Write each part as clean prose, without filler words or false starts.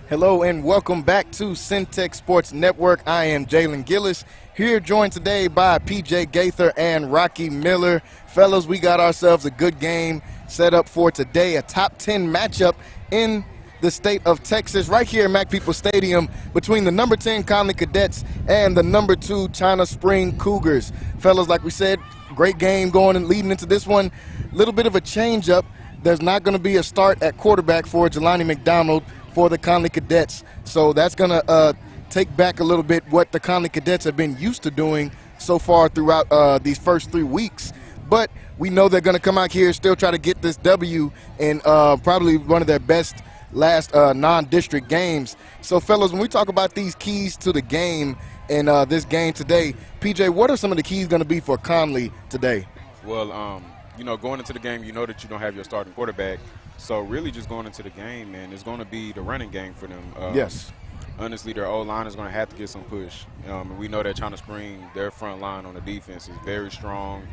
Hello and welcome back to Centex Sports Network. I am Jalen Gillis, here joined today by PJ Gaither and Rocky Miller. Fellas, we got ourselves a good game set up for today, a top 10 matchup in the state of Texas, right here at Mac People Stadium between the number 10 Connally Cadets and the number 2 China Spring Cougars. Fellas, like we said, great game going and leading into this one. A little bit of a change up. There's not going to be a start at quarterback for Jelani McDonald for the Connally Cadets. So that's going to take back a little bit what the Connally Cadets have been used to doing so far throughout these first 3 weeks. But we know they're going to come out here, still try to get this W in probably one of their best last non-district games. So, fellas, when we talk about these keys to the game and this game today, PJ, what are some of the keys going to be for Connally today? Well, you know, going into the game, you know that you don't have your starting quarterback. So really just going into the game, man, it's going to be the running game for them. Yes. Honestly, their O-line is going to have to get some push. And we know that China Spring, their front line on the defense is very strong.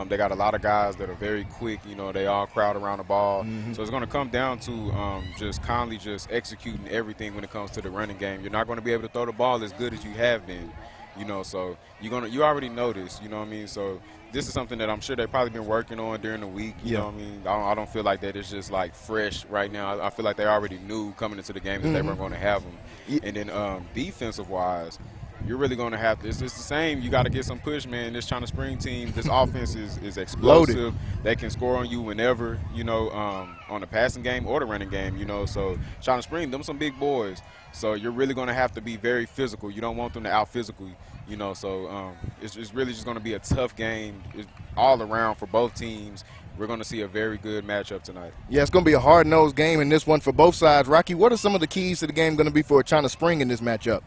They got a lot of guys that are very quick. You know, they all crowd around the ball. Mm-hmm. So it's going to come down to just Connally just executing everything when it comes to the running game. You're not going to be able to throw the ball as good as you have been. You know, so you already know this, you know what I mean? So this is something that I'm sure they've probably been working on during the week, you know what I mean? I don't feel like that it's just like fresh right now. I feel like they already knew coming into the game that they weren't going to have them. And then defensive-wise, you're really going to have to – it's the same. You got to get some push, man. This China Spring team, this offense is explosive. Loaded. They can score on you whenever, you know, on the passing game or the running game, you know. So China Spring, them some big boys. So you're really going to have to be very physical. You don't want them to out-physical, you know. So it's really just going to be a tough game all around for both teams. We're going to see a very good matchup tonight. Yeah, it's going to be a hard-nosed game in this one for both sides. Rocky, what are some of the keys to the game going to be for China Spring in this matchup?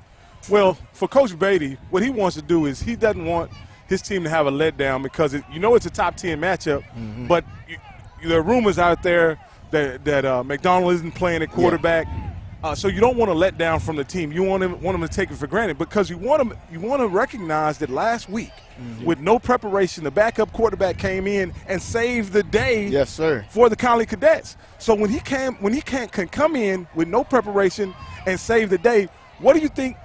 Well, for Coach Beatty, what he wants to do is he doesn't want his team to have a letdown because you know it's a top 10 matchup, but there are rumors out there that McDonald isn't playing at quarterback. So you don't want to let down from the team. You want them to take it for granted because you want to recognize that last week, with no preparation, the backup quarterback came in and saved the day. Yes, sir. For the Connally Cadets. So when he can come in with no preparation and save the day, what do you think?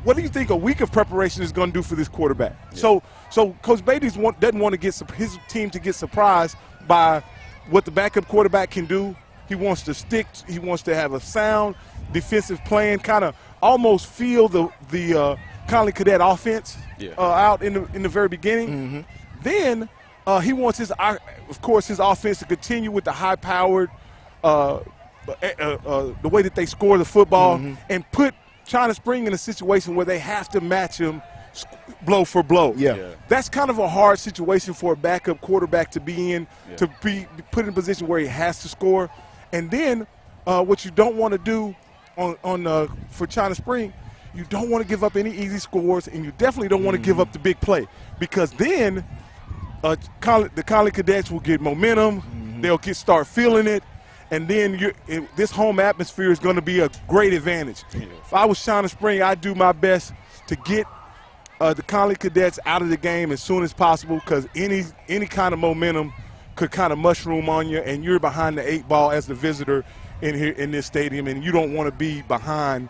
What do you think a week of preparation is going to do for this quarterback? Yeah. So Coach Beatty doesn't want to get his team to get surprised by what the backup quarterback can do. He wants to stick. He wants to have a sound defensive plan, kind of almost feel the Connally Cadet offense out in the very beginning. Then he wants his offense to continue with the high-powered, the way that they score the football, and put China Spring in a situation where they have to match him blow for blow. That's kind of a hard situation for a backup quarterback to be in, to be put in a position where he has to score. And then what you don't want to do for China Spring, you don't want to give up any easy scores, and you definitely don't want to give up the big play, because then the Connally Cadets will get momentum, they'll start feeling it, and then this home atmosphere is going to be a great advantage. If I was China Spring, I'd do my best to get the Connally Cadets out of the game as soon as possible, because any kind of momentum could kind of mushroom on you, and you're behind the 8 ball as the visitor in this stadium, and you don't want to be behind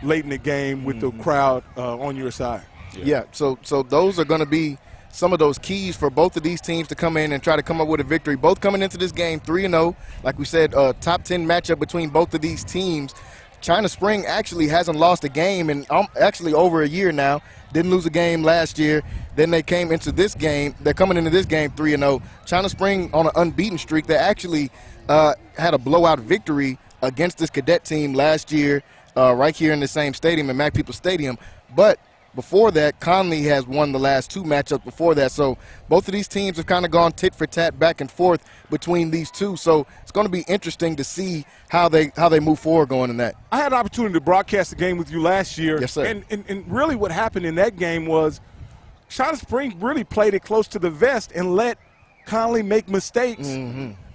late in the game with the crowd on your side. Yeah, so those are going to be some of those keys for both of these teams to come in and try to come up with a victory. Both coming into this game 3-0. Like we said, top 10 matchup between both of these teams. China Spring actually hasn't lost a game in actually over a year now. Didn't lose a game last year. Then they came into this game. They're coming into this game 3-0. China Spring on an unbeaten streak. They actually had a blowout victory against this cadet team last year right here in the same stadium, in Mac Peoples Stadium. But before that, Connally has won the last 2 matchups before that. So both of these teams have kind of gone tit for tat back and forth between these two. So it's going to be interesting to see how they move forward going in that. I had an opportunity to broadcast the game with you last year. Yes, sir. And really what happened in that game was China Spring really played it close to the vest and let Connally make mistakes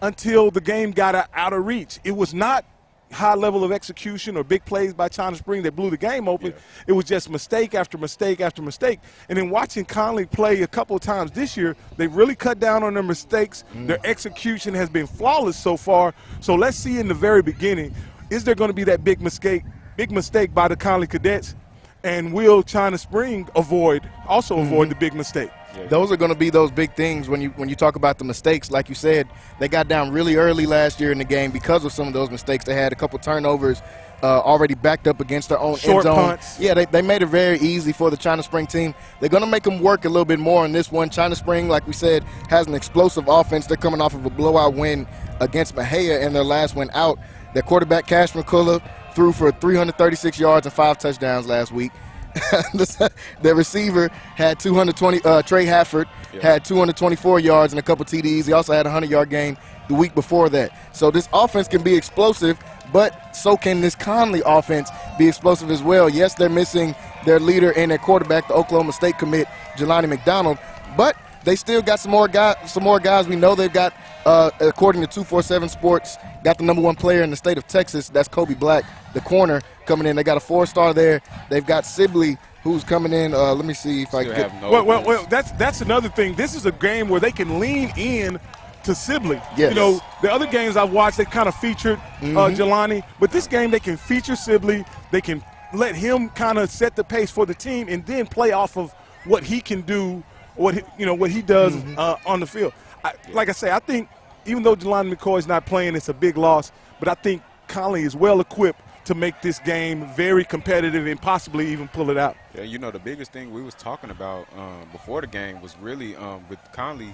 until the game got out of reach. It was not high level of execution or big plays by China Spring that blew the game open. It was just mistake after mistake after mistake. And then watching Connally play a couple of times this year, they really cut down on their mistakes. Their execution has been flawless so far. So let's see in the very beginning, is there going to be that big mistake by the Connally Cadets? And will China Spring avoid the big mistake? Those are going to be those big things when you talk about the mistakes. Like you said, they got down really early last year in the game because of some of those mistakes. They had a couple turnovers already backed up against their own short end zone. punts. Yeah, they made it very easy for the China Spring team. They're going to make them work a little bit more in this one. China Spring, like we said, has an explosive offense. They're coming off of a blowout win against Mahia in their last win out. Their quarterback, Cash McCullough, threw for 336 yards and 5 touchdowns last week. The receiver had 220. Trey Hafford had 224 yards and a couple TDs. He also had a 100-yard game the week before that. So this offense can be explosive, but so can this Connally offense be explosive as well. Yes, they're missing their leader and their quarterback, the Oklahoma State commit, Jelani McDonald, but they still got some more guys. We know they've got, according to 247 Sports, got the #1 player in the state of Texas. That's Kobe Black, the corner, coming in. They got a 4-star there. They've got Sibley, who's coming in. Let me see if I can get. Well, that's another thing. This is a game where they can lean in to Sibley. Yes. You know, the other games I've watched, they kind of featured Jelani, but this game they can feature Sibley. They can let him kind of set the pace for the team and then play off of what he can do, what he does on the field. Like I say, I think even though Jelani McCoy is not playing, it's a big loss, but I think Connally is well equipped to make this game very competitive and possibly even pull it out. Yeah, you know, the biggest thing we was talking about before the game was really with Connally,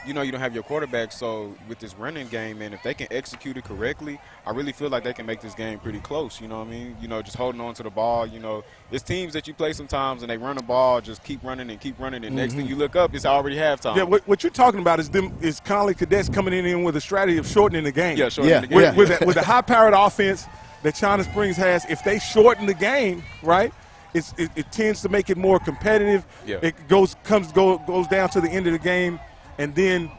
you know, you don't have your quarterback, so with this running game, and if they can execute it correctly, I really feel like they can make this game pretty close, you know what I mean? You know, just holding on to the ball, you know. It's teams that you play sometimes and they run the ball, just keep running, and next thing you look up, it's already halftime. Yeah, what you're talking about is Connally Cadets coming in with a strategy of shortening the game. Yeah, shortening the game. With the high-powered offense that China Springs has, if they shorten the game, right, it tends to make it more competitive. Yeah. It goes down to the end of the game, and then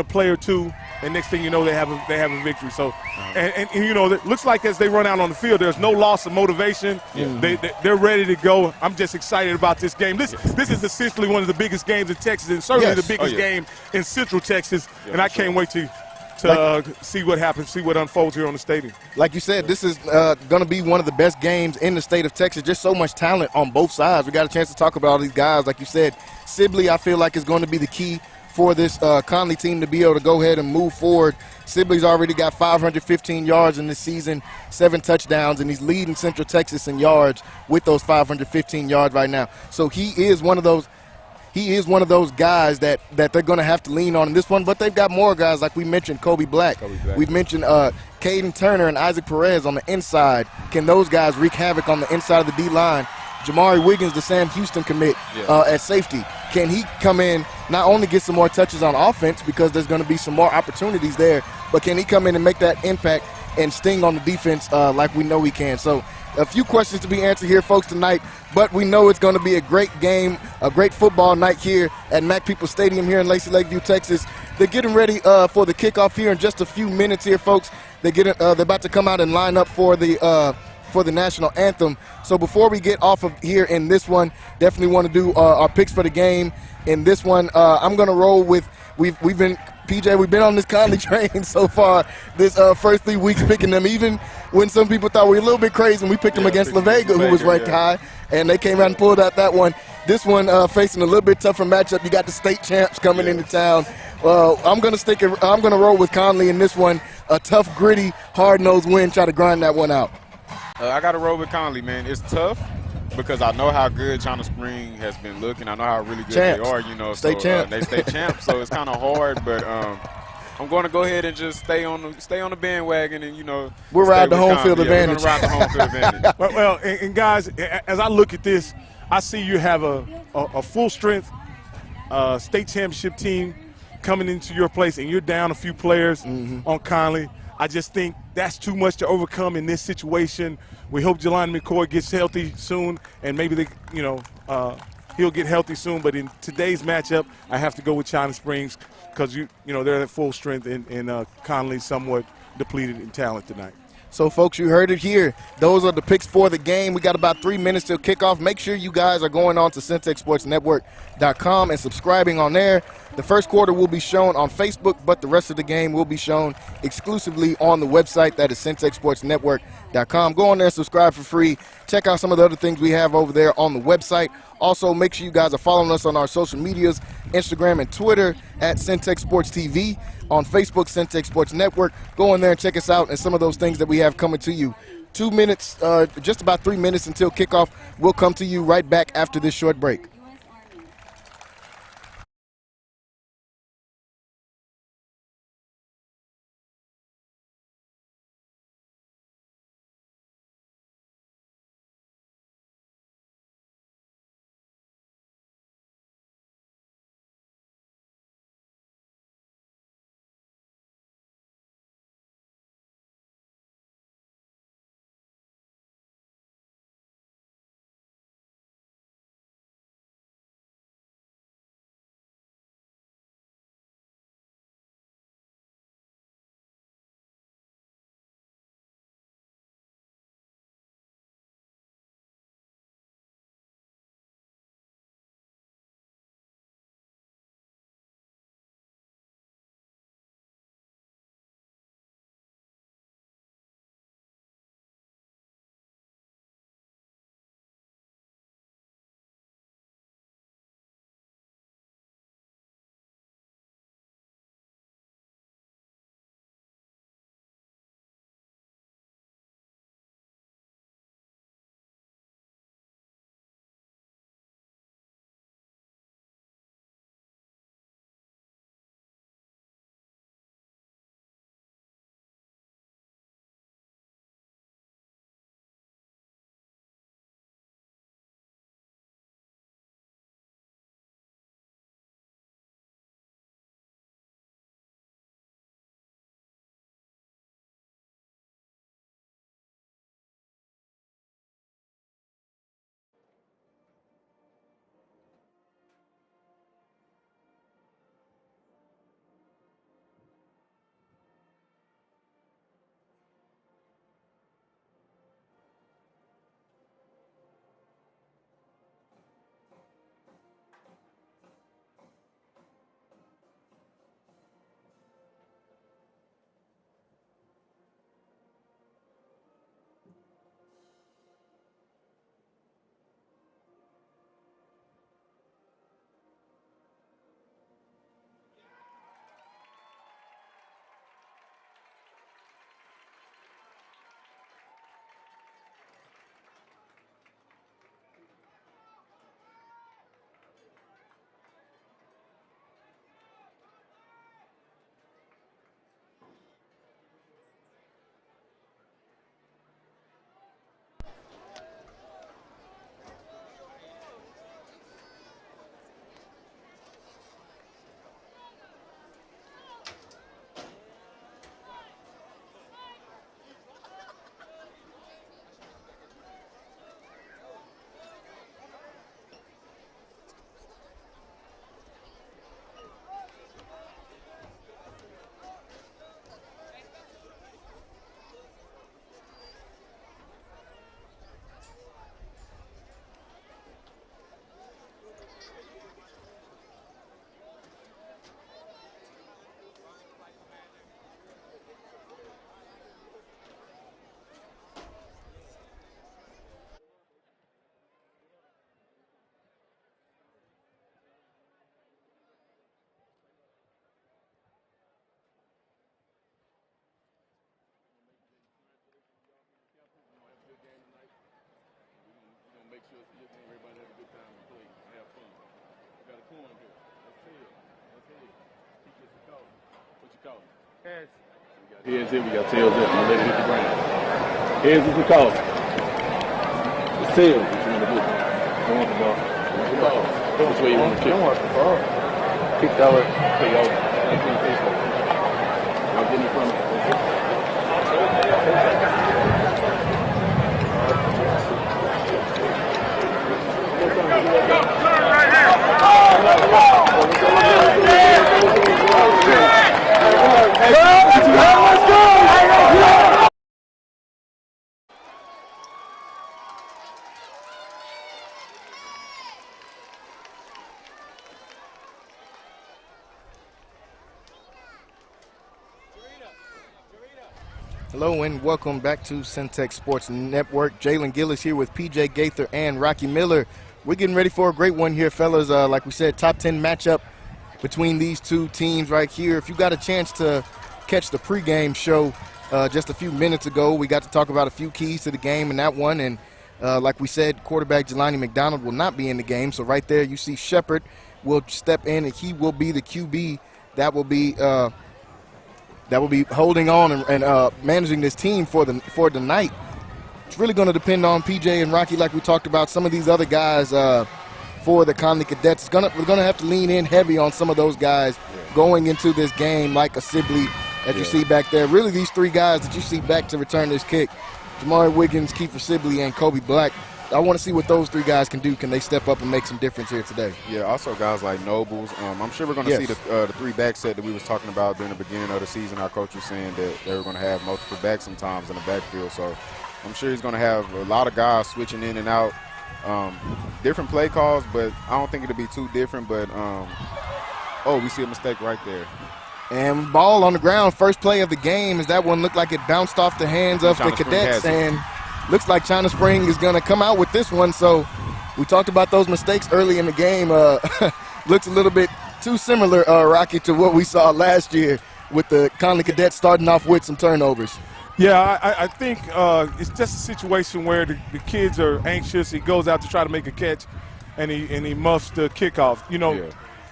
a play or two, and next thing you know, they have a victory. So, and you know, it looks like as they run out on the field, there's no loss of motivation. Yeah. They're ready to go. I'm just excited about this game. This is essentially one of the biggest games in Texas, and certainly the biggest game in Central Texas. And I can't wait to see what happens, see what unfolds here on the stadium. Like you said, this is going to be one of the best games in the state of Texas. Just so much talent on both sides. We got a chance to talk about all these guys. Like you said, Sibley, I feel like is going to be the key for this Connally team to be able to go ahead and move forward. Sibley's already got 515 yards in this season, 7 touchdowns, and he's leading Central Texas in yards with those 515 yards right now. So he is one of those guys that they're going to have to lean on in this one, but they've got more guys like we mentioned, Kobe Black. We've mentioned Caden Turner and Isaac Perez on the inside. Can those guys wreak havoc on the inside of the D-line? Jamari Wiggins, the Sam Houston commit at safety. Can he come in, not only get some more touches on offense because there's going to be some more opportunities there, but can he come in and make that impact and sting on the defense like we know he can? So a few questions to be answered here, folks, tonight, but we know it's going to be a great game, a great football night here at Mac Peoples Stadium here in Lacey Lakeview, Texas. They're getting ready for the kickoff here in just a few minutes here, folks. They're about to come out and line up for the for the national anthem. So before we get off of here in this one, definitely want to do our picks for the game. In this one, I'm going to roll with we've been on this Connally train so far this first 3 weeks picking them, even when some people thought we were a little bit crazy and we picked them against La Vega, who was ranked high, and they came out and pulled out that one. This one facing a little bit tougher matchup. You got the state champs coming into town. I'm going to roll with Connally in this one. A tough, gritty, hard-nosed win, try to grind that one out. I got to roll with Connally, man. It's tough because I know how good China Spring has been looking. I know how really good they are, you know. State champs. They state champs, so it's kind of hard. But I'm going to go ahead and just stay on the bandwagon, and we'll ride the home field advantage. We're going to ride the home field advantage. Well, and guys, as I look at this, I see you have a full strength state championship team coming into your place, and you're down a few players on Connally. I just think that's too much to overcome in this situation. We hope Jelani McCoy gets healthy soon, and maybe he'll get healthy soon. But in today's matchup, I have to go with China Springs because they're at full strength, and Connally somewhat depleted in talent tonight. So, folks, you heard it here. Those are the picks for the game. We got about 3 minutes till kickoff. Make sure you guys are going on to CentexSportsNetwork.com and subscribing on there. The first quarter will be shown on Facebook, but the rest of the game will be shown exclusively on the website. That is CentexSportsNetwork.com. Go on there and subscribe for free. Check out some of the other things we have over there on the website. Also, make sure you guys are following us on our social medias, Instagram and Twitter at Centex Sports TV. On Facebook, Centex Sports Network. Go in there and check us out and some of those things that we have coming to you. 2 minutes, just about 3 minutes until kickoff. We'll come to you right back after this short break. shirts, look, everybody have a good time and play, have fun. We got a corn here. Let's head. Keep this a call. What you call it? Heads. We got heads in, we got tails in. I'm gonna let it hit the ground. Heads is the call. It's tails. What you want to do? Don't want the ball. The ball. Which way you want to kick? Don't want the ball. Kick that way. Play over. Now get in front of it. Hello and welcome back to Centex Sports Network. Jalen Gillis here with PJ Gaither and Rocky Miller. We're getting ready for a great one here, fellas. Like we said, top 10 matchup between these two teams right here. If you got a chance to catch the pregame show just a few minutes ago, we got to talk about a few keys to the game in that one. And like we said, quarterback Jelani McDonald will not be in the game. So right there you see Shepard will step in and he will be the QB that will be holding on and managing this team for the night. It's really going to depend on PJ and Rocky, like we talked about. Some of these other guys for the Connally Cadets, we're going to have to lean in heavy on some of those guys going into this game, like a Sibley that you see back there. Really, these three guys that you see back to return this kick, Jamari Wiggins, Kiefer Sibley, and Kobe Black. I want to see what those three guys can do. Can they step up and make some difference here today? Yeah, also guys like Nobles. I'm sure we're going to see the three-back set that we was talking about during the beginning of the season. Our coach was saying that they were going to have multiple backs sometimes in the backfield. So I'm sure he's going to have a lot of guys switching in and out. Different play calls, but I don't think it'll be too different. But, we see a mistake right there. And ball on the ground, first play of the game, as that one looked like it bounced off the hands of the Cadets. And looks like China Spring is going to come out with this one. So we talked about those mistakes early in the game. Looks a little bit too similar, Rocky, to what we saw last year with the Connally Cadets starting off with some turnovers. Yeah, I think it's just a situation where the kids are anxious. He goes out to try to make a catch, and he muffs the kickoff.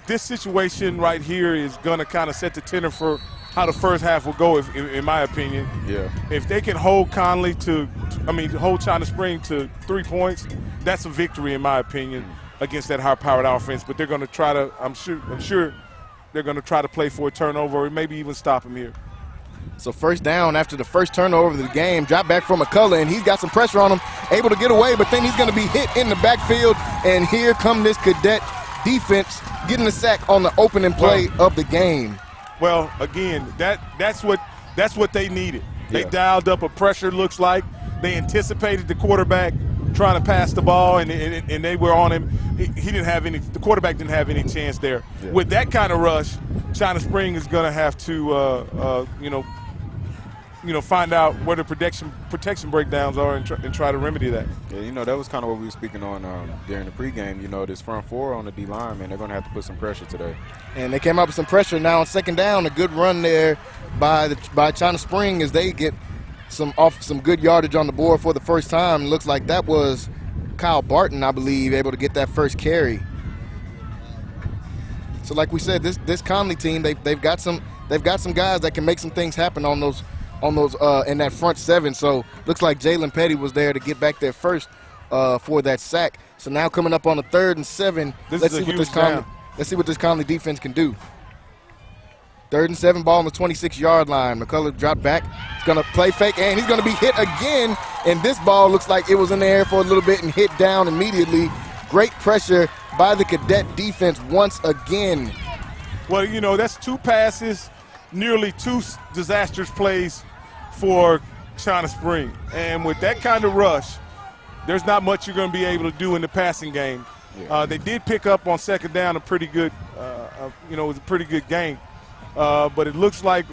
This situation right here is going to kind of set the tenor for how the first half will go, in my opinion. Yeah. If they can hold hold China Spring to 3 points, that's a victory, in my opinion, against that high-powered offense. But they're going to try to, I'm sure they're going to try to play for a turnover or maybe even stop him here. So first down after the first turnover of the game, drop back from McCullough, and he's got some pressure on him, able to get away, but then he's going to be hit in the backfield, and here come this Cadet defense getting the sack on the opening play of the game. Well, again, that's what they needed. They dialed up a pressure, looks like. They anticipated the quarterback trying to pass the ball, and they were on him. He didn't have any. The quarterback didn't have any chance there. Yeah. With that kind of rush, China Spring is going to have to, find out where the protection breakdowns are and try to remedy that. Yeah, that was kind of what we were speaking on during the pregame. This front four on the D-line, man, they're going to have to put some pressure today. And they came up with some pressure now on second down. A good run there by China Spring as they get some good yardage on the board for the first time. It looks like that was Kyle Barton, I believe, able to get that first carry. So like we said, this Connally team, they've got some guys that can make some things happen on those in that front seven. So looks like Jalen Petty was there to get back there first for that sack. So now coming up on the 3rd and 7, let's see what this Connally defense can do. 3rd and 7, ball on the 26-yard line. McCullough dropped back. He's going to play fake, and he's going to be hit again. And this ball looks like it was in the air for a little bit and hit down immediately. Great pressure by the Cadet defense once again. Well, that's 2 passes, nearly 2 disastrous plays for China Spring. And with that kind of rush, there's not much you're going to be able to do in the passing game. Yeah. They did pick up on second down a pretty good, it was a pretty good game. But it looks like,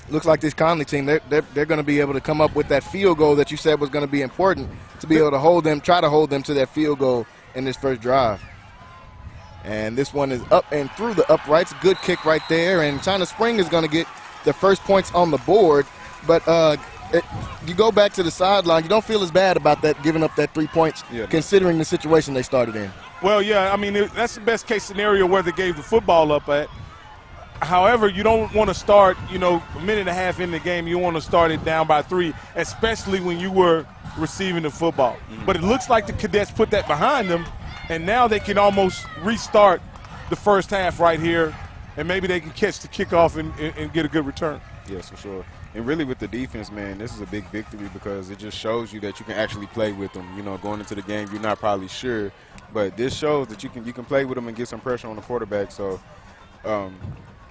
looks like this Connally team, they're going to be able to come up with that field goal that you said was going to be important to be able to try to hold them to that field goal in this first drive. And this one is up and through the uprights. Good kick right there. And China Spring is going to get the first points on the board. But you go back to the sideline, you don't feel as bad about that, giving up that 3 points, considering the situation they started in. Well, yeah, I mean, that's the best case scenario where they gave the football up at. However, you don't want to start, a minute and a half in the game. You want to start it down by 3, especially when you were receiving the football. But it looks like the Cadets put that behind them, and now they can almost restart the first half right here, and maybe they can catch the kickoff and get a good return. Yes, for sure. And really with the defense, man, this is a big victory because it just shows you that you can actually play with them. Going into the game, you're not probably sure, but this shows that you can play with them and get some pressure on the quarterback. So,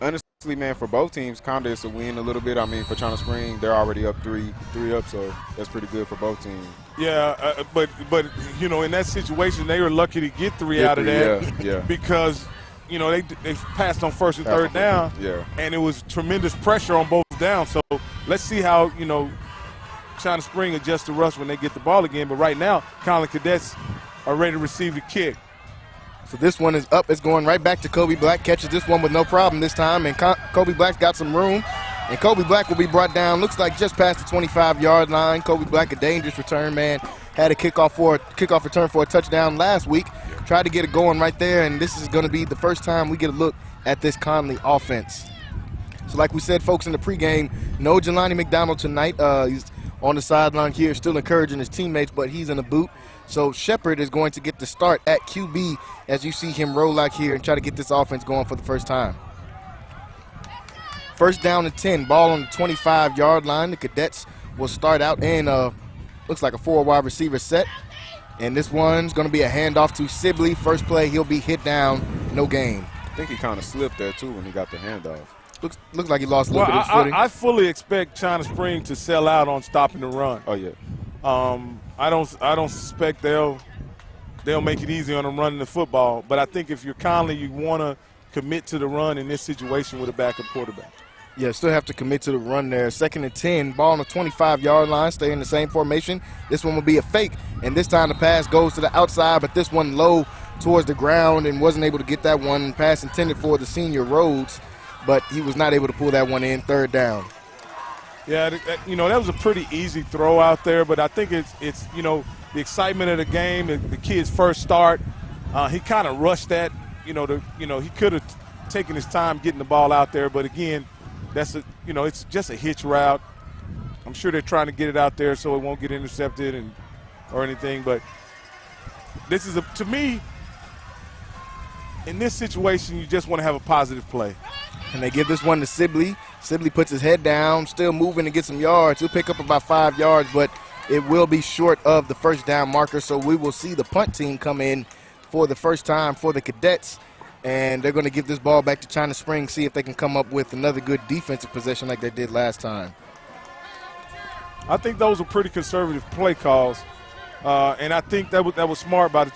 honestly, man, for both teams, kinda it's a win a little bit. I mean, for China Spring, they're already up 3 up, so that's pretty good for both teams. Yeah, but in that situation, they were lucky to get 3 out of that because, they passed on first and third down, and it was tremendous pressure on both downs. So let's see how, China Spring adjusts to rush when they get the ball again. But right now, Connally Cadets are ready to receive the kick. So this one is up. It's going right back to Kobe Black. Catches this one with no problem this time, and Kobe Black's got some room. And Kobe Black will be brought down, looks like just past the 25-yard line. Kobe Black, a dangerous return, man. Had a kickoff return for a touchdown last week. Tried to get it going right there, and this is going to be the first time we get a look at this Connally offense. So like we said, folks, in the pregame, no Jelani McDonald tonight. He's on the sideline here, still encouraging his teammates, but he's in a boot. So Shepard is going to get the start at QB as you see him roll out here and try to get this offense going for the first time. First down and 10, ball on the 25-yard line. The Cadets will start out in looks like a 4 wide receiver set. And this one's going to be a handoff to Sibley. First play, he'll be hit down, no gain. I think he kind of slipped there, too, when he got the handoff. Looks like he lost a little bit of his footing. I fully expect China Spring to sell out on stopping the run. Oh, yeah. I don't suspect they'll make it easy on them running the football. But I think if you're Connally, you want to commit to the run in this situation with a backup quarterback. Yeah, still have to commit to the run there. Second and 10, ball on the 25-yard line, stay in the same formation. This one will be a fake, and this time the pass goes to the outside, but this one low towards the ground and wasn't able to get that one. Pass intended for the senior Rhodes, but he was not able to pull that one in, third down. Yeah, that was a pretty easy throw out there, but I think it's the excitement of the game, the kid's first start. He kind of rushed that. He could have taken his time getting the ball out there, but again, it's just a hitch route. I'm sure they're trying to get it out there so it won't get intercepted or anything, but this is to me, in this situation, you just want to have a positive play. And they give this one to Sibley. Sibley puts his head down, still moving to get some yards. He'll pick up about 5 yards, but it will be short of the first down marker. So we will see the punt team come in for the first time for the Cadets. And they're going to give this ball back to China Spring, see if they can come up with another good defensive possession like they did last time. I think those were pretty conservative play calls. And I think that was smart by the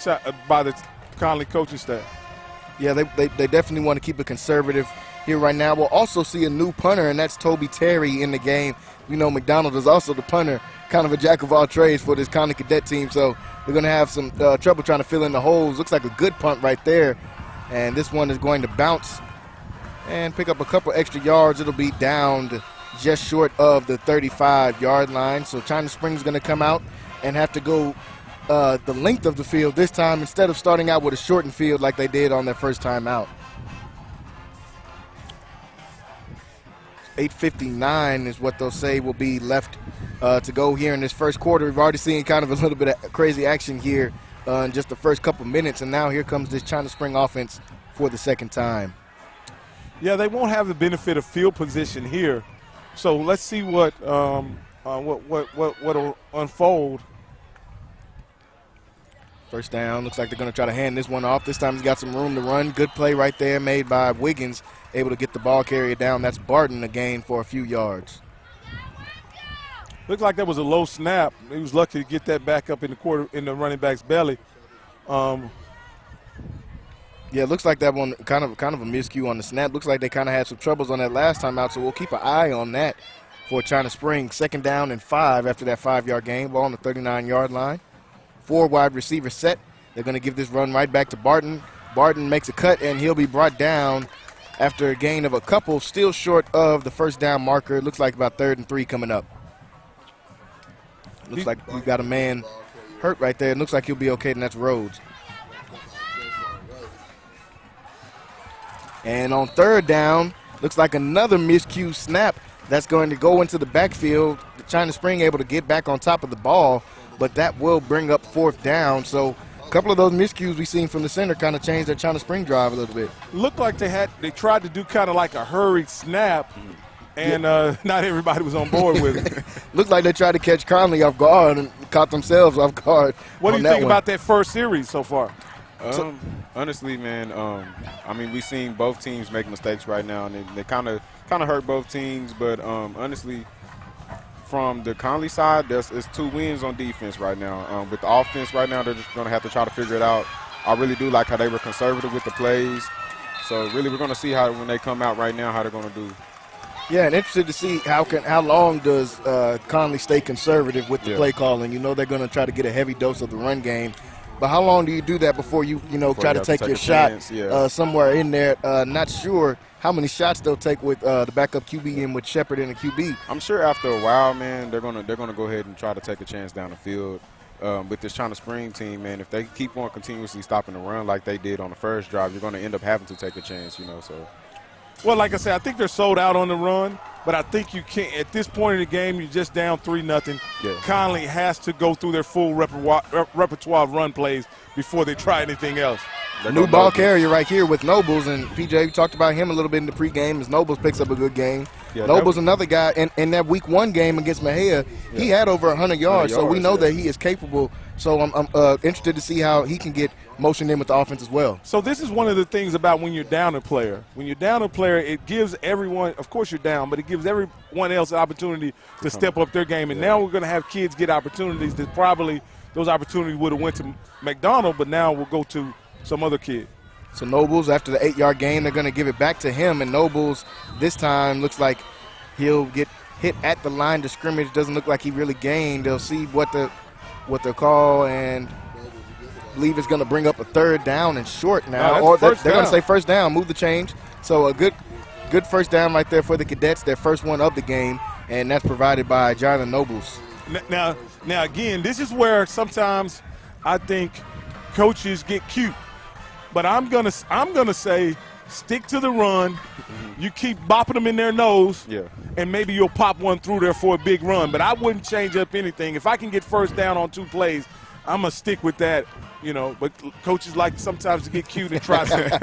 Connally coaching staff. Yeah, they definitely want to keep it conservative here right now. We'll also see a new punter, and that's Toby Terry in the game. McDonald is also the punter, kind of a jack of all trades for this Connally Cadet team. So we're going to have some trouble trying to fill in the holes. Looks like a good punt right there. And this one is going to bounce and pick up a couple extra yards. It'll be down to just short of the 35-yard line. So China Spring's going to come out and have to go the length of the field this time instead of starting out with a shortened field like they did on their first time out. 8:59 is what they'll say will be left to go here in this first quarter. We've already seen kind of a little bit of crazy action here in just the first couple minutes, and now here comes this China Spring offense for the second time. Yeah, they won't have the benefit of field position here, so let's see what'll unfold. First down, looks like they're going to try to hand this one off. This time he's got some room to run. Good play right there made by Wiggins, able to get the ball carrier down. That's Barton again for a few yards. Looked like that was a low snap. He was lucky to get that back up in the running back's belly. Yeah, it looks like that one kind of a miscue on the snap. Looks like they kind of had some troubles on that last time out, so we'll keep an eye on that for China Spring. Second down and 5 after that 5-yard gain. Ball on the 39-yard line. 4 wide receiver set. They're going to give this run right back to Barton. Barton makes a cut, and he'll be brought down after a gain of a couple, still short of the first down marker. It looks like about 3rd and 3 coming up. Looks like we got a man hurt right there. It looks like he'll be okay, and that's Rhodes. And on third down, looks like another miscue snap that's going to go into the backfield. China Spring able to get back on top of the ball, but that will bring up fourth down. So a couple of those miscues we seen from the center kind of changed their China Spring drive a little bit. Looked like they tried to do kind of like a hurried snap, and not everybody was on board with it. Looks like they tried to catch Connally off guard and caught themselves off guard. What do you think about that first series so far? Honestly, man, I mean, we've seen both teams make mistakes right now, and they kind of hurt both teams. But honestly, from the Connally side, it's 2 wins on defense right now. With the offense right now, they're just going to have to try to figure it out. I really do like how they were conservative with the plays. So really, we're going to see how when they come out right now how they're going to do. Yeah, and interested to see how long does Connally stay conservative with the play calling. You know they're going to try to get a heavy dose of the run game. But how long do you do that before you try to take your shot somewhere in there? Not sure how many shots they'll take with the backup QB in with Shepard and the QB. I'm sure after a while, man, they're gonna go ahead and try to take a chance down the field. With this China Spring team, man, if they keep on continuously stopping the run like they did on the first drive, you're going to end up having to take a chance, So. Well, like I said, I think they're sold out on the run, but I think you can't. At this point in the game, you're just down 3-0. Yeah. Connally has to go through their full repertoire of run plays before they try anything else. New ball carrier right here with Nobles, and PJ, we talked about him a little bit in the pregame as Nobles picks up a good game. Yeah, Nobles another guy, in that week 1 game against Mejia, he had over 100 yards, so we know that he is capable. So I'm interested to see how he can get motion in with the offense as well. So this is one of the things about when you're down a player. When you're down a player, it gives everyone, of course you're down, but it gives everyone else an opportunity to step up their game. And now we're going to have kids get opportunities that probably those opportunities would have went to McDonald, but now we'll go to some other kid. So Nobles, after the 8-yard gain, they're going to give it back to him. And Nobles this time looks like he'll get hit at the line to scrimmage. Doesn't look like he really gained. They'll see what they'll call, and believe it's going to bring up a third down and short now. No, they're going to say first down, move the change. So a good first down right there for the Cadets, their first one of the game, and that's provided by Jonathan Nobles. Now again, this is where sometimes I think coaches get cute. But I'm gonna say stick to the run. You keep bopping them in their nose, and maybe you'll pop one through there for a big run. But I wouldn't change up anything. If I can get first down on 2 plays, I'm gonna stick with that. But coaches like sometimes to get cute and try something.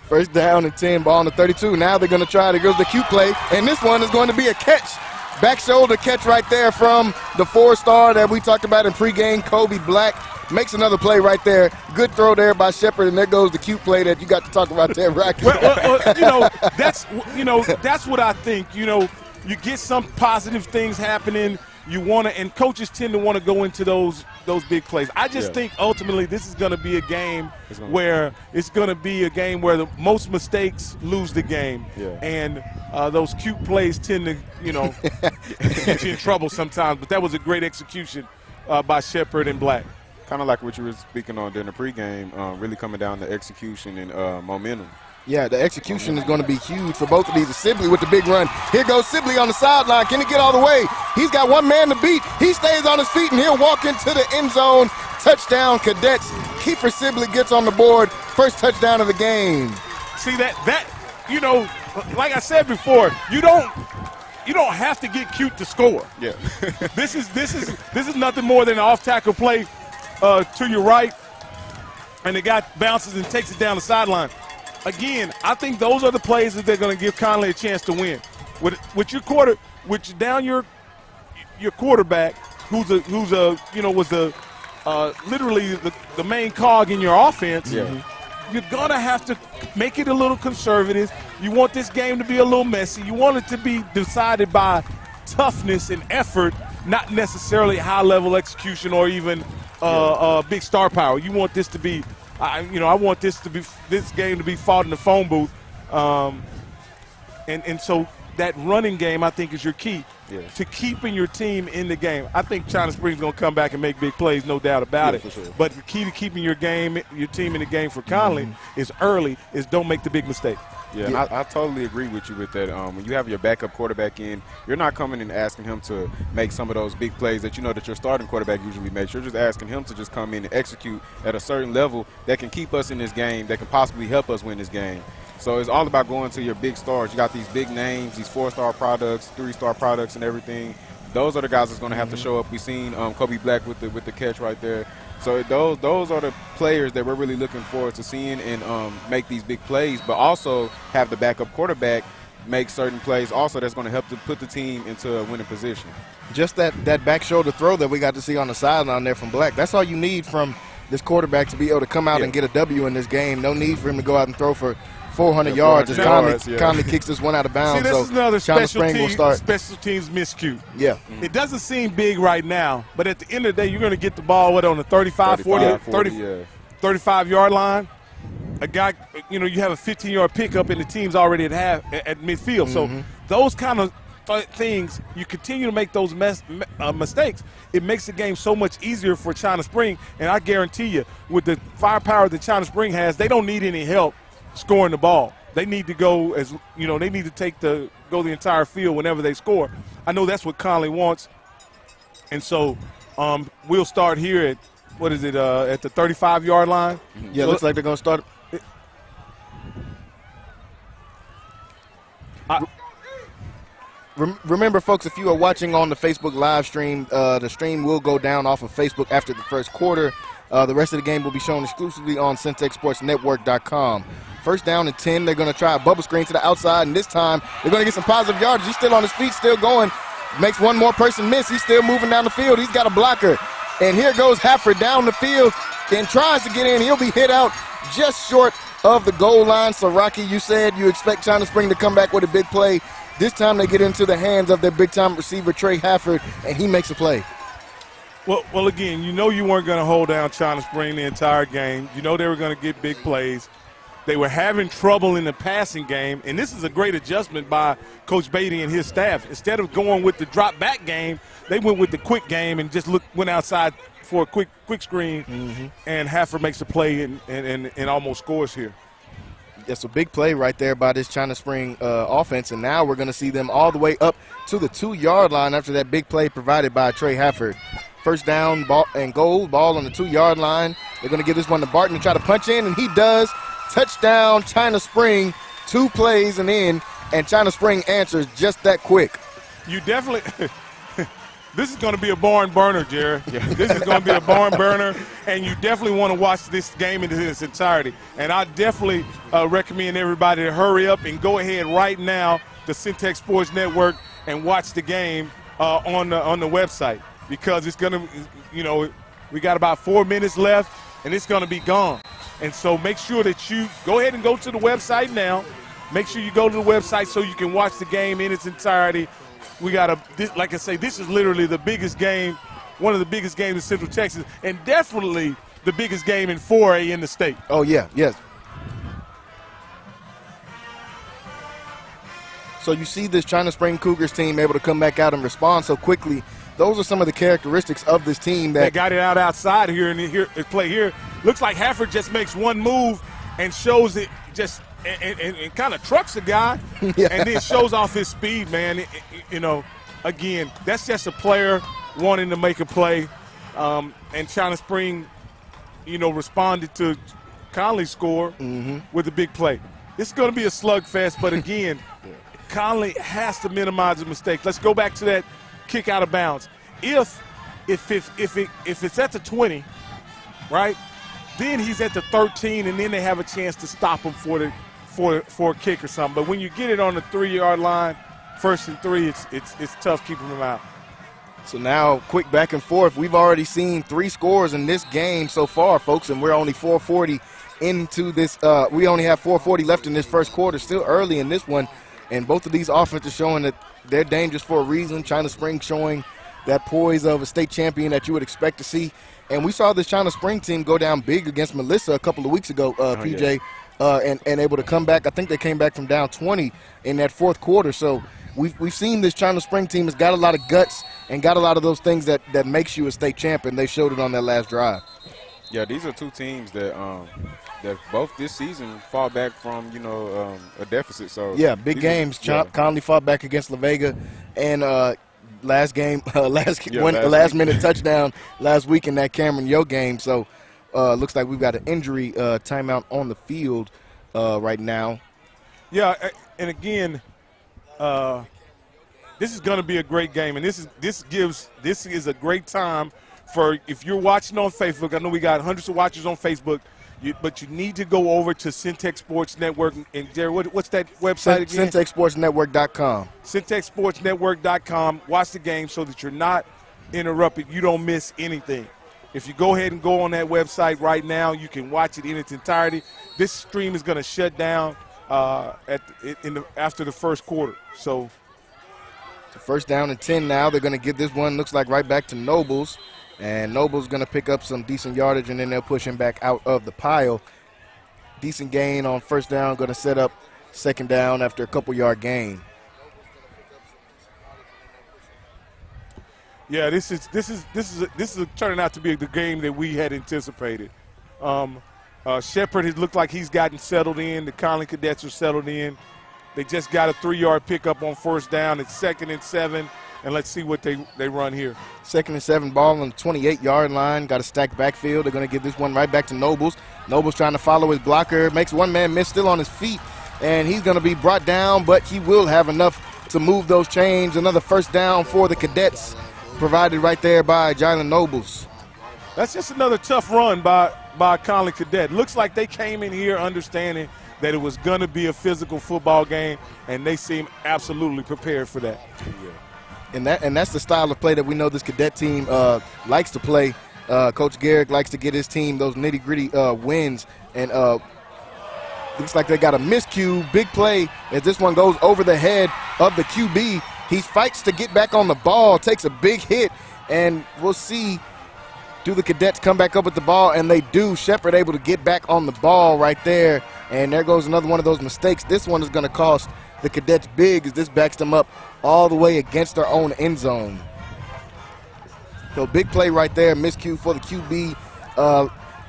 First down and 10, ball on the 32. Now they're gonna try to go to the cute play, and this one is going to be a catch. Back shoulder catch right there from the 4-star that we talked about in pregame, Kobe Black. Makes another play right there. Good throw there by Shepard, and there goes the cute play that you got to talk about there, Rocky. That's what I think. You get some positive things happening. You want to, and coaches tend to want to go into those big plays. I just think ultimately this is going to be a game where the most mistakes lose the game, and those cute plays tend to get you in trouble sometimes. But that was a great execution by Shepard and Black. Kind of like what you were speaking on during the pregame, really coming down to execution and momentum. Yeah, the execution is going to be huge for both of these. Sibley with the big run. Here goes Sibley on the sideline. Can he get all the way? He's got one man to beat. He stays on his feet, and he'll walk into the end zone. Touchdown, Cadets. Kiefer Sibley gets on the board. First touchdown of the game. See, that like I said before, you don't have to get cute to score. Yeah. This is nothing more than an off-tackle play to your right, and the guy bounces and takes it down the sideline. Again, I think those are the plays that they're going to give Connally a chance to win. With your quarterback, who's literally the main cog in your offense. Yeah. You're going to have to make it a little conservative. You want this game to be a little messy. You want it to be decided by toughness and effort, not necessarily high-level execution or even big star power. You want this to be I want this game to be fought in the phone booth, and so that running game I think is your key to keeping your team in the game. I think China Spring's going to come back and make big plays, no doubt about it. For sure. But the key to keeping your team in the game for Connally is don't make the big mistake. Yeah, and I totally agree with you with that. When you have your backup quarterback in, you're not coming and asking him to make some of those big plays that you know that your starting quarterback usually makes. You're just asking him to just come in and execute at a certain level that can keep us in this game, that can possibly help us win this game. So it's all about going to your big stars. You got these big names, these 4-star products, 3-star products and everything. Those are the guys that's going to have to show up. We've seen Kobe Black with the catch right there. So those are the players that we're really looking forward to seeing and make these big plays, but also have the backup quarterback make certain plays also that's going to help to put the team into a winning position. Just that back shoulder throw that we got to see on the sideline there from Black, that's all you need from this quarterback to be able to come out and get a W in this game. No need for him to go out and throw for 400 yards as Connally kicks this one out of bounds. See, this is another special teams miscue. Yeah. It doesn't seem big right now, but at the end of the day, you're going to get the ball, on the 35-yard line. A guy, you have a 15-yard pickup, and the team's already at midfield. So those kind of things, you continue to make those mistakes, it makes the game so much easier for China Spring. And I guarantee you, with the firepower that China Spring has, they don't need any help scoring the ball. They need to go they need to go the entire field whenever they score. I know that's what Connally wants. And so we'll start here at, at the 35-yard line? Yeah, so looks like they're going to start. Remember, folks, if you are watching on the Facebook live stream, the stream will go down off of Facebook after the first quarter. The rest of the game will be shown exclusively on CentexSportsNetwork.com. First down and 10. They're going to try a bubble screen to the outside, and this time they're going to get some positive yardage. He's still on his feet, still going. Makes one more person miss. He's still moving down the field. He's got a blocker. And here goes Hafford down the field and tries to get in. He'll be hit out just short of the goal line. So, Rocky, you said you expect China Spring to come back with a big play. This time they get into the hands of their big-time receiver, Trey Hafford, and he makes a play. Well, again, you weren't going to hold down China Spring the entire game. They were going to get big plays. They were having trouble in the passing game, and this is a great adjustment by Coach Beatty and his staff. Instead of going with the drop-back game, they went with the quick game and just went outside for a quick screen, and Hafford makes a play and almost scores here. That's a big play right there by this China Spring offense, and now we're going to see them all the way up to the 2-yard line after that big play provided by Trey Hafford. First down ball on the 2-yard line. They're going to give this one to Barton to try to punch in, and he does. Touchdown, China Spring, 2 plays and in, and China Spring answers just that quick. You definitely – this is going to be a barn burner, Jared. Yeah. This is going to be a barn burner, and you definitely want to watch this game in its entirety. And I definitely recommend everybody to hurry up and go ahead right now to Centex Sports Network and watch the game on the website, because it's going to – we got about 4 minutes left, and it's going to be gone. And so make sure that you go ahead and go to the website now. Make sure you go to the website so you can watch the game in its entirety. We got like I say, this is literally the biggest game, one of the biggest games in Central Texas, and definitely the biggest game in 4A in the state. Oh, yeah, yes. So you see this China Spring Cougars team able to come back out and respond so quickly. Those are some of the characteristics of this team that got it outside here and play here. Looks like Hafford just makes one move and shows it just and kind of trucks the guy, yeah. And then shows off his speed, man. Again, that's just a player wanting to make a play, and China Spring, responded to Connally's score with a big play. It's going to be a slugfest, but again, Connally has to minimize the mistakes. Let's go back to that kick out of bounds. If it's at the 20, right, then he's at the 13, and then they have a chance to stop him for a kick or something. But when you get it on the 3-yard line, 1st and 3, it's tough keeping him out. So now, quick back and forth. We've already seen 3 scores in this game so far, folks, and we're only 4:40 into this. We only have 4:40 left in this first quarter, still early in this one. And both of these offenses showing that they're dangerous for a reason. China Spring showing that poise of a state champion that you would expect to see. And we saw this China Spring team go down big against Melissa a couple of weeks ago, PJ, and able to come back. I think they came back from down 20 in that 4th quarter. So we've seen this China Spring team has got a lot of guts and got a lot of those things that makes you a state champion. They showed it on that last drive. Yeah, these are 2 teams that that both this season fought back from, a deficit. So yeah, big games. Connally fought back against La Vega, and last minute touchdown last week in that Cameron Yo game. So looks like we've got an injury timeout on the field right now. Yeah, and again, this is going to be a great game, and this is a great time for, if you're watching on Facebook. I know we got hundreds of watchers on Facebook, but you need to go over to Centex Sports Network. And Jerry, what's that website again? CentexSportsNetwork.com. CentexSportsNetwork.com. Watch the game so that you're not interrupted. You don't miss anything. If you go ahead and go on that website right now, you can watch it in its entirety. This stream is going to shut down after the first quarter. So, first down and 10 now. They're going to give this one, looks like, right back to Nobles. And Nobles going to pick up some decent yardage, and then they'll push him back out of the pile. Decent gain on first down, going to set up second down after a couple-yard gain. Yeah, this is turning out to be the game that we had anticipated. Shepard has looked like he's gotten settled in. The Connally Cadets are settled in. They just got a 3-yard pickup on first down. It's 2nd and 7, and let's see what they run here. 2nd and 7, ball on the 28-yard line. Got a stacked backfield. They're going to give this one right back to Nobles. Nobles trying to follow his blocker. Makes one man miss, still on his feet, and he's going to be brought down, but he will have enough to move those chains. Another first down for the Cadets, provided right there by Jalen Nobles. That's just another tough run by Connally Cadet. Looks like they came in here understanding that it was going to be a physical football game, and they seem absolutely prepared for that. Yeah. And that's the style of play that we know this Cadet team likes to play. Coach Garrick likes to get his team those nitty-gritty wins, and looks like they got a miscue. Big play as this one goes over the head of the QB. He fights to get back on the ball, takes a big hit, and we'll see, do the Cadets come back up with the ball? And they do. Shepard able to get back on the ball right there, and there goes another one of those mistakes. This one is going to cost the Cadets big as this backs them up all the way against their own end zone. So big play right there, miscue for the QB.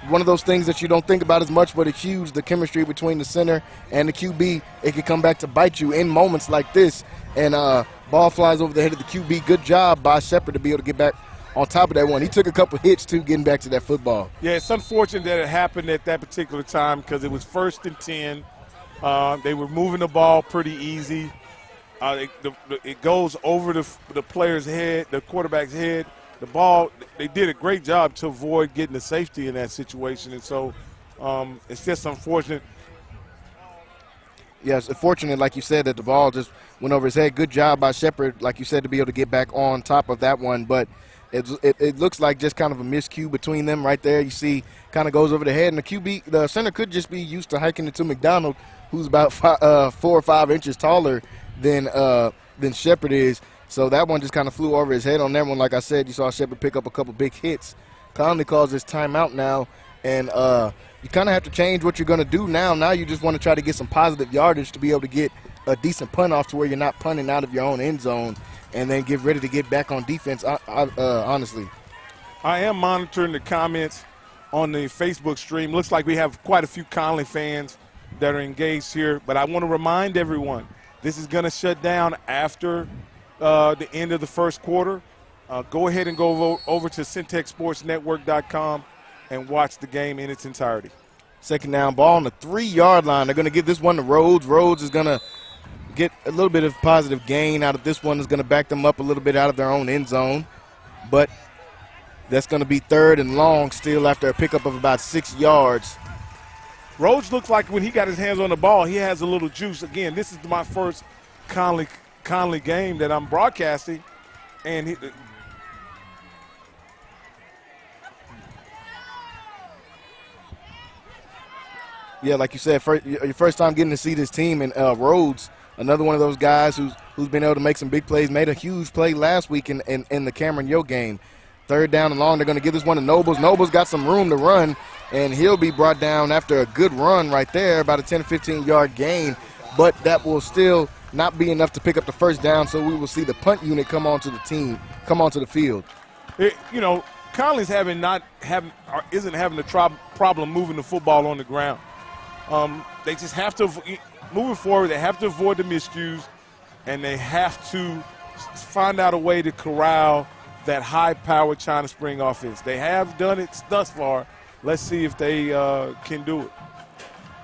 One of those things that you don't think about as much, but it's huge, the chemistry between the center and the QB. It can come back to bite you in moments like this. And ball flies over the head of the QB. Good job by Shepard to be able to get back on top of that one. He took a couple hits, too, getting back to that football. Yeah, it's unfortunate that it happened at that particular time because it was 1st and 10. They were moving the ball pretty easy. It goes over the player's head, the quarterback's head. The ball, they did a great job to avoid getting the safety in that situation. And so it's just unfortunate. Yes, unfortunate, like you said, that the ball just went over his head. Good job by Shepard, like you said, to be able to get back on top of that one. But it looks like just kind of a miscue between them right there. You see, kind of goes over the head. And the center could just be used to hiking it to McDonald, who's about 4 or 5 inches taller than Shepard is. So that one just kind of flew over his head on that one. Like I said, you saw Shepard pick up a couple big hits. Connally calls this timeout now, and you kind of have to change what you're going to do now. Now you just want to try to get some positive yardage to be able to get a decent punt off to where you're not punting out of your own end zone, and then get ready to get back on defense, honestly. I am monitoring the comments on the Facebook stream. Looks like we have quite a few Connally fans that are engaged here, but I want to remind everyone, this is going to shut down after the end of the first quarter. Go ahead and go over to CentexSportsNetwork.com and watch the game in its entirety. Second down, ball on the 3-yard line. They're going to give this one to Rhodes. Rhodes is going to get a little bit of positive gain out of this one. Is going to back them up a little bit out of their own end zone. But that's going to be 3rd and long still after a pickup of about 6 yards. Rhodes looks like when he got his hands on the ball, he has a little juice. Again, this is my first Connally game that I'm broadcasting, and yeah, like you said, your first time getting to see this team, and Rhodes, another one of those guys who's been able to make some big plays, made a huge play last week in the Cameron Yo game. 3rd down and long, they're going to give this one to Nobles. Nobles got some room to run, and he'll be brought down after a good run right there, about a 10 or 15-yard gain, but that will still not be enough to pick up the first down, so we will see the punt unit come onto the field. Connally Conley's isn't having a problem moving the football on the ground. They just have to, moving forward, they have to avoid the miscues, and they have to find out a way to corral that high-powered China Spring offense. They have done it thus far. Let's see if they can do it.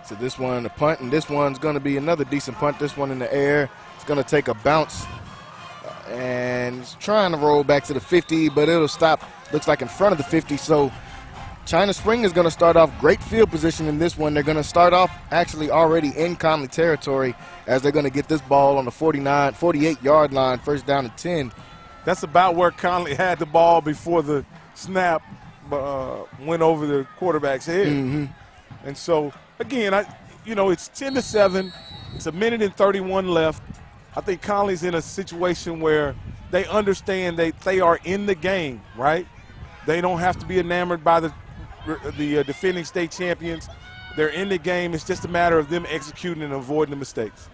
So this one, a punt, and this one's going to be another decent punt. This one in the air. It's going to take a bounce, and it's trying to roll back to the 50, but it'll stop, looks like in front of the 50. So China Spring is going to start off great field position in this one. They're going to start off actually already in Connally territory as they're going to get this ball on the 48-yard line, first down and 10. That's about where Connally had the ball before the snap went over the quarterback's head. Mm-hmm. And so, again, it's 10-7. It's a minute and 31 left. I think Connolly's in a situation where they understand they are in the game, right? They don't have to be enamored by the defending state champions. They're in the game. It's just a matter of them executing and avoiding the mistakes.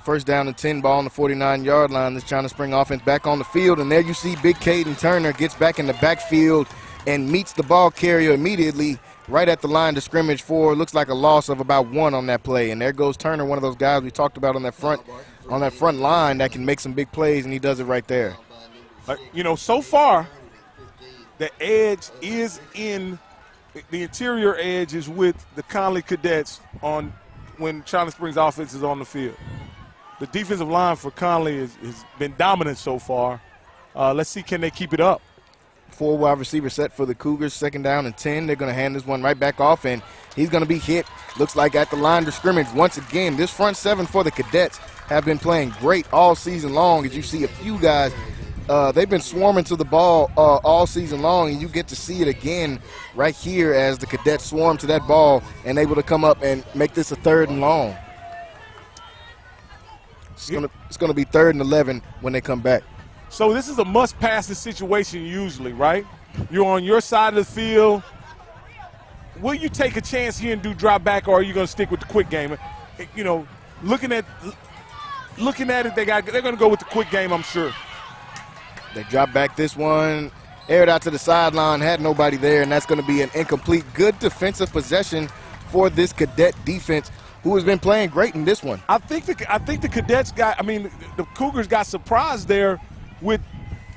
First down and 10, ball on the 49-yard line. This China Spring offense back on the field, and there you see big Caden Turner gets back in the backfield and meets the ball carrier immediately right at the line of scrimmage for, looks like a loss of about 1 on that play. And there goes Turner, one of those guys we talked about on that front line that can make some big plays, and he does it right there. So far, the edge is in the interior edge is with the Connally Cadets on when China Springs offense is on the field. The defensive line for Connally has been dominant so far. Let's see, can they keep it up? 4 wide receiver set for the Cougars, second down and 10. They're going to hand this one right back off, and he's going to be hit, looks like at the line of scrimmage. Once again, this front 7 for the Cadets have been playing great all season long. As you see a few guys, they've been swarming to the ball all season long, and you get to see it again right here as the Cadets swarm to that ball and able to come up and make this a 3rd and long. It's going to be 3rd and 11 when they come back. So this is a must-pass situation usually, right? You're on your side of the field. Will you take a chance here and do drop back, or are you going to stick with the quick game? Looking at it, they're going to go with the quick game, I'm sure. They drop back this one, aired out to the sideline, had nobody there, and that's going to be an incomplete. Good defensive possession for this Cadet defense, who has been playing great in this one. I think the Cadets the Cougars got surprised there with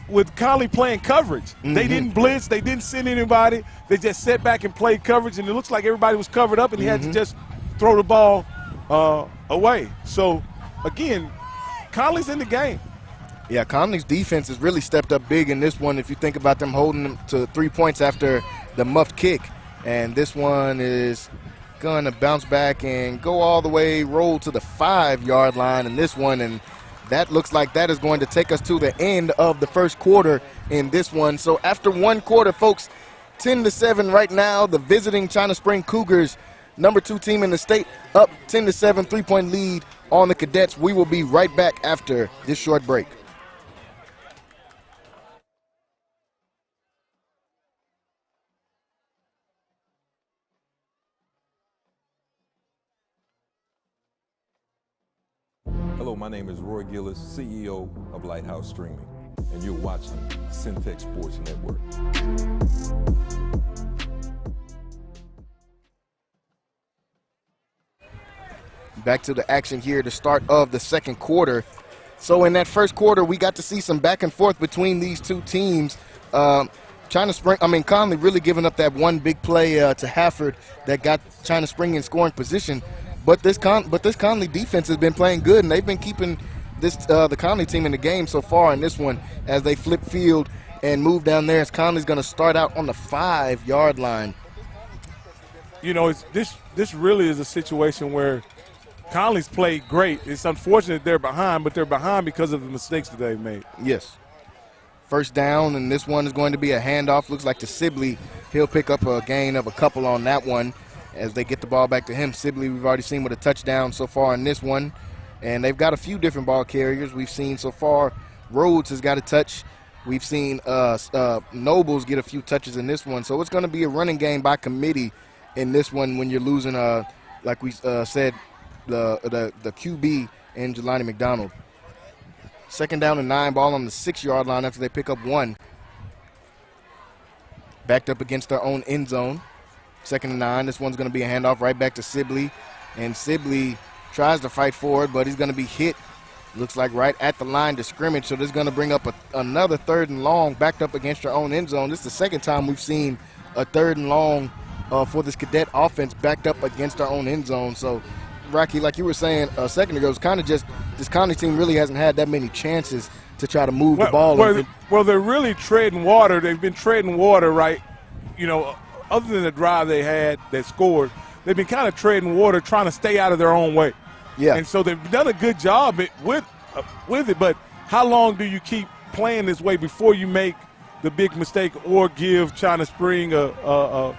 Connally playing coverage. Mm-hmm. They didn't blitz, they didn't send anybody. They just sat back and played coverage, and it looks like everybody was covered up, and he had to just throw the ball away. So, again, Connally's in the game. Yeah, Connally's defense has really stepped up big in this one if you think about them holding them to 3 points after the muffed kick. And this one is going to bounce back and go all the way, roll to the 5-yard line in this one. And that looks like that is going to take us to the end of the first quarter in this one. So after 1 quarter, folks, 10-7 right now. The visiting China Spring Cougars, number 2 team in the state, up 10-7, 3-point lead on the Cadets. We will be right back after this short break. Hello, my name is Roy Gillis, CEO of Lighthouse Streaming, and you're watching Centex Sports Network. Back to the action here, the start of the second quarter. So in that first quarter, we got to see some back and forth between these two teams. Connally really giving up that one big play to Hafford that got China Spring in scoring position. But this Connally defense has been playing good, and they've been keeping the Connally team in the game so far in this one as they flip field and move down there. As Connally's going to start out on the 5-yard line. This really is a situation where Connally's played great. It's unfortunate they're behind, but they're behind because of the mistakes that they've made. Yes. First down, and this one is going to be a handoff. Looks like to Sibley. He'll pick up a gain of a couple on that one as they get the ball back to him. Sibley, we've already seen with a touchdown so far in this one. And they've got a few different ball carriers. We've seen so far Rhodes has got a touch. We've seen Nobles get a few touches in this one. So it's going to be a running game by committee in this one when you're losing, like we said, the QB in Jelani McDonald. Second down and 9, ball on the 6-yard line after they pick up 1. backed up against their own end zone. 2nd and 9. This one's going to be a handoff right back to Sibley. And Sibley tries to fight forward, but he's going to be hit, looks like right at the line to scrimmage. So this is going to bring up another 3rd and long backed up against their own end zone. This is the second time we've seen a 3rd and long for this Cadet offense backed up against our own end zone. So, Rocky, like you were saying a second ago, it's kind of just this Connally team really hasn't had that many chances to try to move the ball. Well, they're really treading water. They've been treading water, right? Other than the drive they had that scored, they've been kind of treading water, trying to stay out of their own way. Yeah. And so they've done a good job with it. But how long do you keep playing this way before you make the big mistake or give China Spring a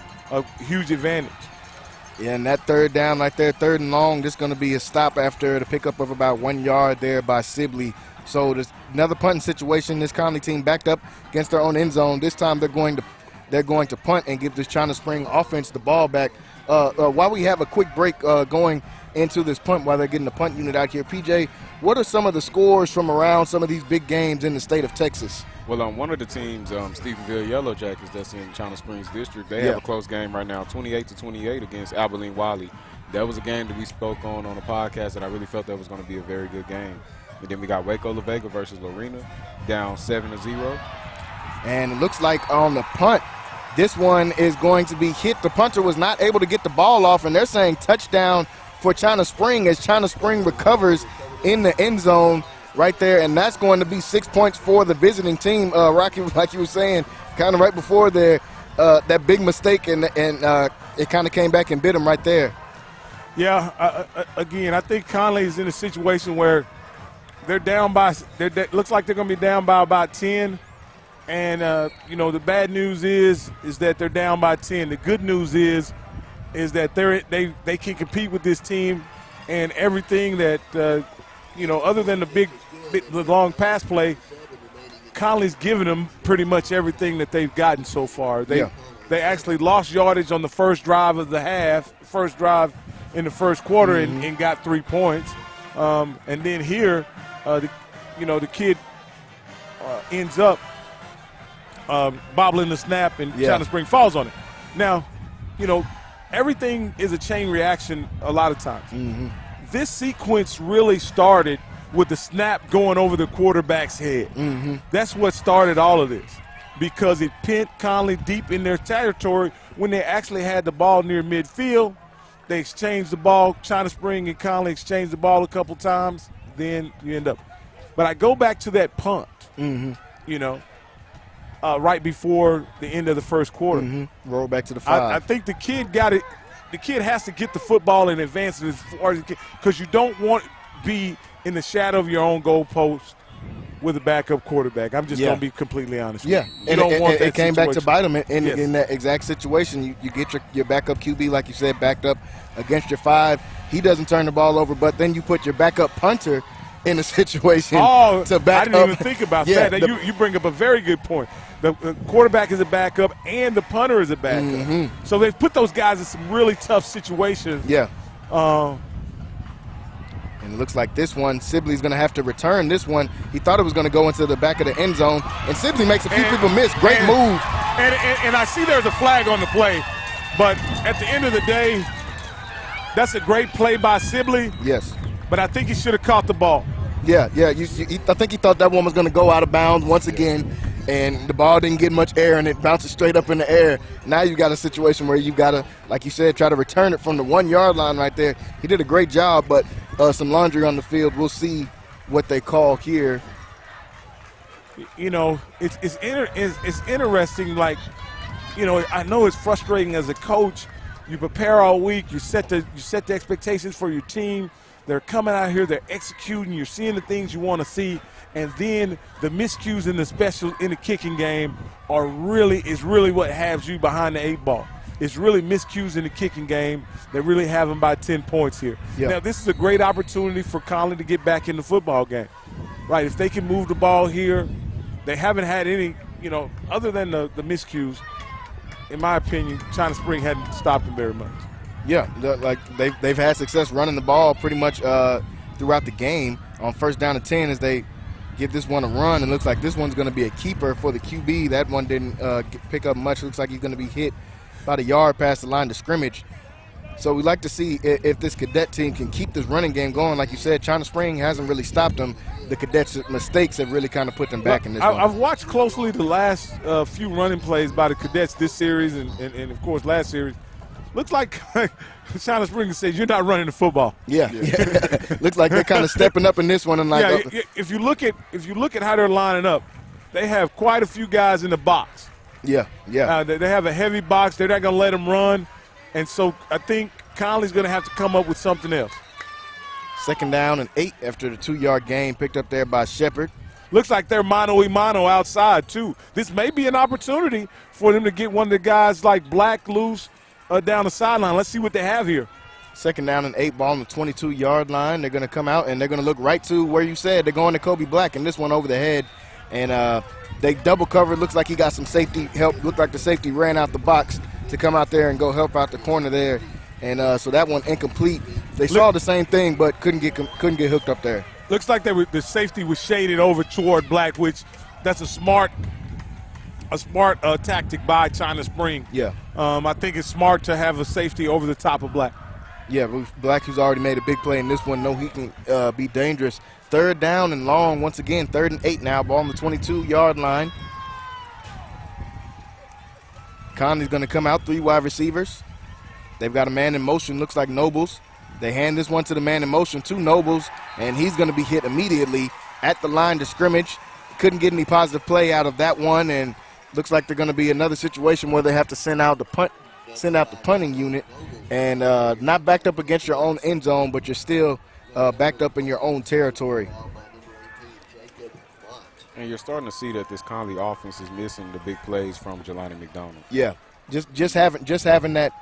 huge advantage? Yeah, and that 3rd down right there, 3rd and long, this is going to be a stop after the pickup of about 1 yard there by Sibley. So there's another punting situation. This Connally team backed up against their own end zone. This time they're going to punt and give this China Spring offense the ball back. While we have a quick break going into this punt, while they're getting the punt unit out here, PJ, what are some of the scores from around some of these big games in the state of Texas? Well, one of the teams, Stephenville Yellow Jackets, that's in China Springs District, they have a close game right now, 28-28 against Abilene Wiley. That was a game that we spoke on the podcast that I really felt that was going to be a very good game. And then we got Waco La Vega versus Lorena, down 7-0. And it looks like on the punt, this one is going to be hit. The punter was not able to get the ball off, and they're saying touchdown for China Spring as China Spring recovers in the end zone right there, and that's going to be 6 points for the visiting team. Rocky, like you were saying, kind of right before there, that big mistake, and it kind of came back and bit them right there. Yeah, again, I think Connally is in a situation where they're down by – looks like they're going to be down by about 10. And, the bad news is that they're down by 10. The good news is that they can compete with this team, and everything that, other than the long pass play, Connally's given them pretty much everything that they've gotten so far. They actually lost yardage on the first drive of the half, first drive in the first quarter, and got 3 points. And then here, the kid ends up bobbling the snap, and China Spring falls on it. Now, everything is a chain reaction a lot of times. This sequence really started with the snap going over the quarterback's head. That's what started all of this, because it pinned Connally deep in their territory when they actually had the ball near midfield. They exchanged the ball. China Spring and Connally exchanged the ball a couple times. Then you end up. But I go back to that punt, right before the end of the first quarter. Roll back to the 5. I think the kid got it. The kid has to get the football in advance as far as because you don't want to be in the shadow of your own goalpost with a backup quarterback. I'm just going to be completely honest with you. You don't want that it came back to bite him in that exact situation. You get your backup QB, like you said, backed up against your 5. He doesn't turn the ball over, but then you put your backup punter in a situation to back up. I didn't even think about that. You bring up a very good point. The quarterback is a backup and the punter is a backup. So they've put those guys in some really tough situations. And it looks like this one, Sibley's going to have to return this one. He thought it was going to go into the back of the end zone, and Sibley makes a few people miss. Great move. And I see there's a flag on the play, but at the end of the day, that's a great play by Sibley. Yes. But I think he should have caught the ball. I think he thought that one was going to go out of bounds once again, and the ball didn't get much air, and it bounces straight up in the air. Now you've got a situation where you've got to, like you said, try to return it from the 1 yard line right there. He did a great job, but some laundry on the field. We'll see what they call here. It's interesting. Like, I know it's frustrating as a coach. You prepare all week. You set the expectations for your team. They're coming out here. They're executing. You're seeing the things you want to see. And then the miscues in the kicking game is really what has you behind the 8 ball. It's really miscues in the kicking game that really have them by 10 points here. Now, this is a great opportunity for Connally to get back in the football game. Right, if they can move the ball here, they haven't had any, other than the miscues, in my opinion, China Spring hadn't stopped them very much. They've had success running the ball pretty much throughout the game on 1st down and 10 as they give this one a run. It looks like this one's going to be a keeper for the QB. That one didn't pick up much. Looks like he's going to be hit about a yard past the line of scrimmage. So we'd like to see if this Cadet team can keep this running game going. Like you said, China Spring hasn't really stopped them. The Cadets' mistakes have really kind of put them back in this one. I've watched closely the last few running plays by the Cadets this series and of course, last series. Looks like China Spring says you're not running the football. Yeah. Looks like they're kind of stepping up in this one. And if you look at how they're lining up, they have quite a few guys in the box. Yeah. They have a heavy box. They're not going to let them run. And so I think Connally's going to have to come up with something else. 2nd down and 8 after the 2-yard gain picked up there by Shepard. Looks like they're mano-a-mano outside, too. This may be an opportunity for them to get one of the guys like Black loose down the sideline. Let's see what they have here. 2nd down and 8, ball on the 22-yard line. They're going to come out, and they're going to look right to where you said. They're going to Kobe Black, and this one over the head. And they double covered. Looks like he got some safety help. Looked like the safety ran out the box to come out there and go help out the corner there. And so that one incomplete. They saw the same thing, but couldn't get hooked up there. Looks like the safety was shaded over toward Black, which that's a smart tactic by China Spring. Yeah. I think it's smart to have a safety over the top of Black. Yeah, Black, who's already made a big play in this one, know he can be dangerous. 3rd down and long. Once again, 3rd and 8 now. Ball on the 22-yard line. Conley's going to come out, 3 wide receivers. They've got a man in motion, looks like Nobles. They hand this one to the man in motion to Nobles, and he's going to be hit immediately at the line to scrimmage. Couldn't get any positive play out of that one, and looks like they're going to be another situation where they have to send out the punting unit, and not backed up against your own end zone, but you're still backed up in your own territory. And you're starting to see that this Connally offense is missing the big plays from Jelani McDonald. Yeah, just having that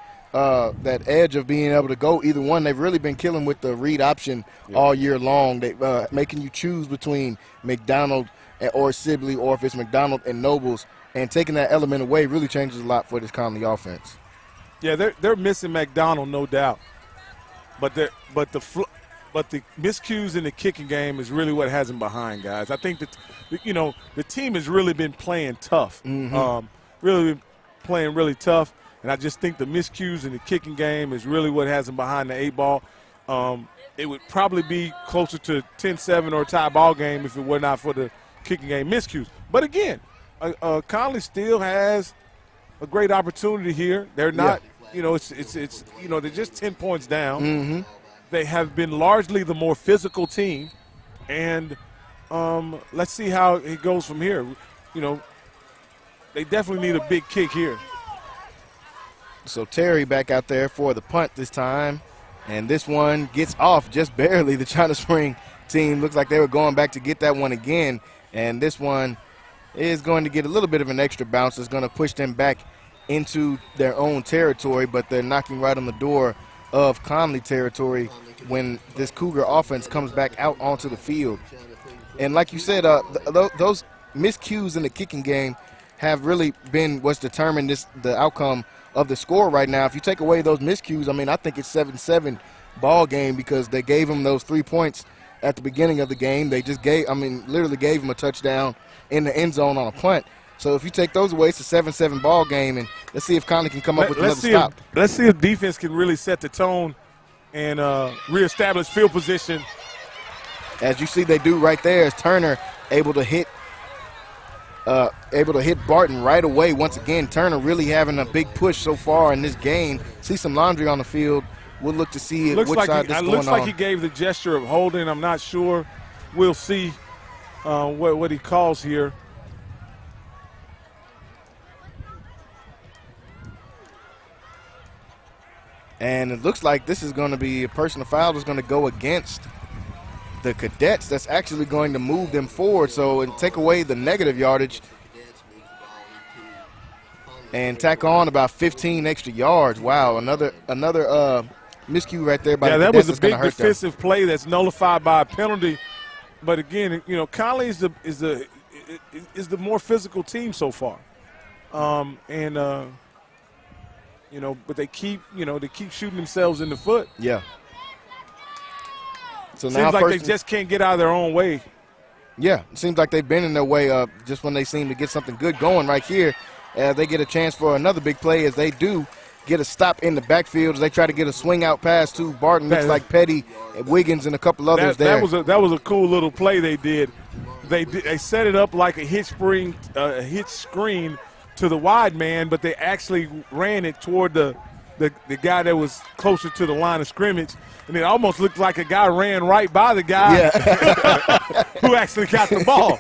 edge of being able to go either one. They've really been killing with the read option all year long. They making you choose between McDonald or Sibley, or if it's McDonald and Nobles, and taking that element away really changes a lot for this Connally offense. Yeah, they're missing McDonald, no doubt, but the miscues in the kicking game is really what has them behind, guys. I think that the team has really been playing tough, really been playing really tough, and I just think the miscues in the kicking game is really what has them behind the 8 ball. It would probably be closer to 10-7 or a tie ball game if it were not for the kicking game miscues. But again, Connally still has a great opportunity here. They're not, it's they're just 10 points down. They have been largely the more physical team, and let's see how it goes from here. They definitely need a big kick here. So Terry back out there for the punt this time, and this one gets off just barely. The China Spring team looks like they were going back to get that one again, and this one is going to get a little bit of an extra bounce. It's going to push them back into their own territory, but they're knocking right on the door of Connally territory when this Cougar offense comes back out onto the field. And like you said, those miscues in the kicking game have really been what's determined the outcome of the score right now. If you take away those miscues, I think it's 7-7 ball game, because they gave them those 3 points at the beginning of the game. They just literally gave them a touchdown in the end zone on a punt. So if you take those away, it's a 7-7 ball game, and let's see if Connally can come up with another stop. Let's see if defense can really set the tone and reestablish field position. As you see they do right there, is Turner able to hit Barton right away. Once again, Turner really having a big push so far in this game. See some laundry on the field. We'll look to see which side this is going on. It looks like he gave the gesture of holding. I'm not sure. We'll see what he calls here. And it looks like this is going to be a personal foul that's going to go against the Cadets. That's actually going to move them forward. So and take away the negative yardage and tack on about 15 extra yards. Wow, another miscue right there by the Cadets. Yeah, that was a big defensive play that's nullified by a penalty. But again, Connally is the more physical team so far, but they keep shooting themselves in the foot. Yeah. So Seems now like they just can't get out of their own way. Yeah, it seems like they've been in their way just when they seem to get something good going right here. They get a chance for another big play as they do get a stop in the backfield as they try to get a swing out pass to Barton. Looks like Petty, Wiggins, and a couple others there. That was a cool little play they did. They set it up like a hitch screen to the wide man, but they actually ran it toward the guy that was closer to the line of scrimmage, and it almost looked like a guy ran right by the guy who actually got the ball.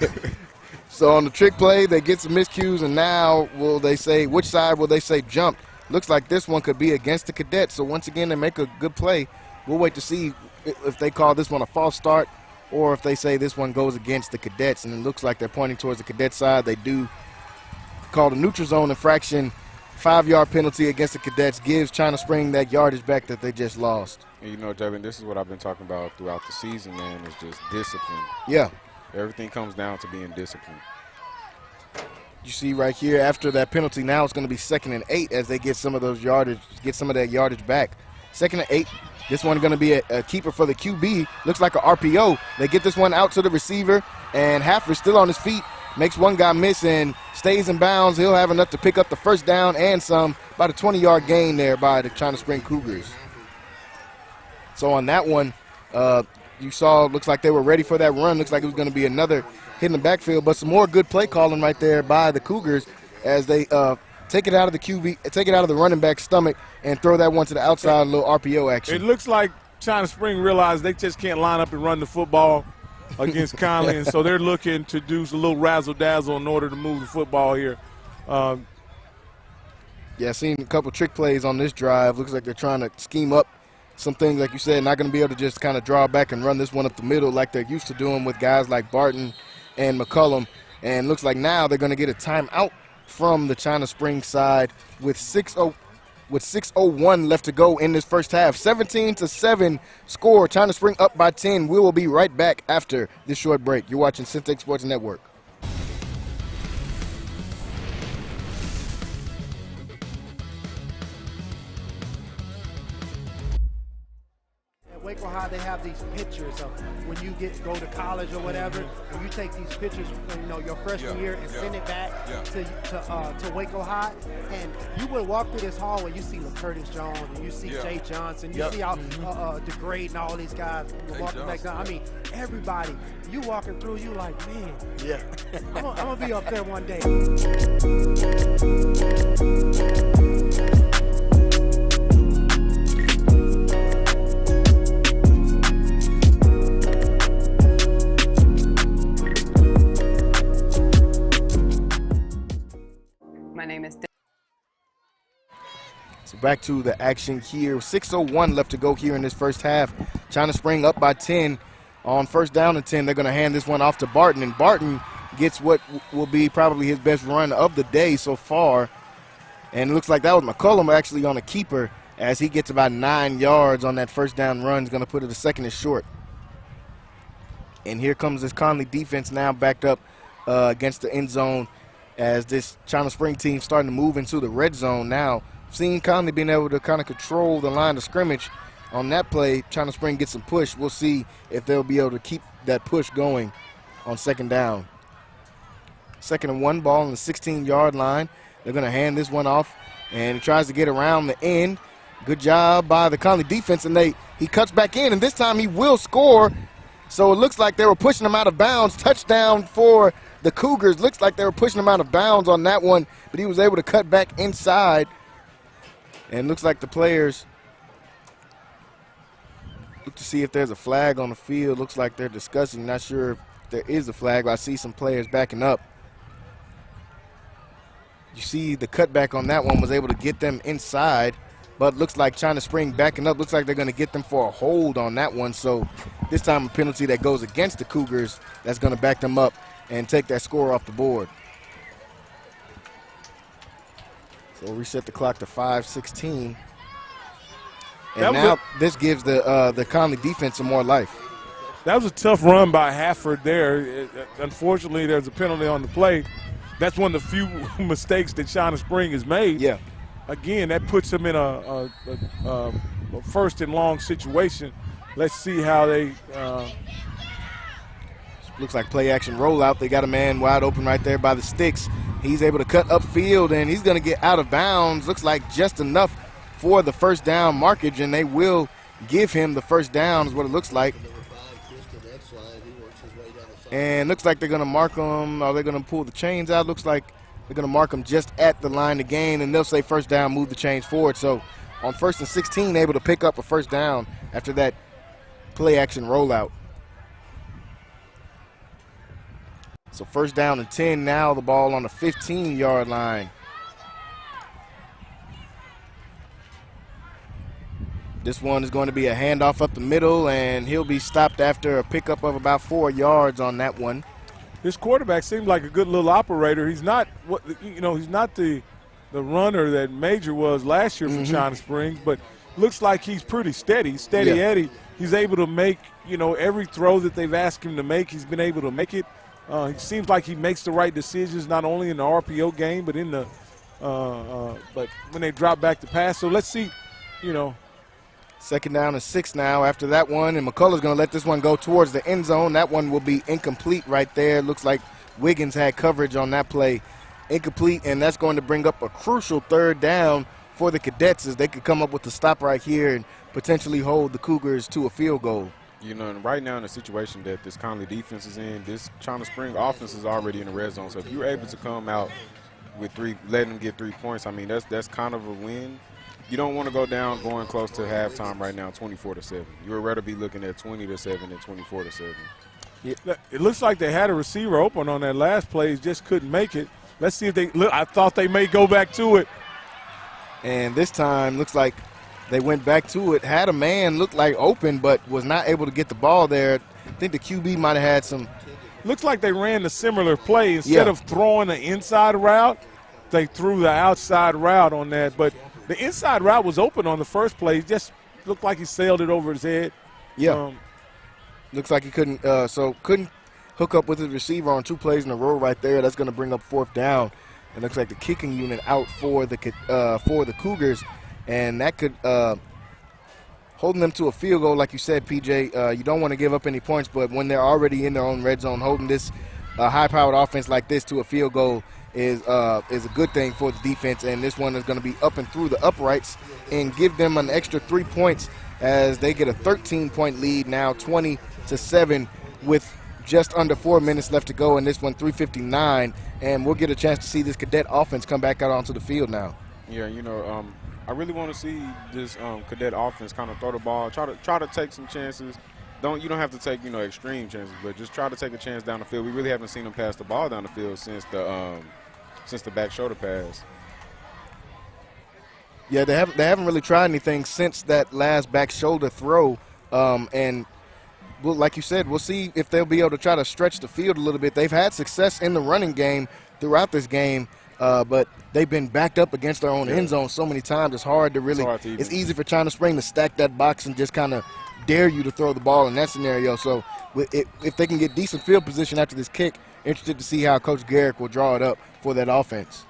So on the trick play, they get some miscues, and now will they say, which side will they say jumped? Looks like this one could be against the Cadets. So once again, they make a good play. We'll wait to see if they call this one a false start or if they say this one goes against the Cadets. And it looks like they're pointing towards the Cadet side. They do call the neutral zone infraction. 5-yard penalty against the Cadets gives China Spring that yardage back that they just lost. And you know, Devin, this is what I've been talking about throughout the season, man, is just discipline. Yeah. Everything comes down to being disciplined. You see right here after that penalty, now it's going to be 2nd and 8 as they get some of those yardage, get some of that yardage back. 2nd and 8. This one going to be a keeper for the QB. Looks like an RPO. They get this one out to the receiver, and Haffer's still on his feet. Makes one guy miss and stays in bounds. He'll have enough to pick up the first down and some. About a 20-yard gain there by the China Spring Cougars. So on that one, you saw, looks like they were ready for that run. Looks like it was going to be another hit in the backfield, but some more good play calling right there by the Cougars as they take it out of the QB, take it out of the running back's stomach and throw that one to the outside, a little RPO action. It looks like China Spring realized they just can't line up and run the football against Connally, and so they're looking to do a little razzle-dazzle in order to move the football here. Yeah, seen a couple trick plays on this drive. Looks like they're trying to scheme up some things, like you said, not going to be able to just kind of draw back and run this one up the middle like they're used to doing with guys like Barton and McCullum. And looks like now they're going to get a timeout from the China Spring side with 6:01 left to go in this first half. 17-7 score. China Spring up by 10. We will be right back after this short break. You're watching Centex Sports Network. Waco High, they have these pictures of when you go to college or whatever, and you take these pictures, your freshman year and send it back to Waco High, and you would walk through this hallway, you see Curtis Jones, and you see Jay Johnson, you see DeGrade and all these guys walking back down. I mean, everybody, you walking through, you like, man, I'm gonna be up there one day. So back to the action here. 6:01 left to go here in this first half. China Spring up by 10 on first down and 10. They're going to hand this one off to Barton, and Barton gets what will be probably his best run of the day so far. And it looks like that was McCullum actually on a keeper as he gets about 9 yards on that first down run. He's going to put it a second and short. And here comes this Connally defense now backed up against the end zone as this China Spring team starting to move into the red zone now. Seeing Connally being able to kind of control the line of scrimmage on that play, China Spring gets some push. We'll see if they'll be able to keep that push going on second down. 2nd and 1, ball on the 16-yard line. They're going to hand this one off, and he tries to get around the end. Good job by the Connally defense, and he cuts back in, and this time he will score. So it looks like they were pushing him out of bounds. Touchdown for the Cougars. Looks like they were pushing him out of bounds on that one, but he was able to cut back inside. And looks like the players look to see if there's a flag on the field. Looks like they're discussing. Not sure if there is a flag, but I see some players backing up. You see the cutback on that one was able to get them inside, but looks like China Spring backing up. Looks like they're going to get them for a hold on that one. So this time a penalty that goes against the Cougars that's going to back them up and take that score off the board. So we'll reset the clock to 5:16. And now this gives the Connally defense some more life. That was a tough run by Hafford there. Unfortunately, there's a penalty on the play. That's one of the few mistakes that China Spring has made. Yeah. Again, that puts them in a first and long situation. Let's see how they Looks like play action rollout. They got a man wide open right there by the sticks. He's able to cut upfield, and he's going to get out of bounds. Looks like just enough for the first down markage, and they will give him the first down is what it looks like. And looks like they're going to mark him. Are they going to pull the chains out? Looks like they're going to mark him just at the line to gain, and they'll say first down, move the chains forward. So on 1st and 16, able to pick up a first down after that play action rollout. So first down and 10 now, the ball on the 15-yard line. This one is going to be a handoff up the middle, and he'll be stopped after a pickup of about 4 yards on that one. This quarterback seems like a good little operator. He's not he's not the runner that Major was last year for China Springs, but looks like he's pretty steady. Steady Eddie. He's able to make, every throw that they've asked him to make, he's been able to make it. It seems like he makes the right decisions, not only in the RPO game, but in the but when they drop back to pass. So let's see, Second down and 6 now after that one, and McCullough's going to let this one go towards the end zone. That one will be incomplete right there. Looks like Wiggins had coverage on that play. Incomplete, and that's going to bring up a crucial third down for the Cadets as they could come up with the stop right here and potentially hold the Cougars to a field goal. And right now in the situation that this Connally defense is in, this China Spring offense is already in the red zone. So if you're able to come out with letting them get 3 points, I mean, that's kind of a win. You don't want to go down going close to halftime right now, 24-7. You would rather be looking at 20-7 than 24-7. Yeah, it looks like they had a receiver open on that last play, just couldn't make it. Let's see if they look. I thought they may go back to it. And this time looks like they went back to it. Had a man look like open, but was not able to get the ball there. I think the QB might have had some. Looks like they ran a similar play. Instead of throwing the inside route, they threw the outside route on that. But the inside route was open on the first play. It just looked like he sailed it over his head. Yeah. Looks like he couldn't hook up with his receiver on 2 plays in a row right there. That's going to bring up 4th down. It looks like the kicking unit out for the Cougars, and that could holding them to a field goal, like you said, PJ. You don't want to give up any points, but when they're already in their own red zone, holding this high-powered offense like this to a field goal is a good thing for the defense. And this one is going to be up and through the uprights and give them an extra 3 points as they get a 13-point lead now, 20-7, with just under 4 minutes left to go in this one, 3:59, and we'll get a chance to see this Cadet offense come back out onto the field now. Yeah, I really want to see this Cadet offense kind of throw the ball, try to take some chances. You don't have to take extreme chances, but just try to take a chance down the field. We really haven't seen them pass the ball down the field since the back shoulder pass. Yeah, they haven't really tried anything since that last back shoulder throw, and. Well, like you said, we'll see if they'll be able to try to stretch the field a little bit. They've had success in the running game throughout this game, but they've been backed up against their own end zone so many times. It's hard to really – it's easy for China Spring to stack that box and just kind of dare you to throw the ball in that scenario. So if they can get decent field position after this kick, interested to see how Coach Garrick will draw it up for that offense.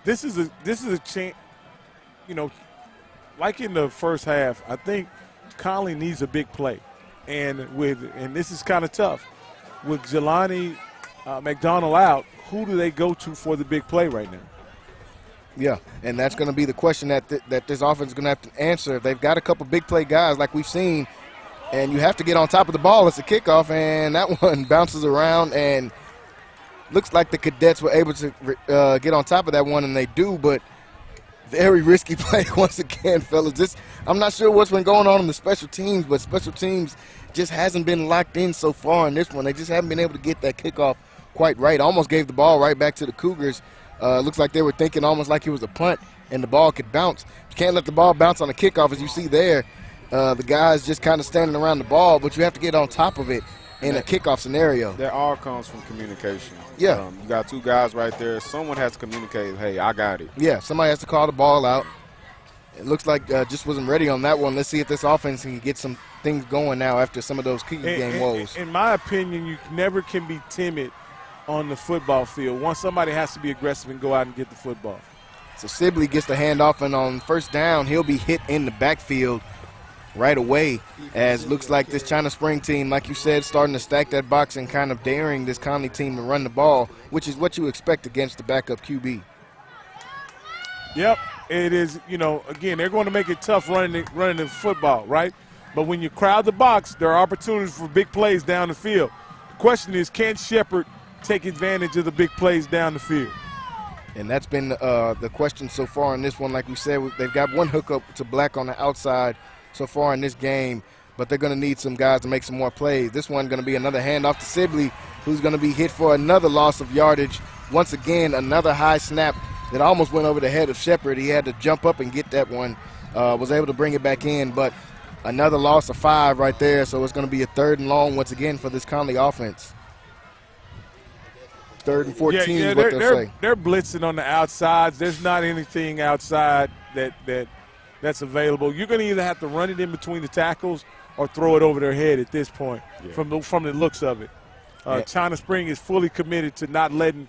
This is a chance, like in the first half, I think Connally needs a big play. And this is kind of tough. With Jelani McDonald out, who do they go to for the big play right now? Yeah, and that's going to be the question that this offense is going to have to answer. They've got a couple big play guys like we've seen, and you have to get on top of the ball. It's a kickoff, and that one bounces around, and looks like the Cadets were able to get on top of that one, and they do, but very risky play once again, fellas. I'm not sure what's been going on in the special teams, but special teams just hasn't been locked in so far in this one. They just haven't been able to get that kickoff quite right. Almost gave the ball right back to the Cougars. Looks like they were thinking almost like it was a punt and the ball could bounce. You can't let the ball bounce on a kickoff, as you see there. The guys just kind of standing around the ball, but you have to get on top of it in a kickoff scenario. That all comes from communication. Yeah. You got 2 guys right there. Someone has to communicate, hey, I got it. Yeah, somebody has to call the ball out. It looks like just wasn't ready on that one. Let's see if this offense can get some things going now after some of those kicking game woes. In my opinion, you never can be timid on the football field. Somebody has to be aggressive and go out and get the football. So Sibley gets the handoff, and on first down, he'll be hit in the backfield. right away, as looks like this China Spring team, like you said, starting to stack that box and kind of daring this Connally team to run the ball, which is what you expect against the backup QB. Yep, it is. You know, again, they're going to make it tough running the football, right? But when you crowd the box, there are opportunities for big plays down the field. The question is, can Shepard take advantage of the big plays down the field? And that's been the question so far in this one. Like we said, they've got one hookup to Black on the outside so far in this game, but they're going to need some guys to make some more plays. This one going to be another handoff to Sibley, who's going to be hit for another loss of yardage. Once again, another high snap that almost went over the head of Shepard. He had to jump up and get that one, was able to bring it back in, but another loss of 5 right there, so it's going to be a 3rd and long once again for this Connally offense. 3rd and 14 is what they'll say. They're blitzing on the outsides. There's not anything outside that's available. You're going to either have to run it in between the tackles or throw it over their head at this point from the looks of it. China Spring is fully committed to not letting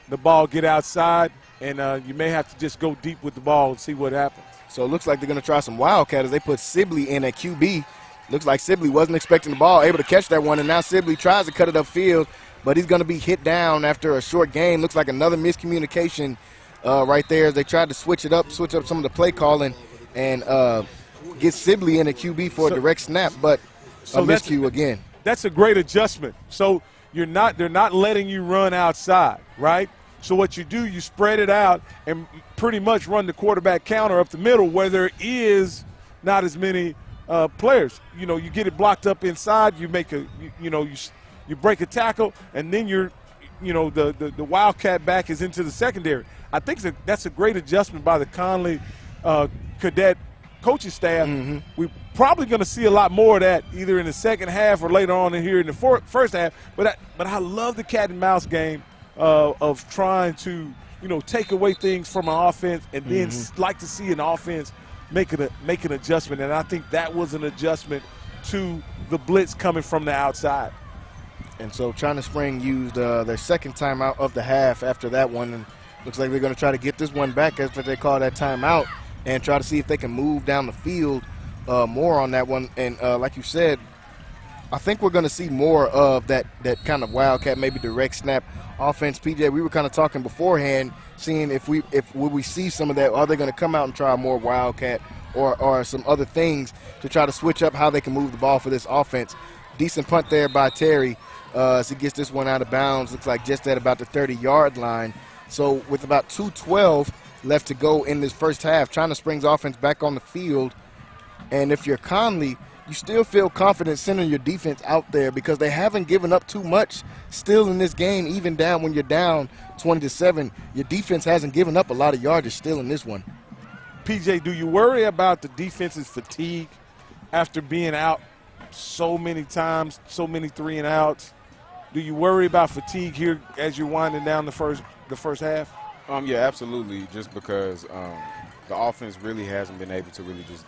the ball get outside, and you may have to just go deep with the ball and see what happens. So it looks like they're going to try some wildcat as they put Sibley in at QB. Looks like Sibley wasn't expecting the ball, able to catch that one, and now Sibley tries to cut it upfield, but he's going to be hit down after a short gain. Looks like another miscommunication right there as they tried to switch up some of the play calling and get Sibley in a QB for a direct snap, but a miscue again. That's a great adjustment. So they're not letting you run outside, right? So what you do, you spread it out and pretty much run the quarterback counter up the middle where there is not as many players. You know, you get it blocked up inside, you make you break a tackle, and then the wildcat back is into the secondary. I think that's a great adjustment by the Connally cadet coaching staff. Mm-hmm. We're probably going to see a lot more of that either in the second half or later on in here in the first half. But I love the cat and mouse game of trying to take away things from an offense and then like to see an offense make an adjustment. And I think that was an adjustment to the blitz coming from the outside. And so China Spring used their second timeout of the half after that one, and looks like they're going to try to get this one back, as what they call that timeout, and try to see if they can move down the field more on that one. And like you said, I think we're going to see more of that kind of wildcat, maybe direct snap offense. PJ, we were kind of talking beforehand, seeing if we see some of that. Are they going to come out and try more wildcat or some other things to try to switch up how they can move the ball for this offense? Decent punt there by Terry as he gets this one out of bounds. Looks like just at about the 30-yard line. So with about 2:12 left to go in this first half, China Spring's offense back on the field. And if you're Connally, you still feel confident sending your defense out there because they haven't given up too much still in this game, even down when you're down 20-7. Your defense hasn't given up a lot of yardage still in this one. PJ, do you worry about the defense's fatigue after being out so many times, so many 3-and-outs? Do you worry about fatigue here as you're winding down the first half? Yeah, absolutely. Just because the offense really hasn't been able to really just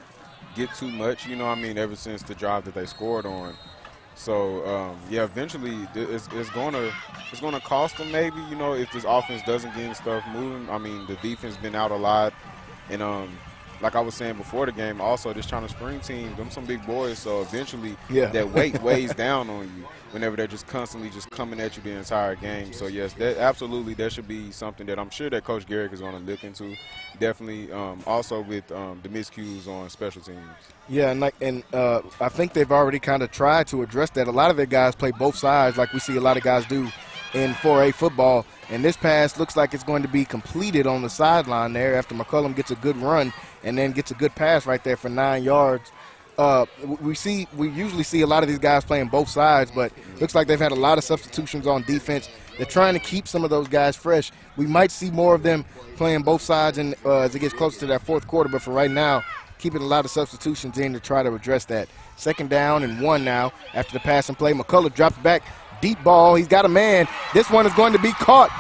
get too much, ever since the drive that they scored on. So eventually it's gonna cost them maybe, if this offense doesn't get stuff moving. I mean, the defense been out a lot, and like I was saying before the game, also this China Spring team, them some big boys, so eventually that weight weighs down on you whenever they're just constantly just coming at you the entire game. So yes, that should be something that I'm sure that Coach Garrick is going to look into. Definitely, also with the miscues on special teams. Yeah, and I think they've already kind of tried to address that. A lot of their guys play both sides, like we see a lot of guys do in 4A football. And this pass looks like it's going to be completed on the sideline there after McCullum gets a good run and then gets a good pass right there for 9 yards. We usually see a lot of these guys playing both sides, but looks like they've had a lot of substitutions on defense. They're trying to keep some of those guys fresh. We might see more of them playing both sides as it gets closer to that fourth quarter, but for right now, keeping a lot of substitutions in to try to address that. 2nd down and 1 now after the pass and play. McCullough drops back, deep ball. He's got a man. This one is going to be caught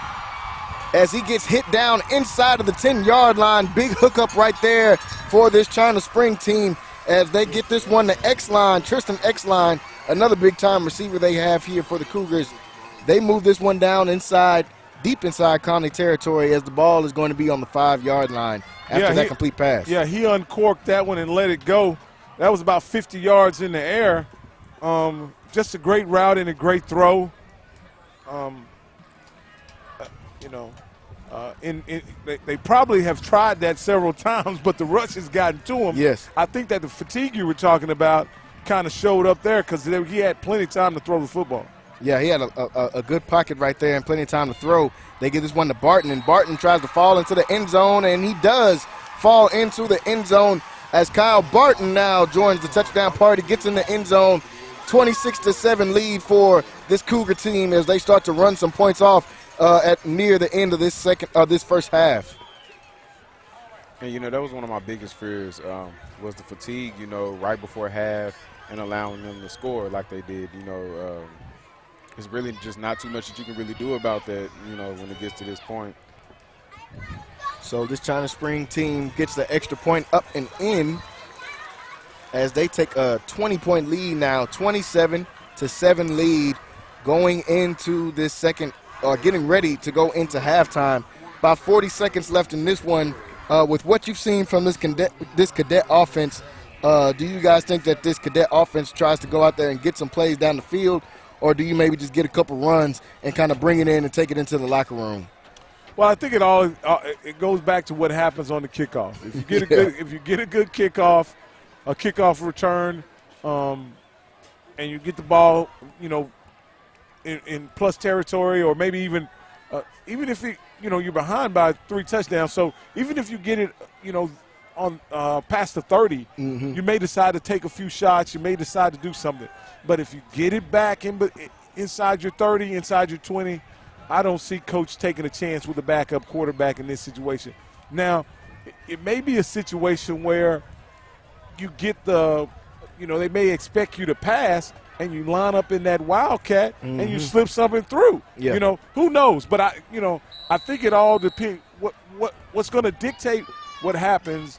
as he gets hit down inside of the 10-yard line. Big hookup right there for this China Spring team as they get this one to X-Line, Tristan X-Line, another big-time receiver they have here for the Cougars. They move this one down inside, deep inside Connally territory as the ball is going to be on the 5-yard line after that complete pass. Yeah, he uncorked that one and let it go. That was about 50 yards in the air. Just a great route and a great throw. They probably have tried that several times, but the rush has gotten to him. Yes. I think that the fatigue you were talking about kind of showed up there because he had plenty of time to throw the football. Yeah, he had a good pocket right there and plenty of time to throw. They give this one to Barton, and Barton tries to fall into the end zone, and he does fall into the end zone as Kyle Barton now joins the touchdown party, gets in the end zone. 26-7 lead for this Cougar team as they start to run some points off at near the end of this first half. And, that was one of my biggest fears was the fatigue, right before half and allowing them to score like they did. It's really just not too much that you can really do about that, when it gets to this point. So this China Spring team gets the extra point up and in as they take a 20-point lead now, 27-7 lead going into this second, getting ready to go into halftime. About 40 seconds left in this one. With what you've seen from this cadet offense, do you guys think that this cadet offense tries to go out there and get some plays down the field, or do you maybe just get a couple runs and kind of bring it in and take it into the locker room? Well, I think it goes back to what happens on the kickoff. If you get a good kickoff, a kickoff return, and you get the ball, in plus territory, or maybe even if you're behind by 3 touchdowns. So even if you get it, on past the 30, you may decide to take a few shots. You may decide to do something. But if you get it back inside your 30, inside your 20, I don't see Coach taking a chance with a backup quarterback in this situation. Now, it may be a situation where you get they may expect you to pass, and you line up in that wildcat and you slip something through. Yeah. Who knows? But I think it all depends. What's going to dictate what happens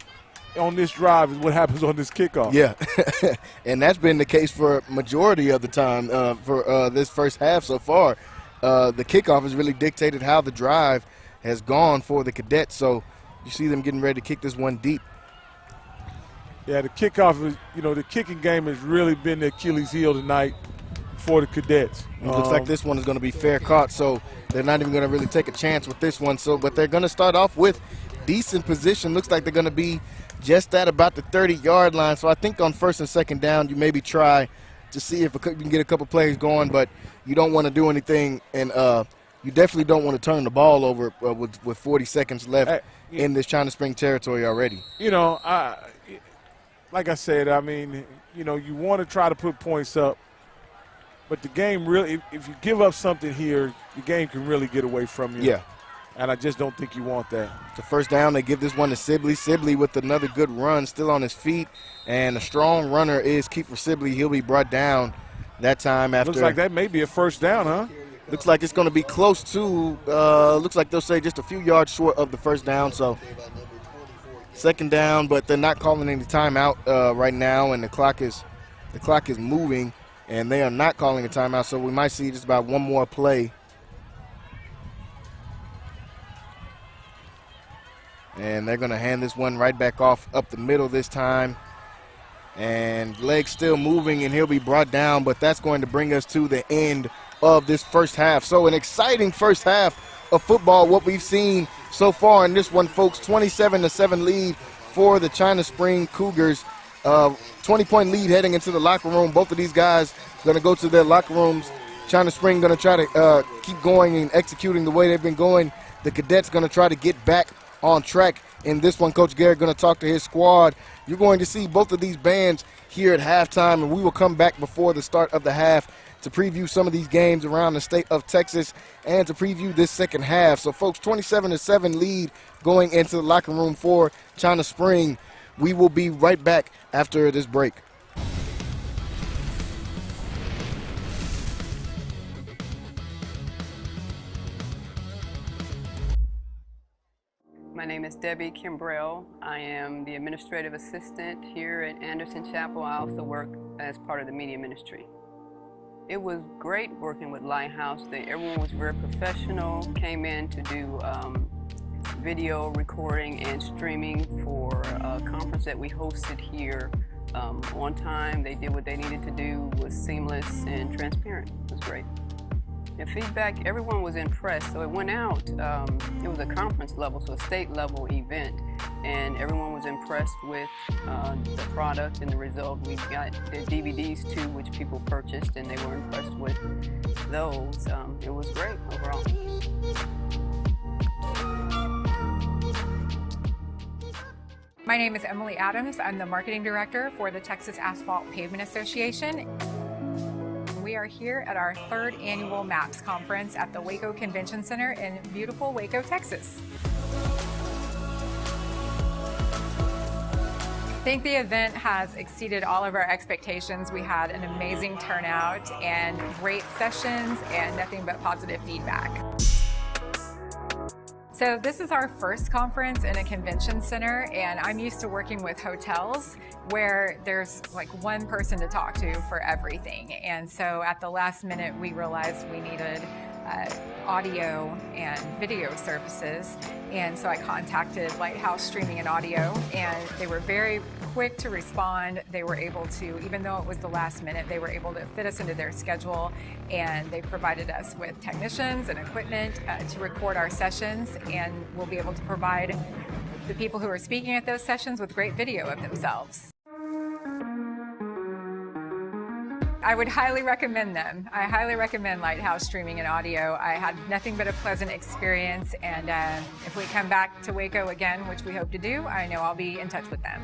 on this drive is what happens on this kickoff. Yeah, and that's been the case for majority of the time for this first half so far. The kickoff has really dictated how the drive has gone for the Cadets. So you see them getting ready to kick this one deep. Yeah, the kickoff is, the kicking game has really been the Achilles heel tonight for the Cadets. It looks like this one is going to be fair caught, so they're not even going to really take a chance with this one. But they're going to start off with decent position. Looks like they're going to be just at about the 30-yard line. So I think on first and second down, you maybe try to see if you can get a couple plays going, but you don't want to do anything, and you definitely don't want to turn the ball over with 40 seconds left in this China Spring territory already. Like I said, you want to try to put points up, but the game really, if you give up something here, the game can really get away from you. Yeah. And I just don't think you want that. The first down, they give this one to Sibley. Sibley with another good run, still on his feet, and a strong runner is Kiefer Sibley. He'll be brought down that time after. Looks like that may be a first down, huh? Looks like it's going to be close to, looks like they'll say just a few yards short of the first down, so second down, but they're not calling any timeout right now, and the clock is moving, and they are not calling a timeout, so we might see just about one more play. And they're going to hand this one right back off up the middle this time. And legs still moving, and he'll be brought down, but that's going to bring us to the end of this first half. So an exciting first half of football, what we've seen so far in this one, folks. 27-7 lead for the China Spring Cougars. 20-point lead heading into the locker room. Both of these guys going to go to their locker rooms. China Spring going to try to keep going and executing the way they've been going. The Cadets going to try to get back on track in this one. Coach Garrett going to talk to his squad. You're going to see both of these bands here at halftime, and we will come back before the start of the half to preview some of these games around the state of Texas and to preview this second half. So, folks, 27-7 lead going into the locker room for China Spring. We will be right back after this break. My name is Debbie Kimbrell. I am the administrative assistant here at Anderson Chapel. I also work as part of the media ministry. It was great working with Lighthouse. Everyone was very professional, came in to do video recording and streaming for a conference that we hosted here on time. They did what they needed to do, was seamless and transparent. It was great. And feedback, everyone was impressed. So it went out, it was a conference level, so a state level event, and everyone was impressed with the product and the result. We got the DVDs too, which people purchased, and they were impressed with those. It was great overall. My name is Emily Adams. I'm the marketing director for the Texas Asphalt Pavement Association. We are here at our 3rd annual MAPS conference at the Waco Convention Center in beautiful Waco, Texas. I think the event has exceeded all of our expectations. We had an amazing turnout and great sessions and nothing but positive feedback. So this is our first conference in a convention center, and I'm used to working with hotels where there's like one person to talk to for everything. And so at the last minute, we realized we needed audio and video services. And so I contacted Lighthouse Streaming and Audio, and they were very quick to respond. They were able to, even though it was the last minute, they were able to fit us into their schedule, and they provided us with technicians and equipment to record our sessions, and we'll be able to provide the people who are speaking at those sessions with great video of themselves. I would highly recommend them. I highly recommend Lighthouse Streaming and Audio. I had nothing but a pleasant experience, and if we come back to Waco again, which we hope to do, I know I'll be in touch with them.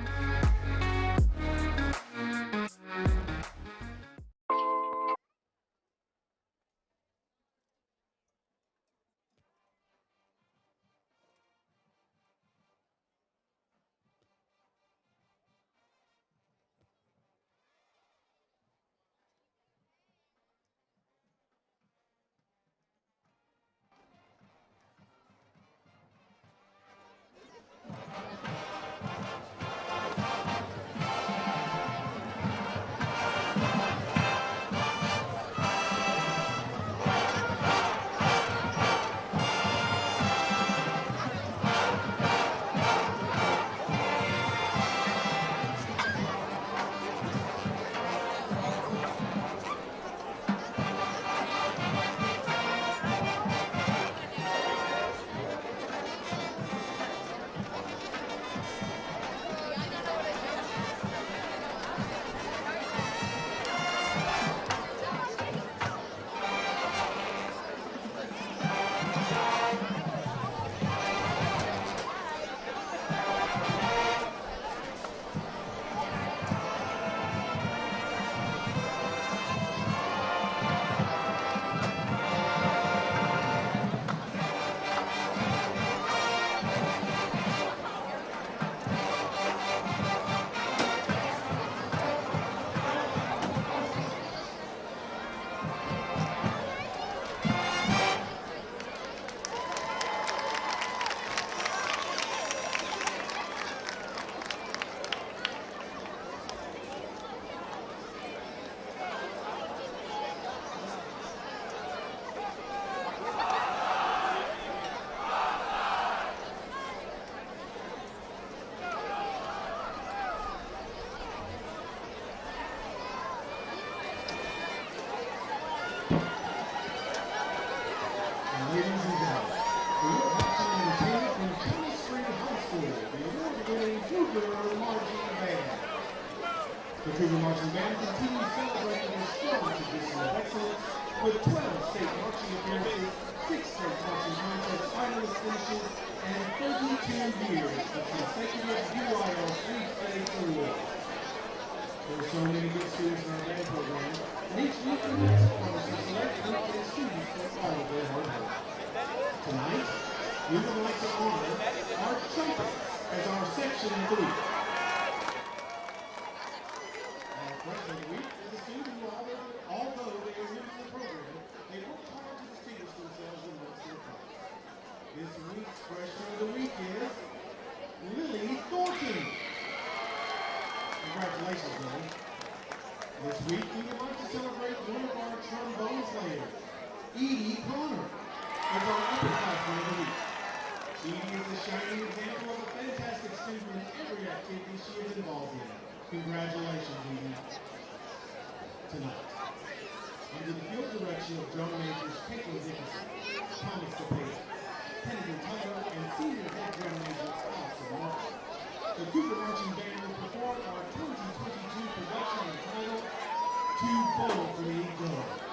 The Cougar Marching Band continues celebrating its strong tradition of excellence with 12 state marching appearances, 6 state marching contest finalist finishes, and 32 years of consecutive UIL Sweet States awards. There are so many good students in our band program, and each week we make scholars who select weekend students for all of their hard work. Tonight, we would like to honor our trumpet as our section of the week. Freshman of the week is a student who, although they are new to the program, they worked hard to distinguish themselves amongst their class. This week's freshman of the week is Lily Thornton. Congratulations, Lily. This week we would like to celebrate one of our trombone players, Edie Connor, as our upperclassman of the week. Edie is a shining example of a fantastic student in every activity she is involved in. Congratulations, Eden, tonight. Under the field direction of drum majors Caitlin Dickinson, Thomas DePace, Kennedy Tuttle, and senior head drum major Allison Martin, the Cougar Marching Band will perform our 2022 production entitled Too Bold for Me Go.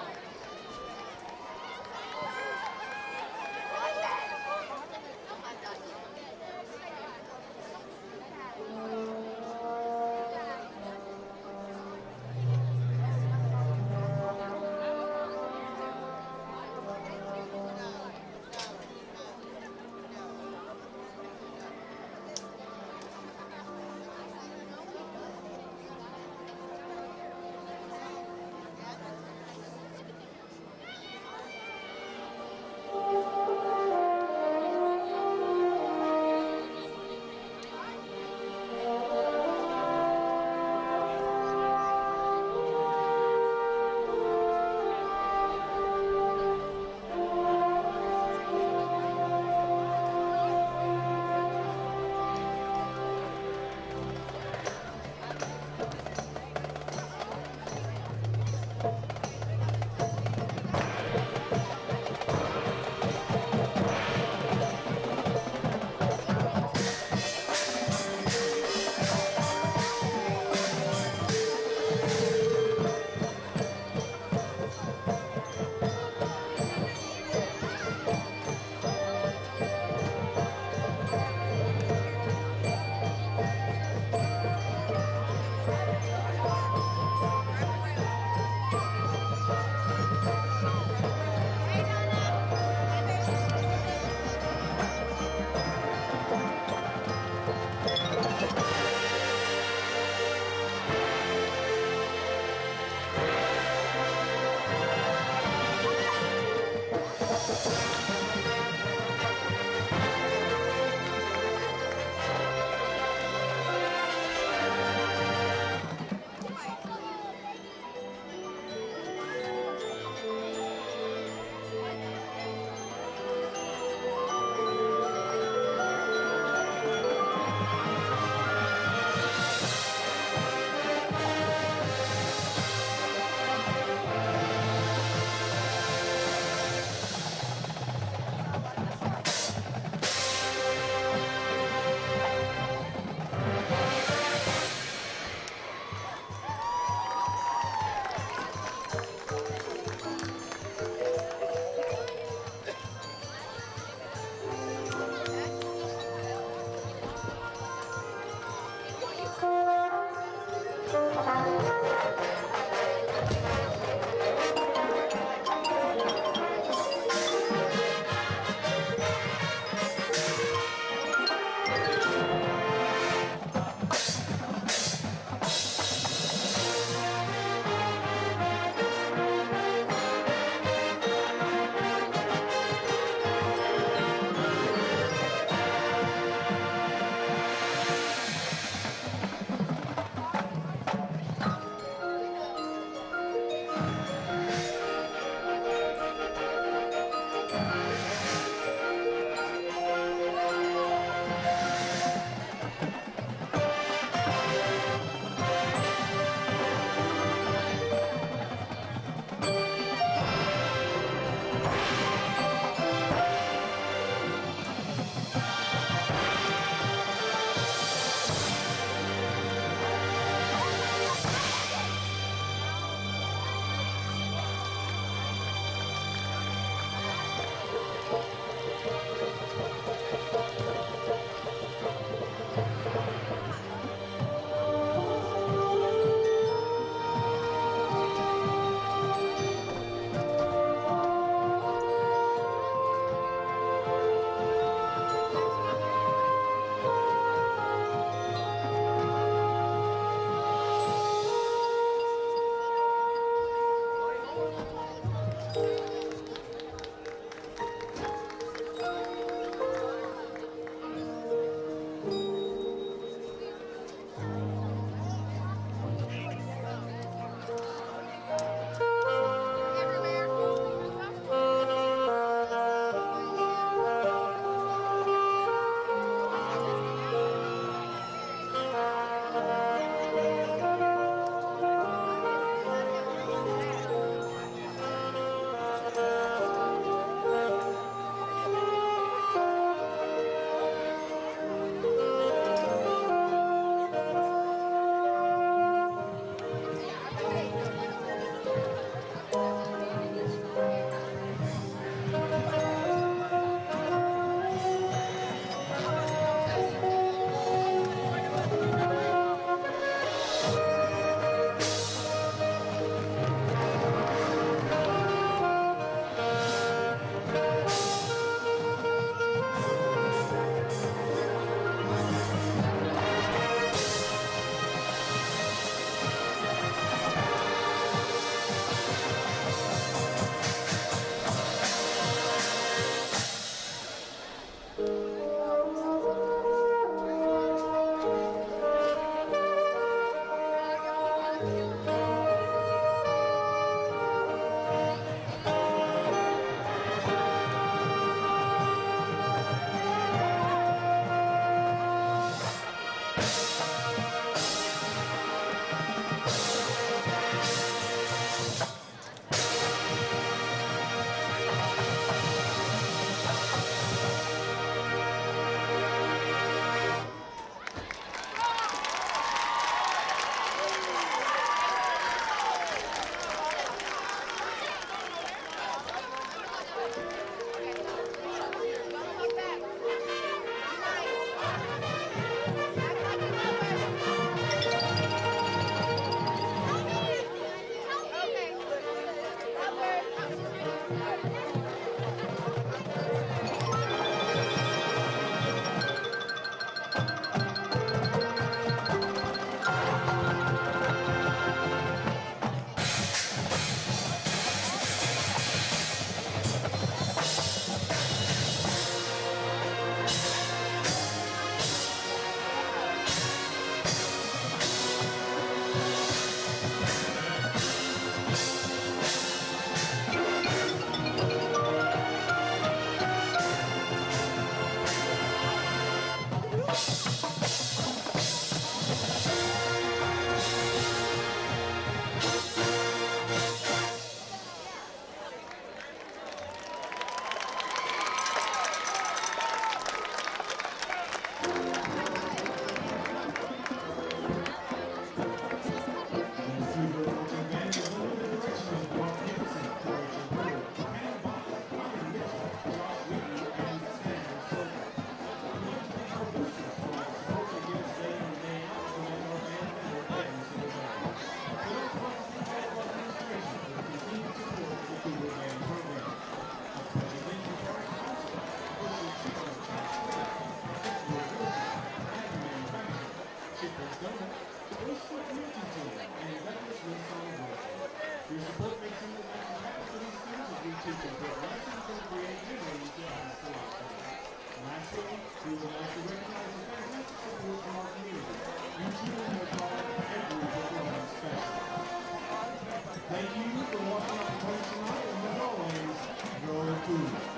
Thank you for watching our performance tonight, and as always, go Cougars.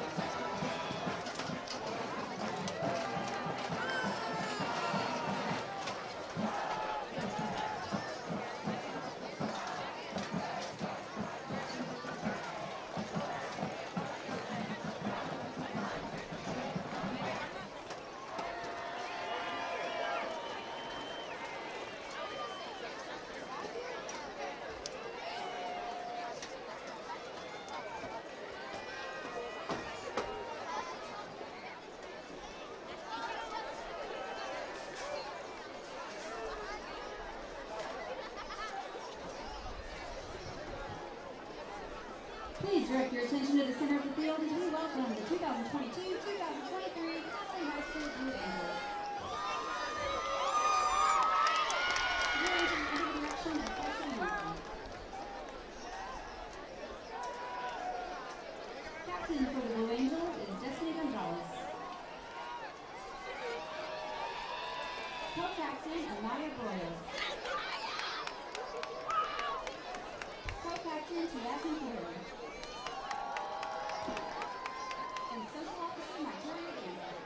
Please direct your attention to the center of the field as we welcome the 2022-2023 Connally High School Blue Angels. Here's an introduction of Captain for the Blue Angels is Destiny Gonzalez. Co-captain Amaya Broyles. Co-captain Tiasin Porter. And social officer Marjorie Anderson.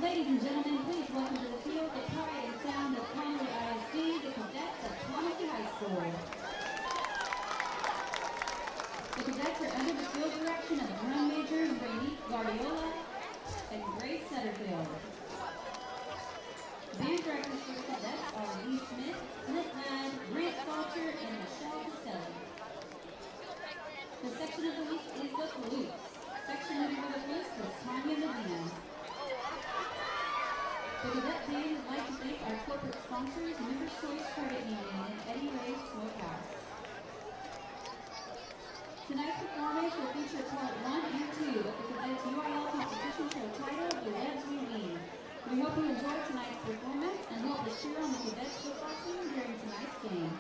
Ladies and gentlemen, please welcome to the field the pride and sound of Connally ISD, the Cadets of Connally High School. The Cadets are under the field direction of drum majors Rainique Guardiola and Grace Setterfield. Band directors for the Cadets are Lee Smith, Flip Ladd, Grant Salter, and Michelle Castelli. The section of the week is the Flutes. Section leader for the Flutes is Tanya Medina. The Cadet Band would like to thank our corporate sponsors, Members Choice Credit Union and Eddie Ray's Smokehouse. Tonight's performance will feature part 1 and 2 of the Cadets UIL competition show titled The Reds We Lead. We hope you enjoy tonight's performance and hope to cheer on the Cadets football team during tonight's game.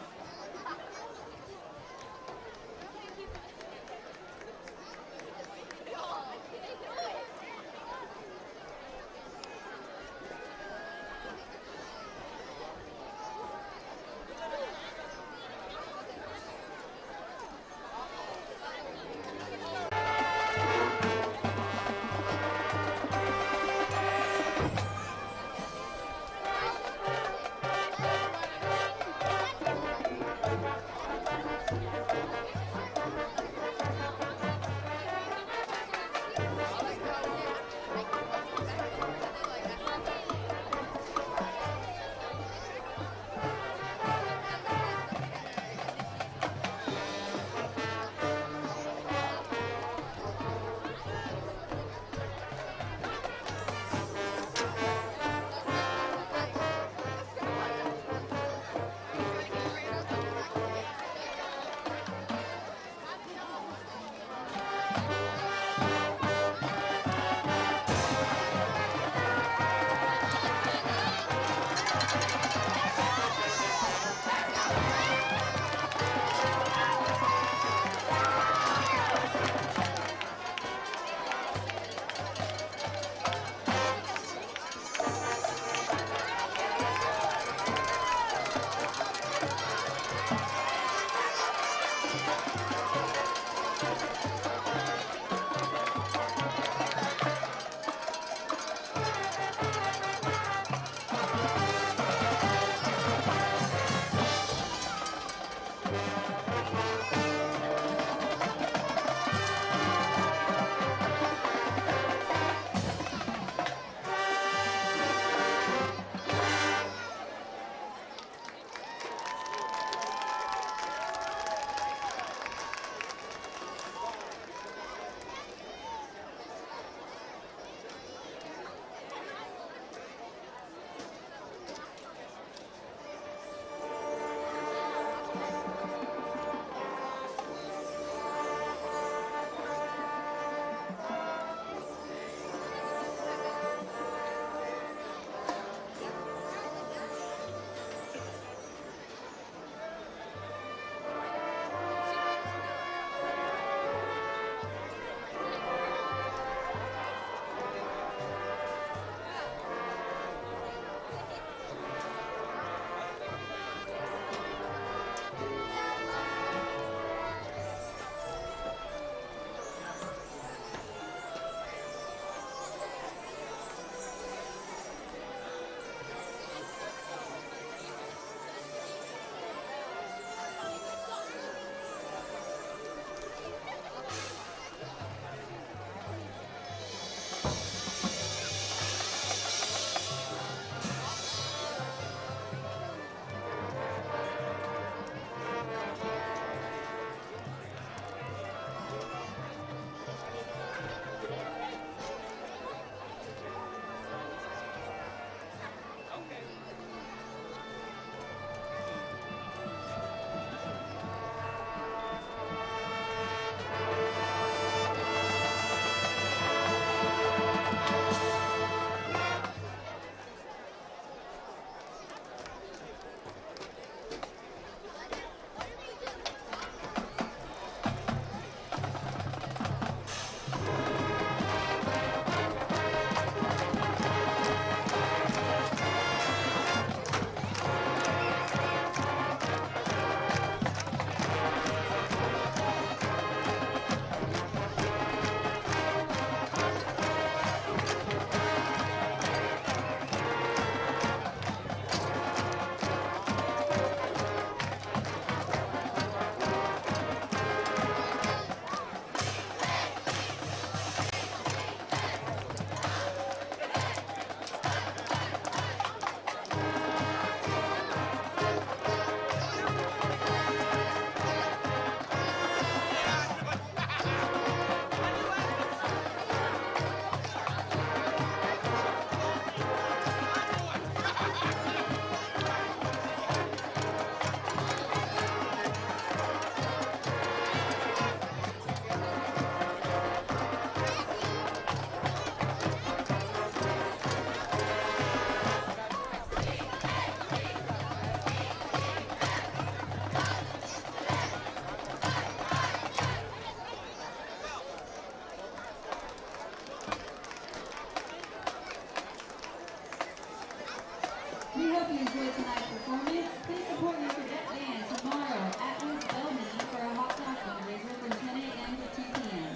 you enjoyed tonight's performance. Please support your cadet band tomorrow at Bellmead for a hot dog fundraiser from 10 a.m. to 2 p.m.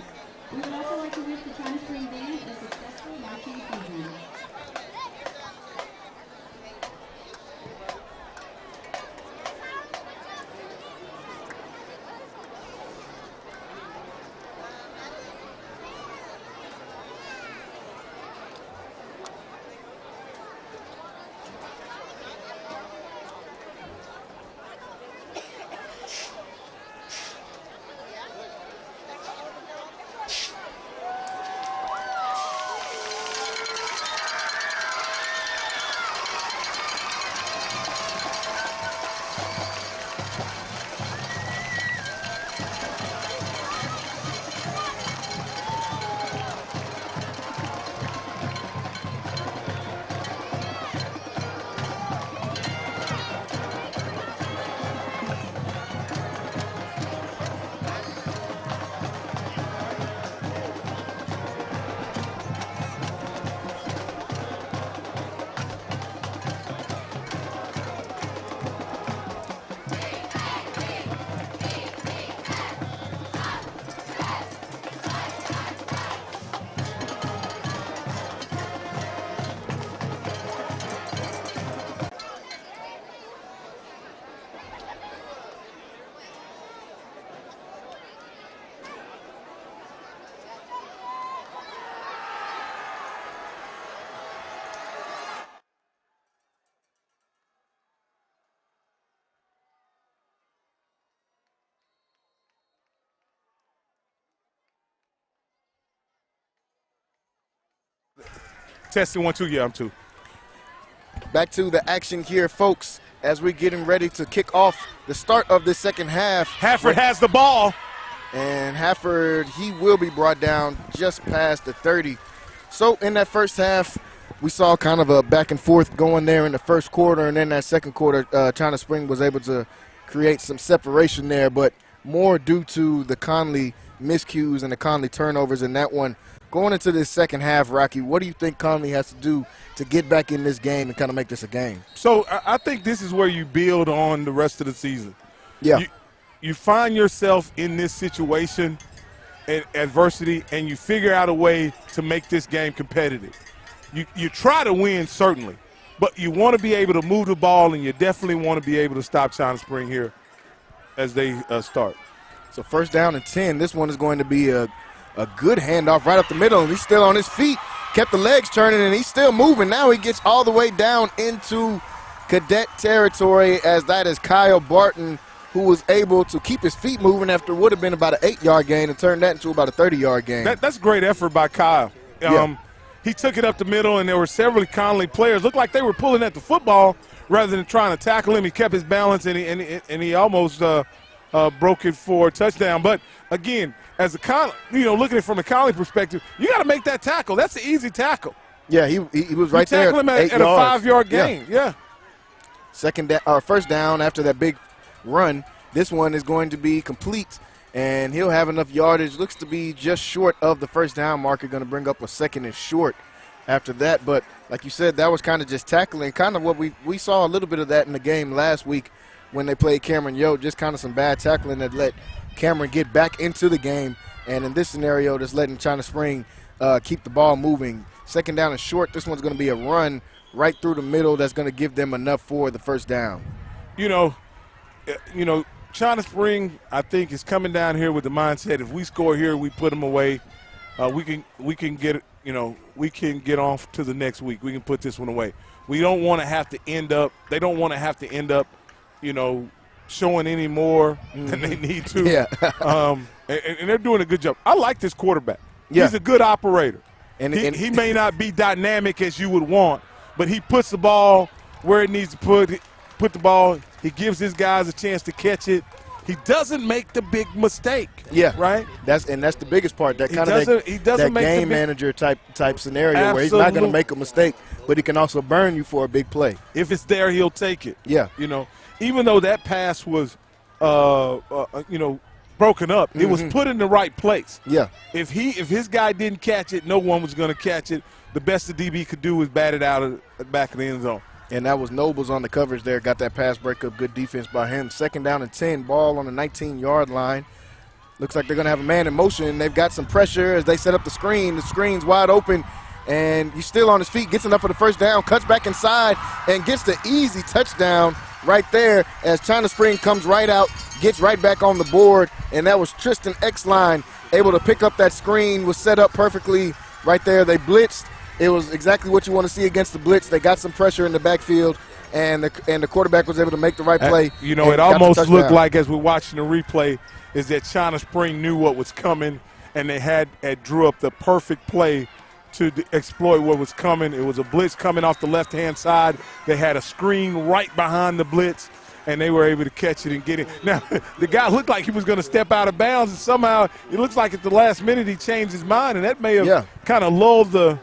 We would also like to wish the China Spring Band a successful marching season. Testing 1, 2. Yeah, I'm 2. Back to the action here, folks, as we're getting ready to kick off the start of the second half. Hafford has the ball. And Hafford, he will be brought down just past the 30. So in that first half, we saw kind of a back and forth going there in the first quarter, and then that second quarter, China Spring was able to create some separation there, but more due to the Connally miscues and the Connally turnovers in that one. Going into this second half, Rocky, what do you think Connally has to do to get back in this game and kind of make this a game? So I think this is where you build on the rest of the season. Yeah. You find yourself in this situation and adversity, and you figure out a way to make this game competitive. You try to win, certainly, but you want to be able to move the ball, and you definitely want to be able to stop China Spring here as they start. So first down and 10. This one is going to be a good handoff right up the middle, and he's still on his feet. Kept the legs turning, and he's still moving. Now he gets all the way down into cadet territory, as that is Kyle Barton, who was able to keep his feet moving after what would have been about an 8-yard gain and turn that into about a 30-yard gain. That's great effort by Kyle. He took it up the middle, and there were several Connally players. Looked like they were pulling at the football rather than trying to tackle him. He kept his balance, and he almost broke it for a touchdown. But, again, as a looking at it from a Connally perspective, you got to make that tackle. That's an easy tackle. Yeah, he was right there. Tackle him at a 5-yard gain. Yeah. First down after that big run. This one is going to be complete, and he'll have enough yardage. Looks to be just short of the first down marker. Going to bring up a second and short after that. But like you said, that was kind of just tackling, kind of what we saw a little bit of that in the game last week when they played Cameron Yote, just kind of some bad tackling that let Cameron get back into the game. And in this scenario, just letting China Spring keep the ball moving. Second down and short. This one's going to be a run right through the middle that's going to give them enough for the first down. China Spring, I think, is coming down here with the mindset, if we score here, we put them away. We can get off to the next week. We can put this one away. We don't want to have to end up. They don't want to have to end up, showing any more than they need to. Yeah. And they're doing a good job. I like this quarterback. Yeah. He's a good operator. And he may not be dynamic as you would want, but he puts the ball where it needs to put the ball. He gives his guys a chance to catch it. He doesn't make the big mistake. Yeah, right. That's the biggest part. That kind of that game manager type scenario. Absolutely. Where he's not going to make a mistake, but he can also burn you for a big play. If it's there, he'll take it. Yeah, even though that pass was, broken up, it was put in the right place. Yeah. If his guy didn't catch it, no one was going to catch it. The best the DB could do was bat it out of the back of the end zone. And that was Nobles on the coverage there. Got that pass breakup. Good defense by him. 2nd down and 10. Ball on the 19-yard line. Looks like they're going to have a man in motion. They've got some pressure as they set up the screen. The screen's wide open. And he's still on his feet. Gets enough for the first down. Cuts back inside and gets the easy touchdown right there as China Spring comes right out. Gets right back on the board. And that was Tristan Exline able to pick up that screen. Was set up perfectly right there. They blitzed. It was exactly what you want to see against the blitz. They got some pressure in the backfield, and the quarterback was able to make the right play. You know, it almost looked like, as we're watching the replay, is that China Spring knew what was coming, and they had drew up the perfect play to exploit what was coming. It was a blitz coming off the left-hand side. They had a screen right behind the blitz, and they were able to catch it and get it. Now, the guy looked like he was going to step out of bounds, and somehow it looks like at the last minute he changed his mind, and that may have kind of lulled the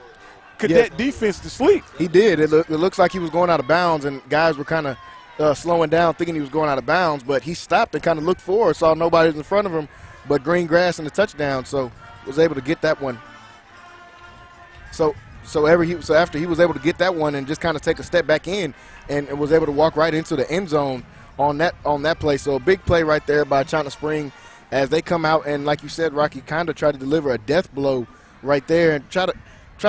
Cadet defense to sleep. He did. It looks like he was going out of bounds, and guys were kind of slowing down, thinking he was going out of bounds. But he stopped and kind of looked forward, saw nobody in front of him but green grass and a touchdown, so was able to get that one. So after he was able to get that one and just kind of take a step back in and was able to walk right into the end zone on that play. So a big play right there by China Spring as they come out and, like you said, Rocky, kind of try to deliver a death blow right there and try to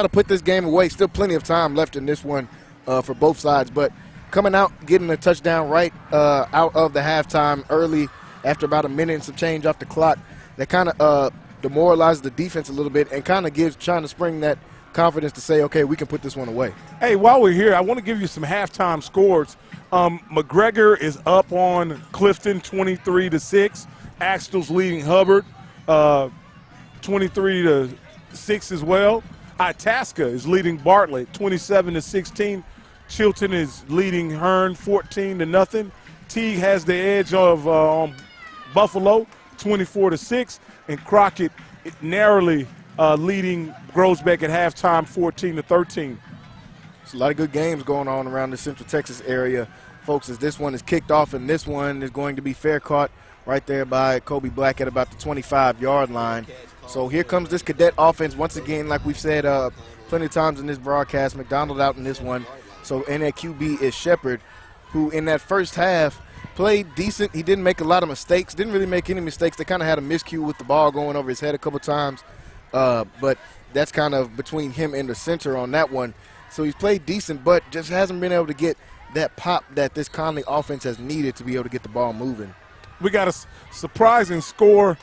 put this game away. Still plenty of time left in this one for both sides. But coming out, getting a touchdown right out of the halftime early after about a minute and some change off the clock, that kind of demoralizes the defense a little bit and kind of gives China Spring that confidence to say, okay, we can put this one away. Hey, while we're here, I want to give you some halftime scores. McGregor is up on Clifton 23-6. Axtell's leading Hubbard 23-6 as well. Itasca is leading Bartlett 27-16. Chilton is leading Hearn 14-0. Teague has the edge of Buffalo 24-6, and Crockett narrowly leading Groesbeck at halftime 14-13. There's a lot of good games going on around the Central Texas area, folks, as this one is kicked off, and this one is going to be fair caught right there by Kobe Black at about the 25-yard line. So here comes this Cadet offense once again, like we've said plenty of times in this broadcast. McDonald out in this one. So in that QB is Shepard, who in that first half played decent. He didn't make a lot of mistakes, didn't really make any mistakes. They kind of had a miscue with the ball going over his head a couple times. But that's kind of between him and the center on that one. So he's played decent, but just hasn't been able to get that pop that this Connally offense has needed to be able to get the ball moving. We got a surprising score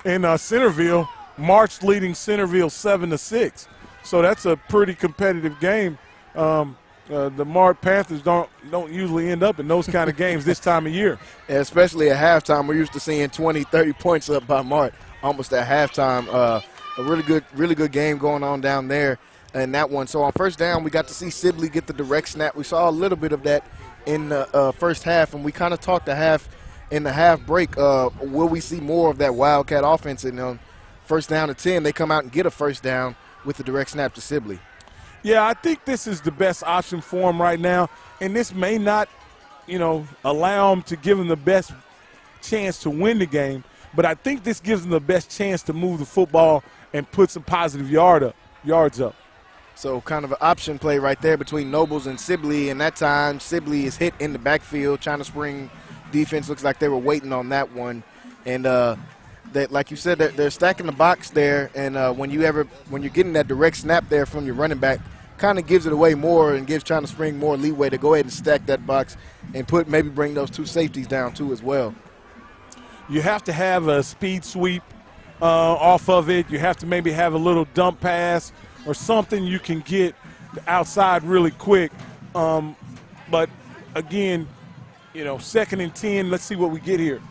in Centerville. March leading Centerville 7-6. So that's a pretty competitive game. The Mart Panthers don't usually end up in those kind of games this time of year. And especially at halftime, we're used to seeing 20, 30 points up by Mart almost at halftime. A really good game going on down there in that one. So on first down, we got to see Sibley get the direct snap. We saw a little bit of that in the first half, and we kind of talked in the half break. Will we see more of that Wildcat offense? And first down to 10, they come out and get a first down with the direct snap to Sibley. Yeah, I think this is the best option for him right now, and this may not, allow him to give him the best chance to win the game, but I think this gives him the best chance to move the football and put some positive yards up. So kind of an option play right there between Nobles and Sibley, and that time Sibley is hit in the backfield. China Spring defense looks like they were waiting on that one, and that, like you said, they're stacking the box there, and when you're getting that direct snap there from your running back, kind of gives it away more and gives China Spring more leeway to go ahead and stack that box and maybe bring those two safeties down too as well. You have to have a speed sweep off of it. You have to maybe have a little dump pass or something you can get outside really quick. But again, 2nd and 10. Let's see what we get here.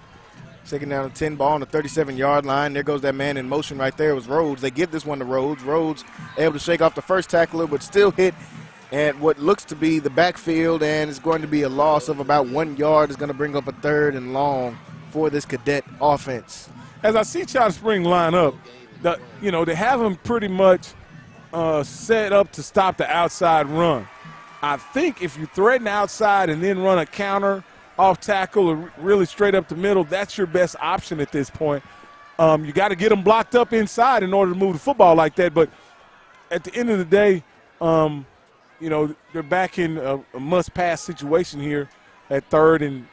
2nd down and 10, ball on the 37-yard line. There goes that man in motion right there. It was Rhodes. They give this one to Rhodes. Rhodes able to shake off the first tackler, but still hit at what looks to be the backfield, and it's going to be a loss of about 1 yard. It's going to bring up a 3rd and long for this Cadet offense. As I see China Spring line up, they have them pretty much set up to stop the outside run. I think if you threaten outside and then run a counter off tackle or really straight up the middle, that's your best option at this point. You got to get them blocked up inside in order to move the football like that. But at the end of the day, they're back in a must-pass situation here at third and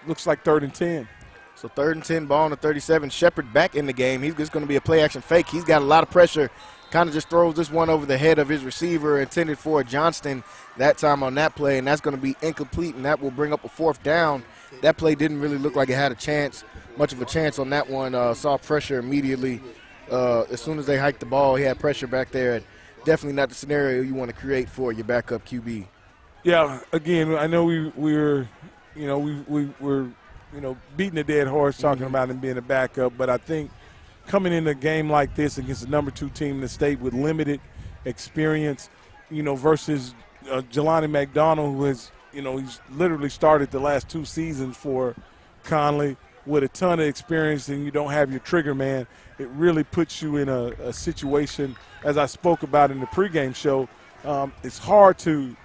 looks like 3rd and 10. So 3rd and 10, ball on the 37. Shepard back in the game. He's just going to be a play-action fake. He's got a lot of pressure. Kind of just throws this one over the head of his receiver, intended for Johnston that time on that play, and that's going to be incomplete, and that will bring up a 4th down. That play didn't really look like it had much of a chance on that one. Saw pressure immediately. As soon as they hiked the ball, he had pressure back there. And definitely not the scenario you want to create for your backup QB. Yeah, again, I know we're beating a dead horse talking about him being a backup, but I think coming in a game like this against the number 2 team in the state with limited experience, versus Jelani McDonald, who has, he's literally started the last 2 seasons for Connally with a ton of experience, and you don't have your trigger man, it really puts you in a situation, as I spoke about in the pregame show. It's hard to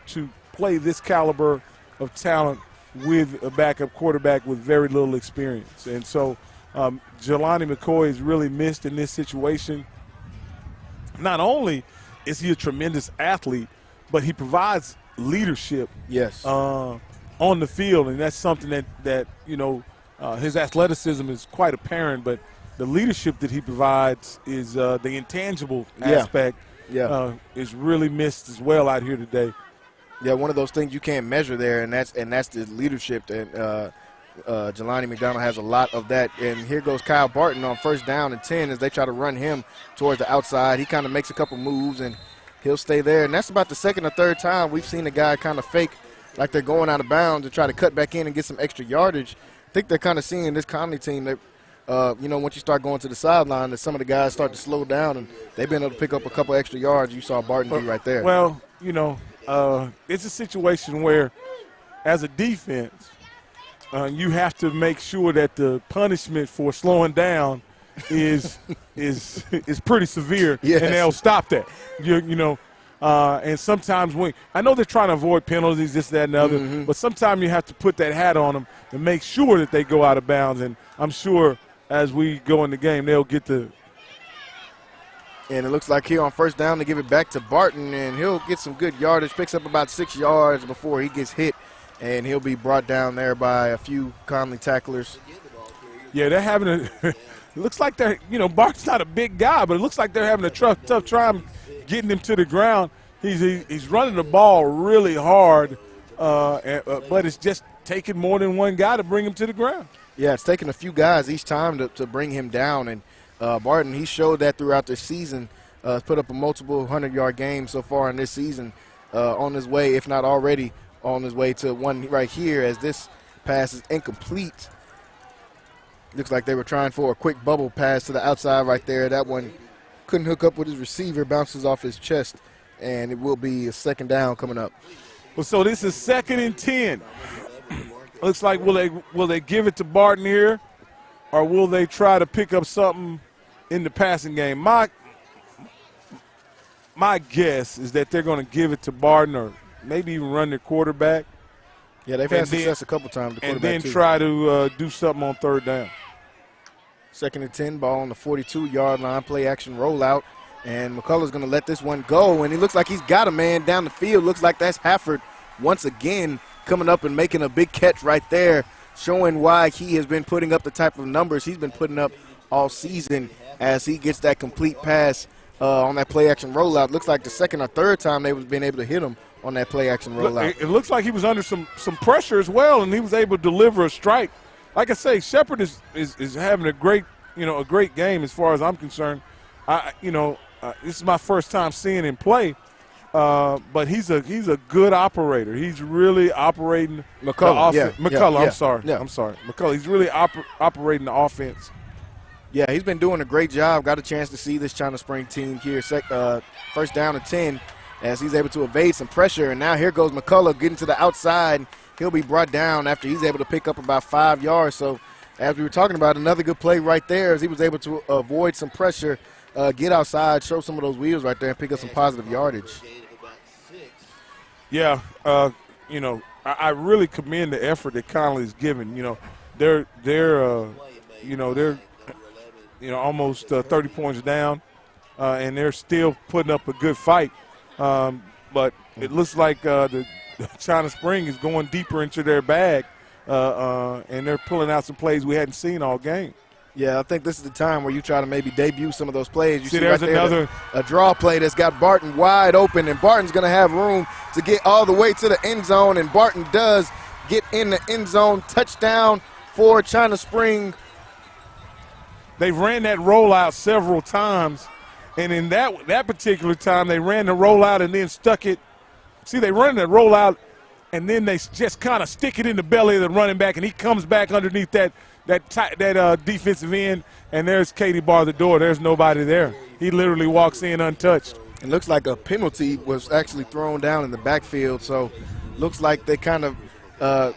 play this caliber of talent with a backup quarterback with very little experience. And so Jelani McCoy is really missed in this situation. Not only is he a tremendous athlete, but he provides leadership on the field, and that's something that his athleticism is quite apparent, but the leadership that he provides is the intangible aspect is really missed as well out here today. Yeah, one of those things you can't measure there, and that's the leadership. And Jelani McDonald has a lot of that. And here goes Kyle Barton on 1st down and 10 as they try to run him towards the outside. He kind of makes a couple moves, and he'll stay there. And that's about the 2nd or 3rd time we've seen a guy kind of fake like they're going out of bounds and try to cut back in and get some extra yardage. I think they're kind of seeing this Connally team that, once you start going to the sideline, that some of the guys start to slow down, and they've been able to pick up a couple extra yards. You saw Barton do right there. Well, it's a situation where, as a defense, you have to make sure that the punishment for slowing down is pretty severe, yes. And they'll stop that. And sometimes I know they're trying to avoid penalties, this, that, and the other, but sometimes you have to put that hat on them and make sure that they go out of bounds. And I'm sure as we go in the game, they'll get the. And it looks like here on 1st down, they give it back to Barton, and he'll get some good yardage, picks up about 6 yards before he gets hit, and he'll be brought down there by a few Connally tacklers. Yeah, they're having it looks like they're, Barton's not a big guy, but it looks like they're having a tough time getting him to the ground. He's running the ball really hard, but it's just taking more than one guy to bring him to the ground. Yeah, it's taking a few guys each time to bring him down, and Barton, he showed that throughout this season. Put up a multiple 100-yard game so far in this season, on his way, if not already on his way to one right here, as this pass is incomplete. Looks like they were trying for a quick bubble pass to the outside right there. That one couldn't hook up with his receiver, bounces off his chest, and it will be a 2nd down coming up. Well, so this is 2nd and 10. Looks like will they give it to Barton here, or will they try to pick up something in the passing game? My guess is that they're going to give it to Barton, or maybe even run their quarterback. Yeah, they've had success a couple times. And then try to do something on 3rd down. 2nd and 10, ball on the 42-yard line, play action rollout. And McCullough's going to let this one go, and he looks like he's got a man down the field. Looks like that's Hafford once again coming up and making a big catch right there, showing why he has been putting up the type of numbers he's been putting up all season as he gets that complete pass on that play action rollout. Looks like the 2nd or 3rd time they've been able to hit him on that play action rollout. It looks like he was under some pressure as well, and he was able to deliver a strike. Like I say, Shepard is having a great game as far as I'm concerned. This is my first time seeing him play, but he's a good operator. He's really operating McCullough. I'm sorry. McCullough. He's really operating the offense. Yeah, he's been doing a great job. Got a chance to see this China Spring team here. 1st down and 10 as he's able to evade some pressure. And now here goes McCullough getting to the outside. He'll be brought down after he's able to pick up about 5 yards. So as we were talking about, another good play right there as he was able to avoid some pressure, get outside, show some of those wheels right there, and pick up some positive yardage. Yeah, I really commend the effort that Connally's given. They're almost 30 points down, and they're still putting up a good fight. but it looks like the China Spring is going deeper into their bag, and they're pulling out some plays we hadn't seen all game. Yeah, I think this is the time where you try to maybe debut some of those plays. You see there's right another a draw play that's got Barton wide open, and Barton's going to have room to get all the way to the end zone, and Barton does get in the end zone. Touchdown for China Spring. They've ran that rollout several times, and in that particular time, they ran the rollout and then stuck it. See, they run that rollout, and then they just kind of stick it in the belly of the running back, and he comes back underneath that defensive end, and there's Katie bar the door. There's nobody there. He literally walks in untouched. It looks like a penalty was actually thrown down in the backfield, so looks like they kind of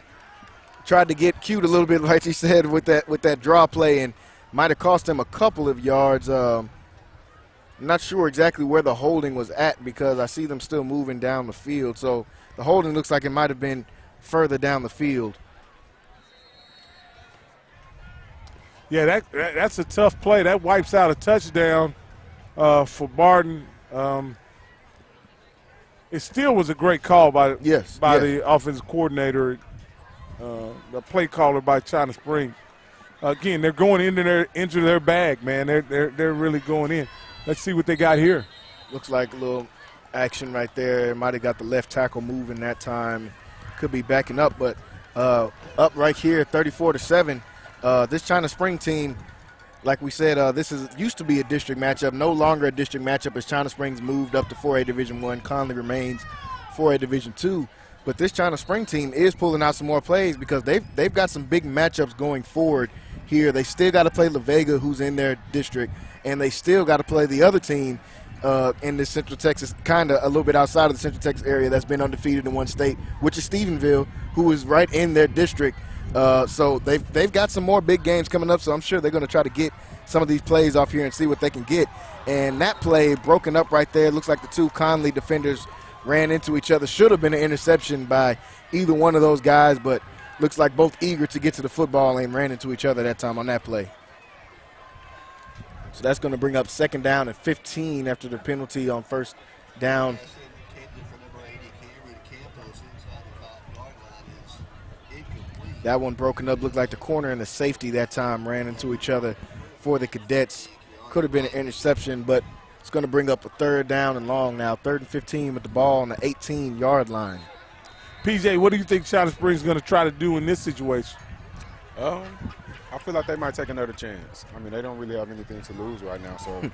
tried to get cute a little bit, like you said, with that draw play, and might have cost him a couple of yards. I'm not sure exactly where the holding was at because I see them still moving down the field, so the holding looks like it might have been further down the field. Yeah, that's a tough play. That wipes out a touchdown for Barton. It still was a great call by the offensive coordinator, the play caller by China Spring. Again, they're going into their bag, man. They're really going in. Let's see what they got here. Looks like a little action right there. Might have got the left tackle moving that time. Could be backing up, but up right here, 34-7. This China Spring team, like we said, this used to be a district matchup, no longer a district matchup as China Springs moved up to 4A Division I. Connally remains 4A Division II. But this China Spring team is pulling out some more plays because they've got some big matchups going forward here. They still got to play La Vega, who's in their district, and they still got to play the other team in the Central Texas, kind of a little bit outside of the Central Texas area that's been undefeated in one state, which is Stephenville, who is right in their district. So they've got some more big games coming up, so I'm sure they're going to try to get some of these plays off here and see what they can get. And that play broken up right there. Looks like the two Connally defenders ran into each other. Should have been an interception by either one of those guys, but looks like both eager to get to the football and ran into each other that time on that play. So that's going to bring up 2nd down and 15 after the penalty on 1st down. That one broken up. Looked like the corner and the safety that time ran into each other for the Cadets. Could have been an interception, but it's going to bring up a 3rd down and long now. 3rd and 15 with the ball on the 18-yard line. PJ, what do you think China Springs is going to try to do in this situation? I feel like they might take another chance. I mean, they don't really have anything to lose right now, so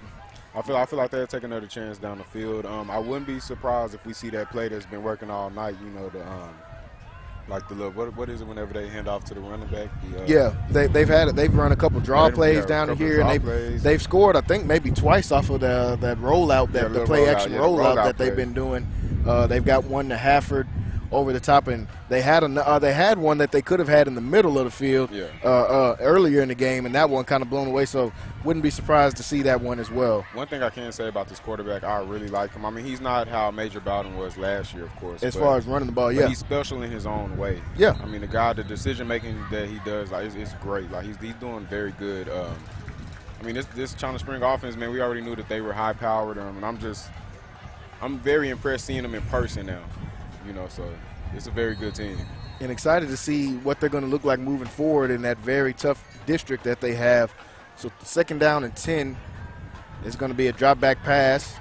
I feel like they'll take another chance down the field. I wouldn't be surprised if we see that play that's been working all night, you know, like the little, what is it whenever they hand off to the running back? They've had it. They've run a couple draw plays down here, and they've scored, I think, maybe twice off of that rollout, the play action rollout that they've been doing. They've got one to Hafford over the top, and they had one that they could have had in the middle of the field earlier in the game, and that one kind of blown away. So wouldn't be surprised to see that one as well. One thing I can say about this quarterback, I really like him. I mean, he's not how Major Bowden was last year, of course. As far as running the ball, he's special in his own way. Yeah. I mean, the decision making that he does, like, it's great. Like he's doing very good. I mean, this China Spring offense, man, we already knew that they were high powered, and I'm very impressed seeing them in person now. You know, so it's a very good team. And excited to see what they're going to look like moving forward in that very tough district that they have. So 2nd down and 10 is going to be a drop back pass.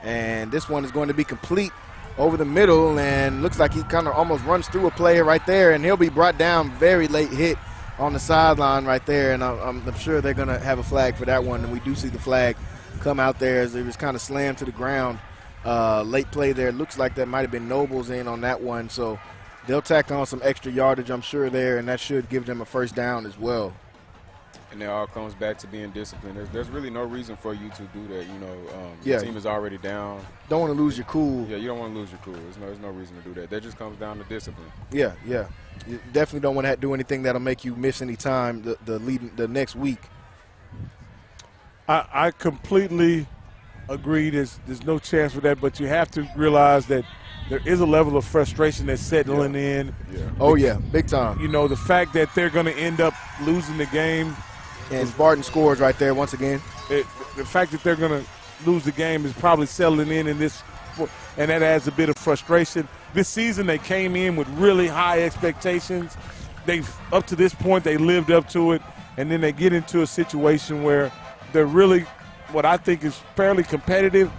And this one is going to be complete over the middle, and looks like he kind of almost runs through a player right there, and he'll be brought down. Very late hit on the sideline right there, and I'm sure they're going to have a flag for that one. And we do see the flag come out there as it was kind of slammed to the ground. Late play there. Looks like that might have been Nobles in on that one, so they'll tack on some extra yardage, I'm sure, there, and that should give them a 1st down as well. And it all comes back to being disciplined. There's really no reason for you to do that. You know, the team is already down. Don't want to lose your cool. Yeah, you don't want to lose your cool. There's no reason to do that. That just comes down to discipline. Yeah. You definitely don't want to do anything that'll make you miss any time the next week. I completely agree. There's no chance for that, but you have to realize that there is a level of frustration that's settling in. Yeah. Oh, yeah, big time. You know, the fact that they're going to end up losing the game. And Barton scores right there once again. The fact that they're going to lose the game is probably settling in this and that adds a bit of frustration. This season they came in with really high expectations. Up to this point, they lived up to it, and then they get into a situation where they're really what I think is fairly competitive,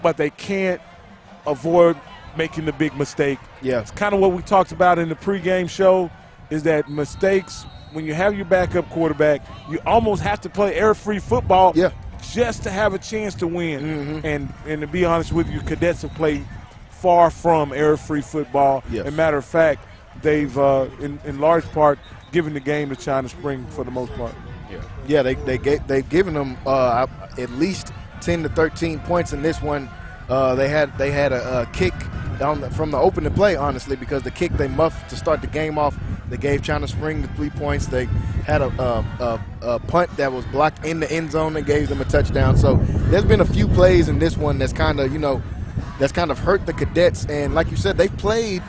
but they can't avoid making the big mistake. Yeah. It's kind of what we talked about in the pregame show, is that mistakes, when you have your backup quarterback, you almost have to play error-free football just to have a chance to win. And to be honest with you, Cadets have played far from error-free football. As a matter of fact, they've, in large part, given the game to China Spring for the most part. Yeah, they've given them at least 10 to 13 points in this one. They had a kick from the opening play, honestly, because the kick they muffed to start the game off. They gave China Spring the 3 points. They had a punt that was blocked in the end zone and gave them a touchdown. So there's been a few plays in this one that's kind of hurt the Cadets. And like you said, they played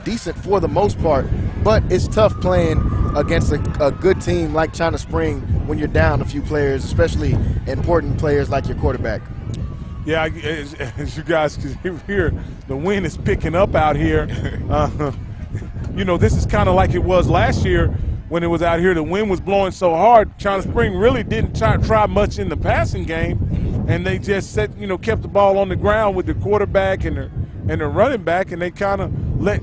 decent for the most part, but it's tough playing against a good team like China Spring when you're down a few players, especially important players like your quarterback. Yeah, as you guys can hear, the wind is picking up out here. This is kind of like it was last year when it was out here. The wind was blowing so hard. China Spring really didn't try much in the passing game, and they just kept the ball on the ground with the quarterback and the running back, and they kind of let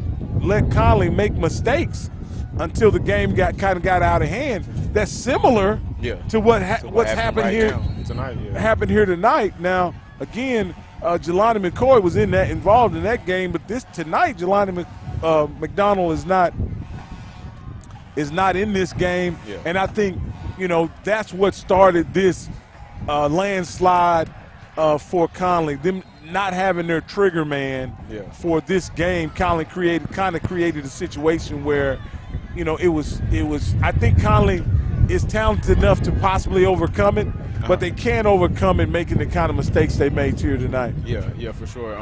Connally make mistakes until the game got out of hand. That's similar to what's happened here tonight. Happened here tonight. Now, again, Jelani McCoy was involved in that game, but tonight Jelani McDonald is not in this game, and I think that's what started this landslide for Connally. Them not having their trigger man for this game, Connally created a situation where it was. I think Connally is talented enough to possibly overcome it, but they can't overcome it making the kind of mistakes they made here tonight. Yeah, for sure.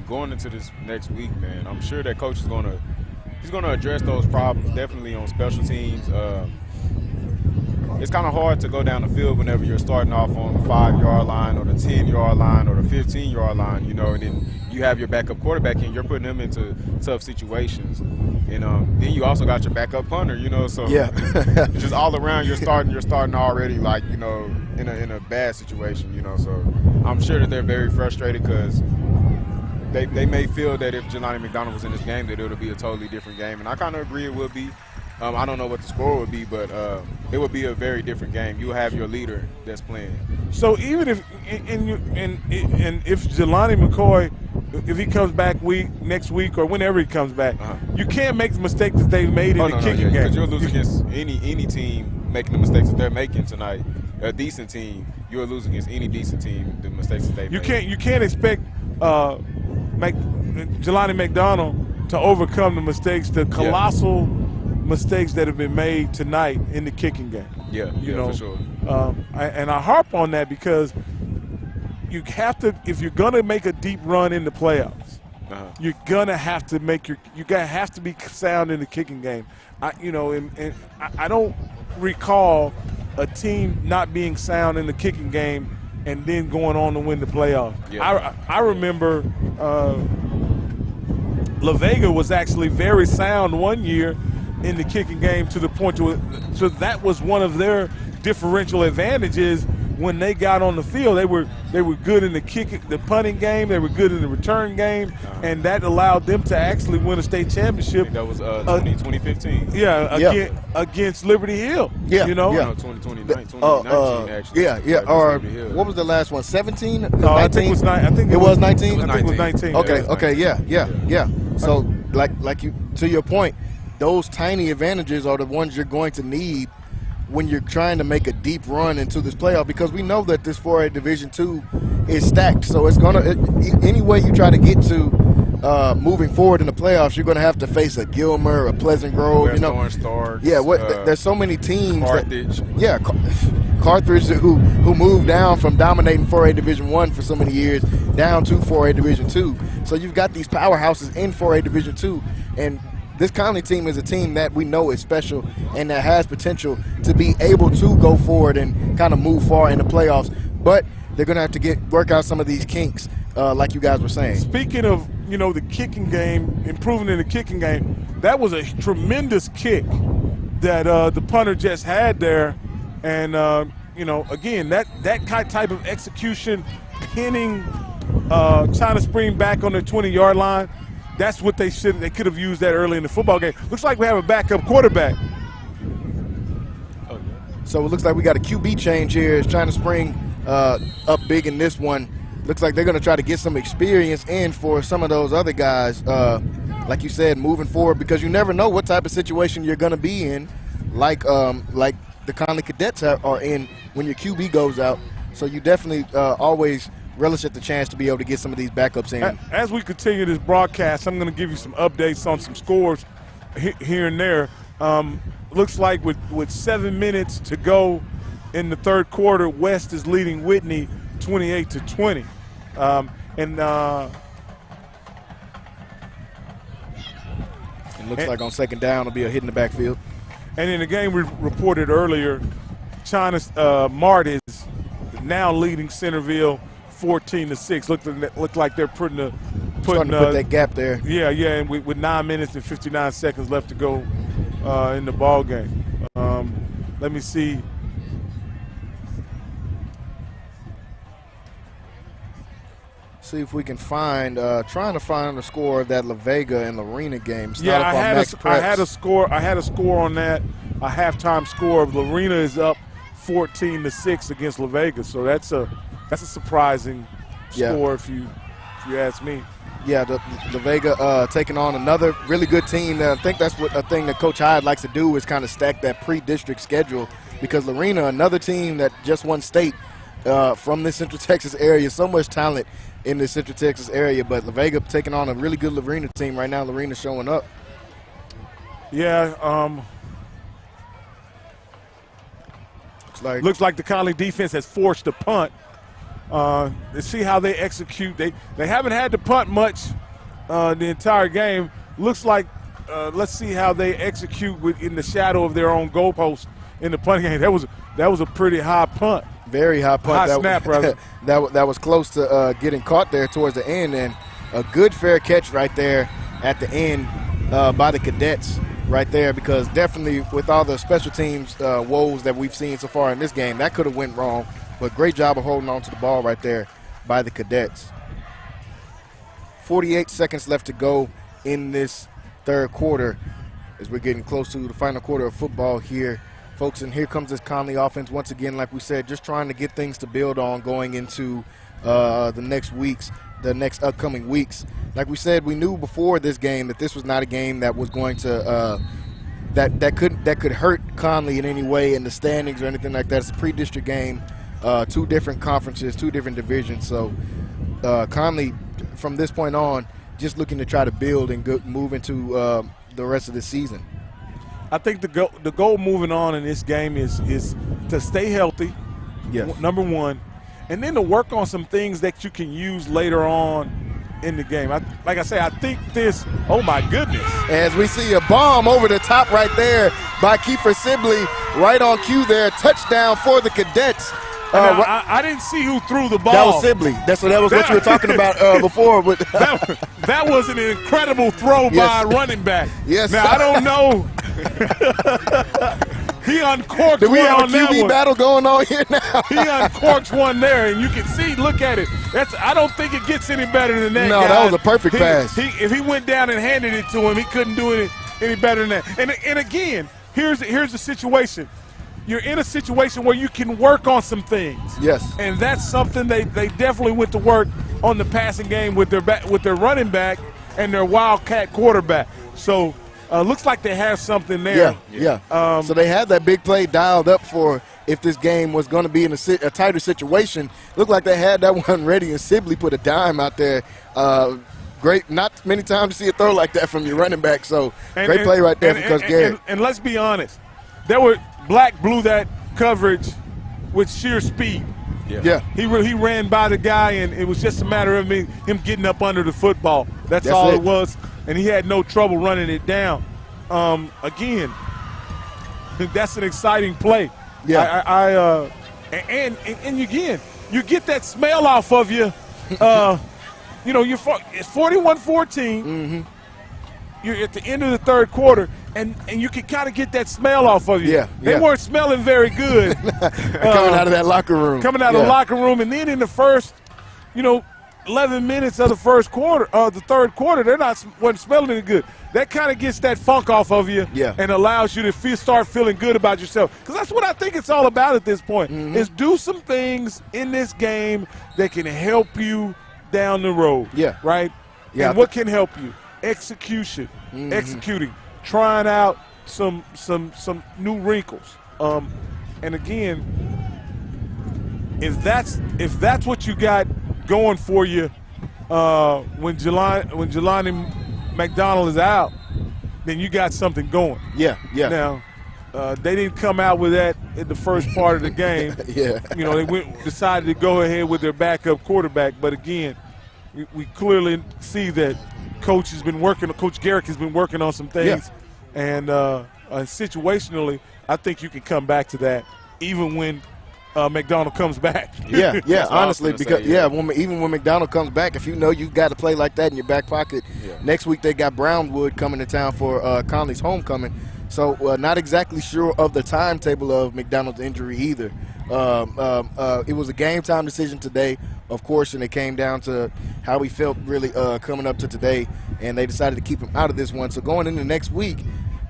Going into this next week, man, I'm sure that coach is gonna address those problems, definitely on special teams. It's kind of hard to go down the field whenever you're starting off on the 5-yard line or the 10-yard line or the 15-yard line, and then you have your backup quarterback and you're putting them into tough situations. And then you also got your backup punter, so just all around you're starting already in a bad situation, So I'm sure that they're very frustrated because they may feel that if Jelani McDonald was in this game that it would be a totally different game, and I kind of agree it will be. I don't know what the score would be, but it would be a very different game. You have your leader that's playing. So even if if Jelani McCoy, if he comes back next week or whenever he comes back, you can't make the mistake that they've made in the kicking game. Because you'll lose against any team making the mistakes that they're making tonight. A decent team, you'll lose against any decent team the mistakes that they make. You can't expect Jelani McDonald to overcome the mistakes, the colossal mistakes that have been made tonight in the kicking game. For sure. And I harp on that because you have to, if you're gonna make a deep run in the playoffs, you're gonna have to have to be sound in the kicking game. I don't recall a team not being sound in the kicking game and then going on to win the playoffs. I remember La Vega was actually very sound one year in the kicking game to the point so that was one of their differential advantages when they got on the field. They were good in the punting game, they were good in the return game, and that allowed them to actually win a state championship. That was 2015. Against Liberty Hill. 2019 actually. Or what was the last one? 17? No, 19? I think it was 19. I think it was 19. I think it was 19. Okay. Yeah. So like you, to your point, those tiny advantages are the ones you're going to need when you're trying to make a deep run into this playoff, because we know that this 4A Division II is stacked. So it's any way you try to get to moving forward in the playoffs, you're going to have to face a Gilmer, a Pleasant Grove, there's so many teams. Carthage. Carthage who moved down from dominating 4A Division I for so many years down to 4A Division II. So you've got these powerhouses in 4A Division II, and this Connally team is a team that we know is special and that has potential to be able to go forward and kind of move far in the playoffs. But they're going to have to work out some of these kinks like you guys were saying. Speaking of, the kicking game, improving in the kicking game, that was a tremendous kick that the punter just had there. And, again, that type of execution, pinning China Spring back on the 20-yard line, that's what they could have used that early in the football game. Looks like we have a backup quarterback. So it looks like we got a QB change here. It's China Spring up big in this one. Looks like they're going to try to get some experience in for some of those other guys, like you said, moving forward, because you never know what type of situation you're going to be in, like the Connally Cadets are in when your QB goes out. So you definitely always relish at the chance to be able to get some of these backups in. As we continue this broadcast, I'm going to give you some updates on some scores here and there. Looks like with 7 minutes to go in the third quarter, West is leading Whitney 28-20. It looks like on second down it'll be a hit in the backfield. And in the game we reported earlier, China's Mart is now leading Centerville 14-6. Look like they're putting that gap there. Yeah, and with 9 minutes and 59 seconds left to go in the ball game. Let me see. See if we can find, trying to find the score of that La Vega and Lorena game. I had a score on that, a halftime score of Lorena is up 14-6 against La Vega. So that's a surprising score if you ask me. Yeah, the Vega taking on another really good team. I think that's a thing that Coach Hyde likes to do is kind of stack that pre-district schedule, because Lorena, another team that just won state from the Central Texas area, so much talent in the Central Texas area, but La Vega taking on a really good Lorena team right now. Lorena showing up. Yeah, looks like the Connally defense has forced a punt. Let's see how they execute. They haven't had to punt much the entire game. Looks like let's see how they execute in the shadow of their own goalpost in the punting game. That was a pretty high punt. Very high punt. High snap, rather. that was close to getting caught there towards the end, and a good fair catch right there at the end by the Cadets right there, because definitely with all the special teams woes that we've seen so far in this game, that could have went wrong. But great job of holding on to the ball right there by the Cadets. 48 seconds left to go in this third quarter as we're getting close to the final quarter of football here, folks. And here comes this Connally offense once again, like we said, just trying to get things to build on going into the next upcoming weeks. Like we said, we knew before this game that this was not a game that was going to that could hurt Connally in any way in the standings or anything like that. It's a pre-district game. 2 different conferences, 2 different divisions. So Connally, from this point on, just looking to try to build and move into the rest of the season. I think the goal moving on in this game is to stay healthy, number one, and then to work on some things that you can use later on in the game. Like I say, I think this, oh my goodness. As we see a bomb over the top right there by Kiefer Sibley, right on cue there, touchdown for the Cadets. I didn't see who threw the ball. That was Sibley. That was what you were talking about before. That was an incredible throw by a running back. Yes. Now, I don't know. He uncorked one on that one. Do we have a QB battle going on here now? He uncorked one there, and you can see, look at it. I don't think it gets any better than that. No, guy. that was a perfect pass. If he went down and handed it to him, he couldn't do it any better than that. And again, here's the situation. You're in a situation where you can work on some things. Yes. And that's something they definitely went to work on the passing game with their running back and their Wildcat quarterback. So looks like they have something there. Yeah. So they had that big play dialed up for if this game was going to be in a tighter situation. Looked like they had that one ready, and Sibley put a dime out there. Great. Not many times to see a throw like that from your running back. So great play right there from Coach Garrett. And let's be honest, Black blew that coverage with sheer speed. Yeah. He ran by the guy, and it was just a matter of him getting up under the football. That's all it was, and he had no trouble running it down. Again, that's an exciting play. Yeah. And again, you get that smell off of you you know, it's 41-14. Mm-hmm. You're at the end of the third quarter, and you can kind of get that smell off of you. Yeah, they weren't smelling very good. Coming out of that locker room. Coming out of the locker room, and then in the first, 11 minutes of the third quarter, wasn't smelling any good. That kind of gets that funk off of you and allows you to start feeling good about yourself. Because that's what I think it's all about at this point, is do some things in this game that can help you down the road. Yeah. Right? Yeah. And what can help you? Executing, trying out some new wrinkles. And again, if that's what you got going for you when Jelani McDonald is out, then you got something going. Yeah. Now, they didn't come out with that in the first part of the game. They decided to go ahead with their backup quarterback. But again, we clearly see that Coach Garrick has been working on some things. And situationally, I think you can come back to that even when McDonald comes back. Honestly, because even when McDonald comes back, if you know you got to play like that in your back pocket. Next week they got Brownwood coming to town for Conley's homecoming. So not exactly sure of the timetable of McDonald's injury either. It was a game time decision today, of course, and it came down to how he felt really coming up to today, and they decided to keep him out of this one. So going into next week,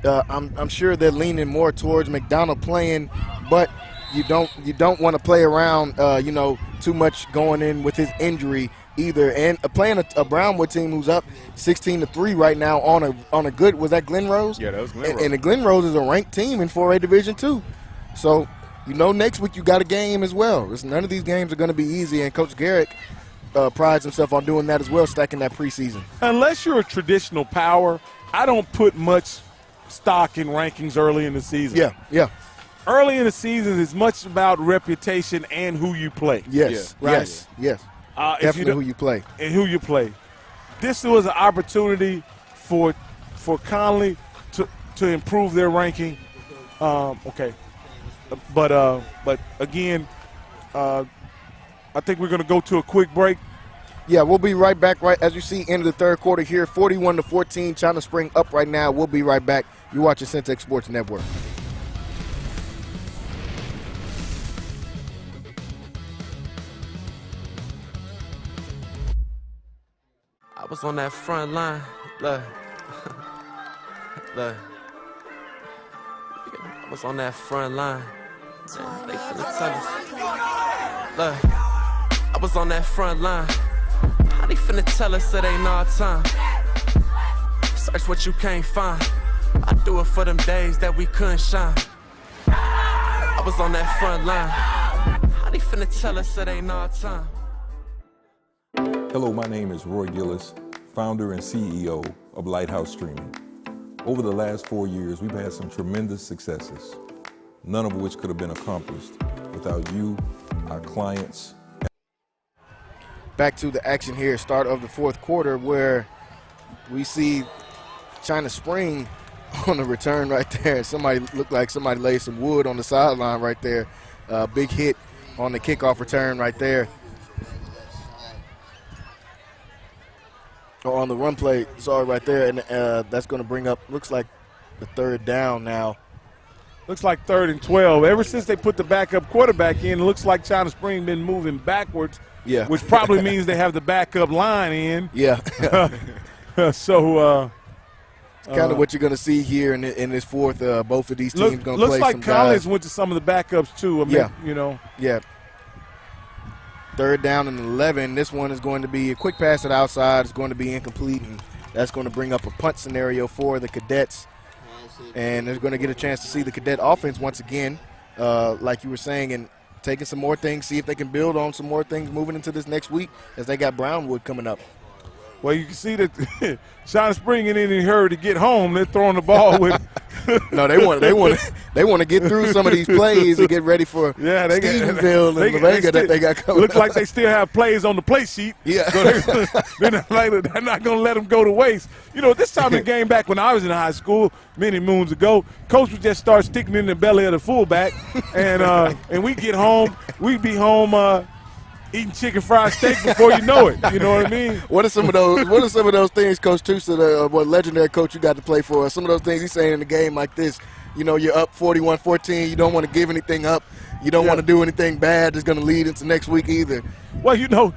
I'm sure they're leaning more towards McDonald playing, but you don't want to play around too much going in with his injury either. And playing a Brownwood team who's up 16-3 right now on a good, was that Glen Rose? Yeah, that was Glen Rose. And the Glen Rose is a ranked team in 4A Division II. So next week you got a game as well. None of these games are going to be easy, and Coach Garrick prides himself on doing that as well, stacking that preseason. Unless you're a traditional power, I don't put much stock in rankings early in the season. Yeah. Early in the season is much about reputation and who you play. Yes. Definitely who you play. And who you play. This was an opportunity for Connally to improve their ranking. But again, I think we're going to go to a quick break. Yeah, we'll be right back. Right as you see, end of the third quarter here, 41-14. China Spring up right now. We'll be right back. You're watching Centex Sports Network. I was on that front line. Look. I was on that front line. Man, they finna tell us. Look, I was on that front line. How they finna tell us it ain't our time? Search what you can't find. I do it for them days that we couldn't shine. I was on that front line. How they finna tell us it ain't our time? Hello, my name is Roy Gillis, founder and CEO of Lighthouse Streaming. Over the last 4 years, we've had some tremendous successes, none of which could have been accomplished without you, our clients. Back to the action here, start of the fourth quarter, where we see China Spring on the return right there. Somebody looked like somebody laid some wood on the sideline right there. Big hit on the kickoff return right there. On the run play, right there, and that's going to bring up, looks like the third down now. Looks like 3rd and 12. Ever since they put the backup quarterback in, it looks like China Spring been moving backwards, which probably means they have the backup line in. So kind of what you're going to see here in this fourth. Both of these teams going to play some guys. Looks like Collins went to some of the backups too. I mean, 3rd down and 11. This one is going to be a quick pass to the outside. It's going to be incomplete, and that's going to bring up a punt scenario for the Cadets. And they're going to get a chance to see the Cadet offense once again, like you were saying, and taking some more things, see if they can build on some more things moving into this next week as they got Brownwood coming up. Well, you can see that China Spring ain't in any hurry to get home. They're throwing the ball with. No, they want to get through some of these plays and get ready for Stephenville and La Vega that they got coming. Looks like they still have plays on the play sheet. Yeah, so they're not going to let them go to waste. This time of the game back when I was in high school many moons ago, coach would just start sticking in the belly of the fullback, and we get home. We'd be home. eating chicken fried steak before you know it. You know what I mean? What are some of those things, Coach Tusa, what legendary coach you got to play for? Some of those things he's saying in a game like this. You know, you're up 41-14. You don't want to give anything up. You don't want to do anything bad that's going to lead into next week either. Well, you know,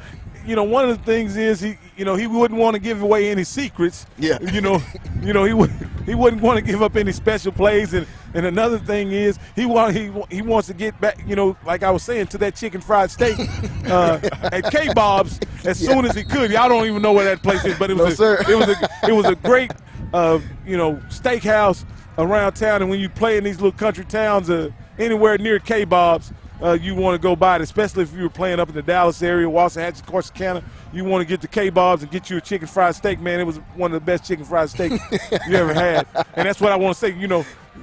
one of the things is he wouldn't want to give away any secrets. Yeah. He wouldn't want to give up any special plays, and another thing is he wants to get back, like I was saying, to that chicken fried steak at K-Bob's as soon as he could. Y'all don't even know where that place is, but it was a great steakhouse around town, and when you play in these little country towns, anywhere near K-Bob's, you want to go by it, especially if you were playing up in the Dallas area, Waxahachie, Corsicana. You want to get to K-Bob's and get you a chicken fried steak, man. It was one of the best chicken fried steaks you ever had. And that's what I want to say,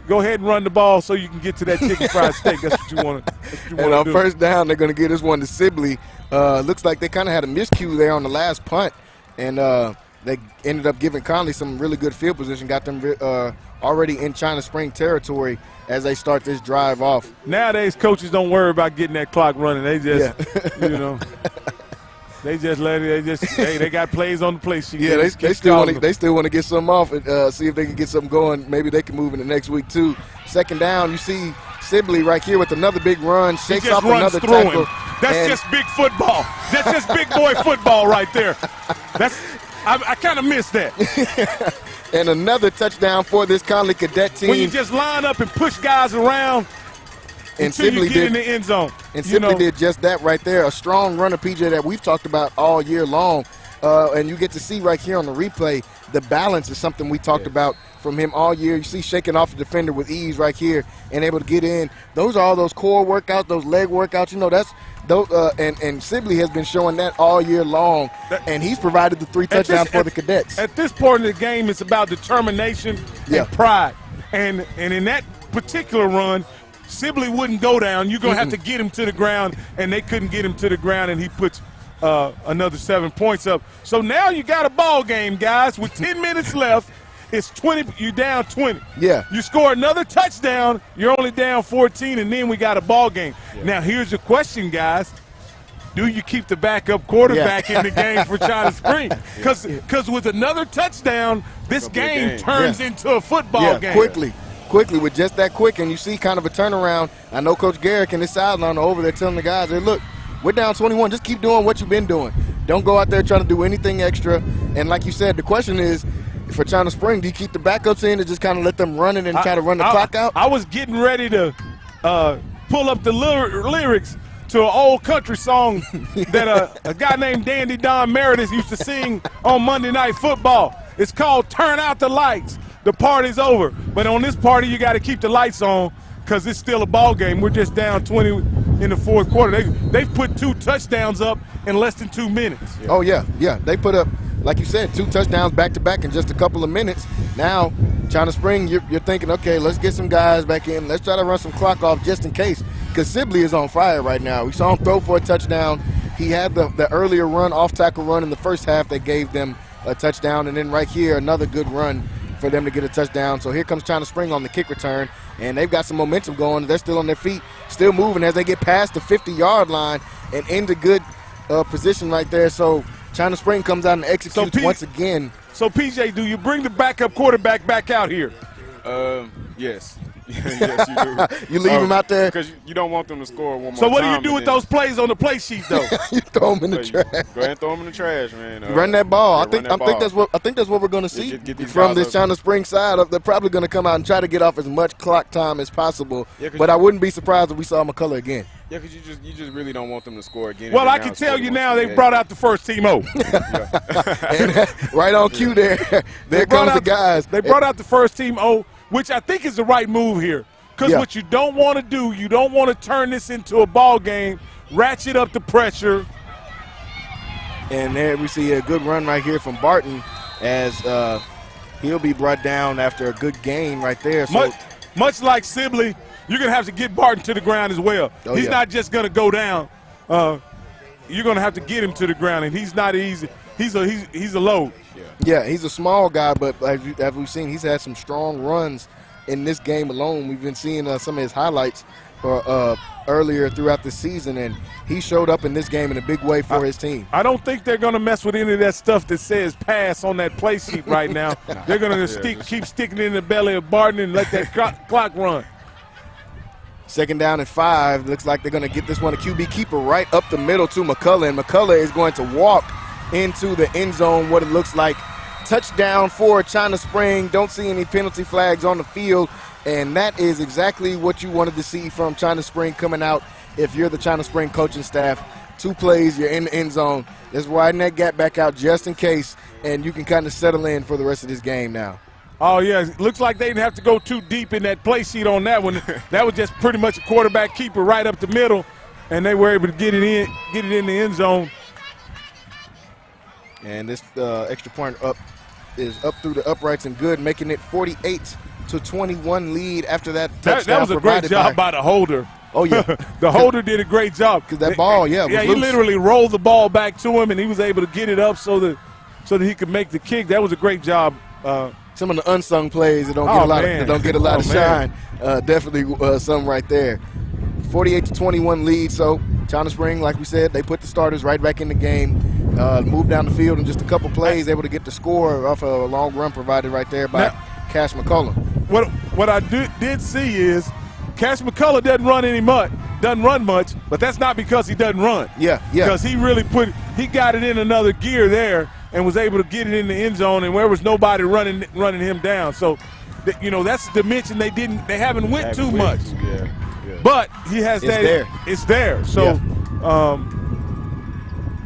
go ahead and run the ball so you can get to that chicken fried steak. That's what you want to do. And on first down, they're going to get this one to Sibley. Looks like they kind of had a miscue there on the last punt, and they ended up giving Connally some really good field position, got them already in China Spring territory as they start this drive off. Nowadays, coaches don't worry about getting that clock running. They just, they just let it. They got plays on the play sheet. Yeah, they still want to get something off and see if they can get something going. Maybe they can move in the next week too. Second down, you see Sibley right here with another big run, shakes off another tackle. That's just big football. That's just big boy football right there. I kind of missed that. And another touchdown for this Connally Cadet team. When you just line up and push guys around until you get in the end zone. And Sibley did just that right there. A strong runner, PJ, that we've talked about all year long. And you get to see right here on the replay, the balance is something we talked about from him all year. You see shaking off the defender with ease right here and able to get in. Those are all those core workouts, those leg workouts. And Sibley has been showing that all year long, and he's provided the 3 touchdowns for the Cadets. At this point in the game, it's about determination and pride. And in that particular run, Sibley wouldn't go down. You're going to have to get him to the ground, and they couldn't get him to the ground, and he puts another 7 points up. So now you got a ball game, guys. With 10 minutes left, it's 20. You're down 20. Yeah. You score another touchdown, you're only down 14, and then we got a ball game. Yeah. Now here's your question, guys. Do you keep the backup quarterback in the game for China Spring? Because with another touchdown, this game turns into a football game. Quickly, with just that quick, and you see kind of a turnaround. I know Coach Garrick and his sideline are over there telling the guys, hey, look, we're down 21. Just keep doing what you've been doing. Don't go out there trying to do anything extra. And like you said, the question is, for China Spring, do you keep the backups in and just kind of let them run it and try to run the clock out? I was getting ready to pull up the lyrics to an old country song that a guy named Dandy Don Meredith used to sing on Monday Night Football. It's called Turn Out the Lights. The party's over. But on this party, you got to keep the lights on because it's still a ball game. We're just down 20 in the fourth quarter. They've put 2 touchdowns up in less than 2 minutes. Oh, yeah. They put up, like you said, 2 touchdowns back-to-back in just a couple of minutes. Now, China Spring, you're thinking, okay, let's get some guys back in. Let's try to run some clock off just in case, because Sibley is on fire right now. We saw him throw for a touchdown. He had the earlier run, off-tackle run in the first half that gave them a touchdown, and then right here, another good run for them to get a touchdown. So here comes China Spring on the kick return, and they've got some momentum going. They're still on their feet, still moving as they get past the 50-yard line and into good position right there. So China Spring comes out and executes once again. So, PJ, do you bring the backup quarterback back out here? Yes. Yes, you do. You leave him out there? Because you don't want them to score one more time. So what do you do with those plays on the play sheet, though? You throw them in the trash. Go ahead and throw them in the trash, man. Run that ball. I think that's what we're going to see from this China Spring side. They're probably going to come out and try to get off as much clock time as possible. But I wouldn't be surprised if we saw McCullough again. Yeah, because you just really don't want them to score again. Well, I can tell you now they brought out the first team O. And right on cue there. There comes the guys. They brought out the first team O, which I think is the right move here. Because what you don't want to do, you don't want to turn this into a ball game, ratchet up the pressure. And there we see a good run right here from Barton as he'll be brought down after a good gain right there. So much like Sibley, you're going to have to get Barton to the ground as well. He's not just going to go down. You're going to have to get him to the ground, and he's not easy. He's a load. Yeah, he's a small guy, but as we've seen, he's had some strong runs in this game alone. We've been seeing some of his highlights earlier throughout the season, and he showed up in this game in a big way for his team. I don't think they're going to mess with any of that stuff that says pass on that play sheet right now. They're going to keep sticking it in the belly of Barton and let that clock run. 2nd down and 5. Looks like they're going to get this one a QB keeper right up the middle to McCullough, and McCullough is going to walk into the end zone, what it looks like. Touchdown for China Spring. Don't see any penalty flags on the field, and that is exactly what you wanted to see from China Spring coming out if you're the China Spring coaching staff. 2 plays, you're in the end zone. Let's widen that gap back out just in case, and you can kind of settle in for the rest of this game now. Oh, yeah, it looks like they didn't have to go too deep in that play sheet on that one. That was just pretty much a quarterback keeper right up the middle, and they were able to get it in the end zone. And this extra point is up through the uprights and good, making it 48-21 lead after that touchdown. That was a great job by the holder. Oh, yeah. The holder did a great job. Because that ball, was he loose. literally rolled the ball back to him, and he was able to get it up so that he could make the kick. That was a great job. Some of the unsung plays that don't get a lot of shine. Definitely some right there. 48-21 lead. So China Spring, like we said, they put the starters right back in the game. Moved down the field in just a couple plays, able to get the score off a long run provided right there by Cash McCullough. What I did see is Cash McCullough doesn't run much, but that's not because he doesn't run. Yeah. Because he really he got it in another gear there and was able to get it in the end zone, and where was nobody running him down. So, that's the dimension they haven't went too much. Yeah. But he has it's there. So,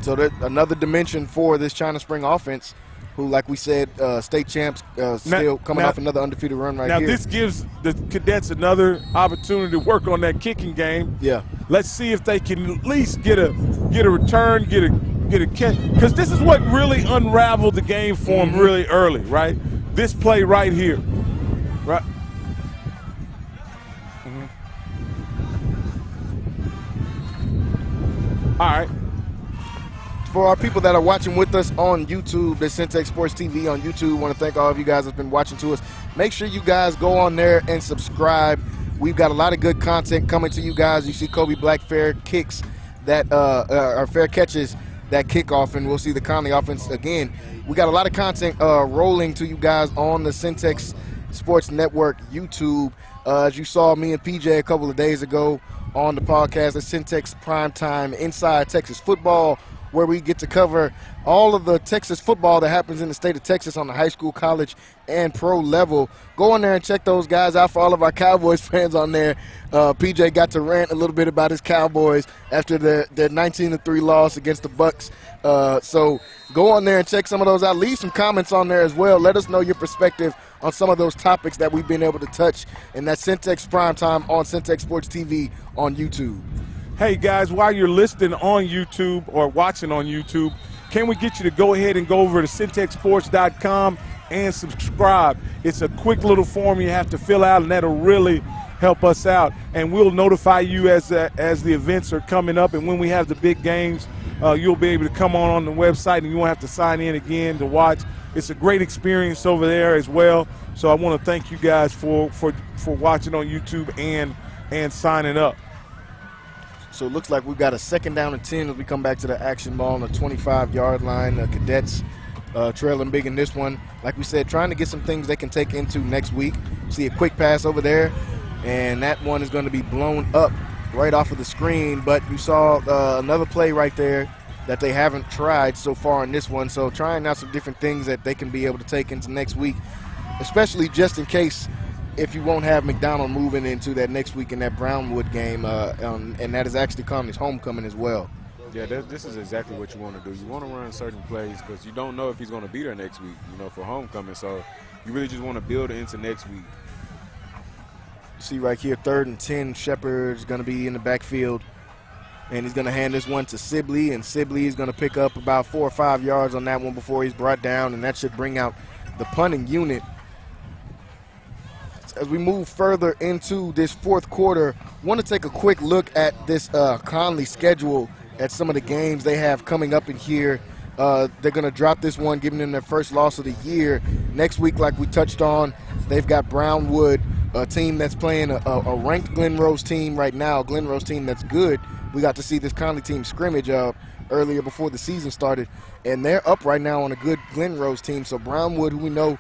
so there's another dimension for this China Spring offense, who, like we said, state champs, still coming off another undefeated run here. Now this gives the Cadets another opportunity to work on that kicking game. Yeah. Let's see if they can at least get a return, get a catch, because this is what really unraveled the game for them really early, right? This play right here, right? All right. For our people that are watching with us on YouTube, the Centex Sports TV on YouTube, want to thank all of you guys that's been watching to us. Make sure you guys go on there and subscribe. We've got a lot of good content coming to you guys. You see Kobe Black fair kicks that are fair catches that kickoff, and we'll see the Connally offense again. We got a lot of content rolling to you guys on the Centex Sports Network YouTube. As you saw me and PJ a couple of days ago on the podcast, the Centex Primetime Inside Texas Football, where we get to cover all of the Texas football that happens in the state of Texas on the high school, college, and pro level. Go on there and check those guys out. For all of our Cowboys fans on there, PJ got to rant a little bit about his Cowboys after their 19-3 loss against the Bucks. So go on there and check some of those out. Leave some comments on there as well. Let us know your perspective on some of those topics that we've been able to touch in that Centex Primetime on Centex Sports TV on YouTube. Hey, guys, while you're listening on YouTube or watching on YouTube, can we get you to go ahead and go over to centexsports.com and subscribe? It's a quick little form you have to fill out, and that'll really help us out. And we'll notify you as the events are coming up, and when we have the big games, you'll be able to come on the website, and you won't have to sign in again to watch. It's a great experience over there as well. So I want to thank you guys for watching on YouTube and signing up. So it looks like we've got a 2nd down and 10 as we come back to the action ball on the 25-yard line. The Cadets trailing big in this one. Like we said, trying to get some things they can take into next week. See a quick pass over there, and that one is going to be blown up right off of the screen. But you saw another play right there that they haven't tried so far in this one. So trying out some different things that they can be able to take into next week, especially just in case if you won't have McDonald moving into that next week in that Brownwood game, and that is actually Conley's homecoming as well. Yeah, this is exactly what you want to do. You want to run certain plays because you don't know if he's going to be there next week, for homecoming. So you really just want to build it into next week. See right here, 3rd and 10, Shepard's going to be in the backfield, and he's going to hand this one to Sibley, and Sibley is going to pick up about 4 or 5 yards on that one before he's brought down, and that should bring out the punting unit. As we move further into this 4th quarter, want to take a quick look at this Connally schedule, at some of the games they have coming up in here. They're going to drop this one, giving them their first loss of the year. Next week, like we touched on, they've got Brownwood a team that's playing a ranked Glen Rose team right now, Glen Rose team that's good. We got to see this Connally team scrimmage earlier before the season started, and they're up right now on a good Glen Rose team. So Brownwood, who we know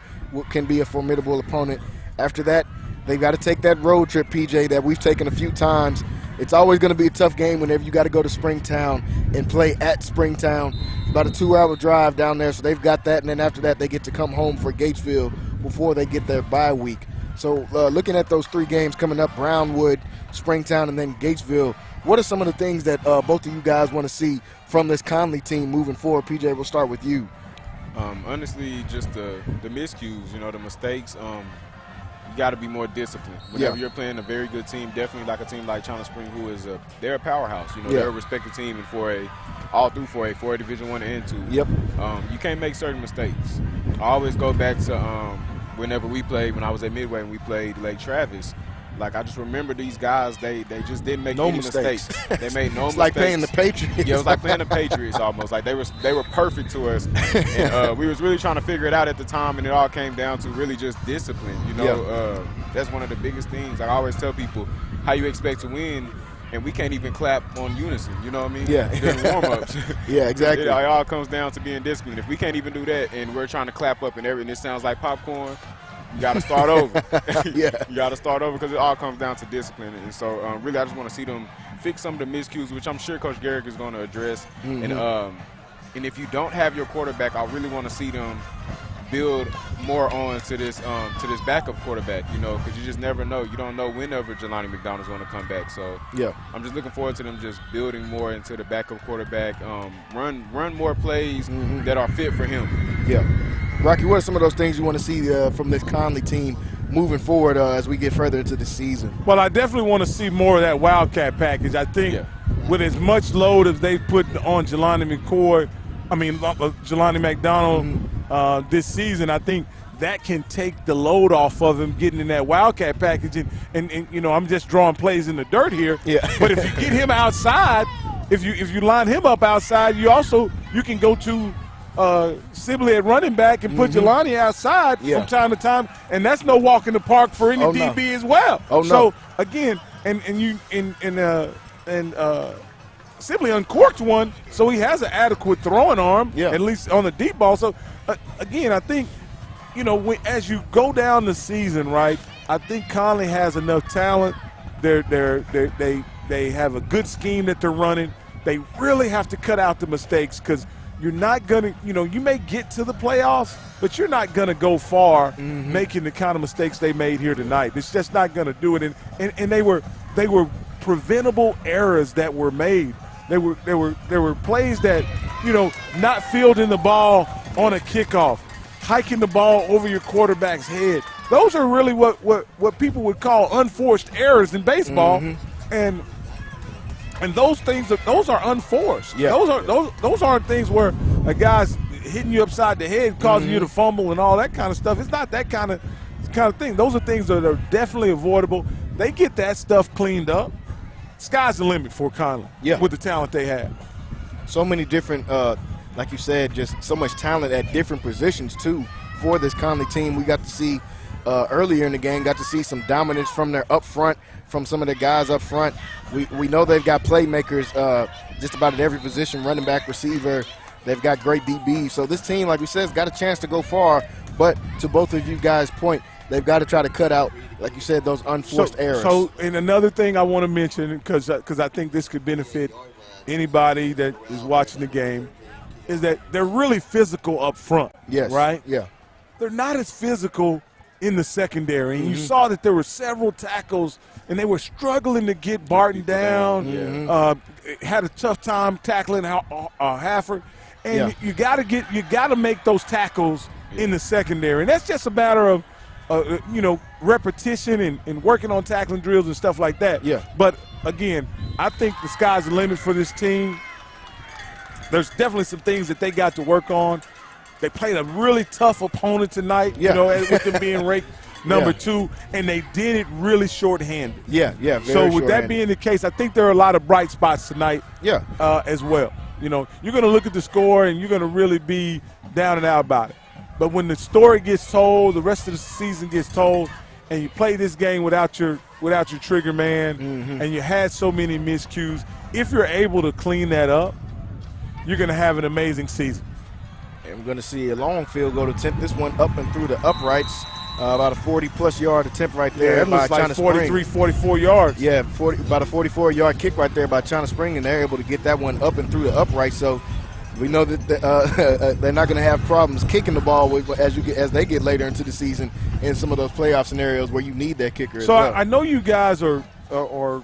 can be a formidable opponent. After that, they've got to take that road trip, PJ, that we've taken a few times. It's always going to be a tough game whenever you got to go to Springtown and play at Springtown. It's about a 2-hour drive down there, so they've got that, and then after that they get to come home for Gatesville before they get their bye week. So looking at those 3 games coming up, Brownwood, Springtown, and then Gatesville, what are some of the things that both of you guys want to see from this Connally team moving forward? PJ, we'll start with you. Honestly, just the miscues, the mistakes. You got to be more disciplined. Whenever you're playing a very good team, definitely like a team like China Spring, who is they're a powerhouse. They're a respected team in 4A, all through 4A, 4A Division 1 and 2. Yep. You can't make certain mistakes. I always go back to whenever we played, when I was at Midway and we played Lake Travis. Like, I just remember these guys, they just didn't make any mistakes. They made no mistakes. It's like playing the Patriots. Yeah, it was like playing the Patriots almost. Like, they were perfect to us. And we was really trying to figure it out at the time, and it all came down to really just discipline. That's one of the biggest things. I always tell people, how you expect to win, and we can't even clap on unison, you know what I mean? Yeah. During warm-ups. Yeah, exactly. It all comes down to being disciplined. If we can't even do that, and we're trying to clap up and everything, it sounds like popcorn, you got to start over. Yeah. You got to start over because it all comes down to discipline. And so, really, I just want to see them fix some of the miscues, which I'm sure Coach Garrick is going to address. Mm-hmm. And if you don't have your quarterback, I really want to see them build more on to this backup quarterback, because you just never know. You don't know whenever Jelani McDonald's going to come back. So I'm just looking forward to them just building more into the backup quarterback, run more plays that are fit for him. Yeah. Rocky, what are some of those things you want to see from this Connally team moving forward as we get further into the season? Well, I definitely want to see more of that Wildcat package. I think with as much load as they've put on Jelani McDonald this season, I think that can take the load off of him getting in that Wildcat package. And I'm just drawing plays in the dirt here. Yeah. But if you get him outside, if you line him up outside, you can go to Sibley at running back and put Jelani outside from time to time, and that's no walk in the park for any DB as well. Oh, no. So again, Sibley uncorked one, so he has an adequate throwing arm, at least on the deep ball. So again, I think as you go down the season, right? I think Connally has enough talent. They have a good scheme that they're running. They really have to cut out the mistakes because you're not going to, you may get to the playoffs, but you're not going to go far making the kind of mistakes they made here tonight. It's just not going to do it. And they were preventable errors that were made. There were plays that, not fielding the ball on a kickoff, hiking the ball over your quarterback's head. Those are really what people would call unforced errors in baseball. And those are unforced. Yeah. Those aren't things where a guy's hitting you upside the head, causing you to fumble and all that kind of stuff. It's not that kind of thing. Those are things that are definitely avoidable. They get that stuff cleaned up. Sky's the limit for Connally with the talent they have. So many different, like you said, just so much talent at different positions too for this Connally team. We got to see earlier in the game, got to see some dominance from their up front, from some of the guys up front. We know they've got playmakers just about at every position, running back, receiver. They've got great DBs. So this team, like we said, has got a chance to go far. But to both of you guys' point, they've got to try to cut out, like you said, those unforced errors. So, and another thing I want to mention, because I think this could benefit anybody that is watching the game, is that they're really physical up front. Yes. Right? Yeah. They're not as physical in the secondary. And you saw that there were several tackles, and they were struggling to get Barton down. Had a tough time tackling Hafford. And you got to make those tackles in the secondary. And that's just a matter of repetition and working on tackling drills and stuff like that. Yeah. But again, I think the sky's the limit for this team. There's definitely some things that they got to work on. They played a really tough opponent tonight, with them being ranked number 2, and they did it really shorthanded. Very with that being the case, I think there are a lot of bright spots tonight as well. You're going to look at the score, and you're going to really be down and out about it. But when the story gets told, the rest of the season gets told, and you play this game without your trigger man, and you had so many miscues, if you're able to clean that up, you're going to have an amazing season. And we're going to see a long field goal attempt. This one up and through the uprights. About a 40-plus yard attempt right there. Yeah, it looks like 43, 44 yards. Yeah, about a 44-yard kick right there by China Spring, and they're able to get that one up and through the upright. So we know that they're not going to have problems kicking the ball as they get later into the season in some of those playoff scenarios where you need that kicker. So as well. I know you guys are the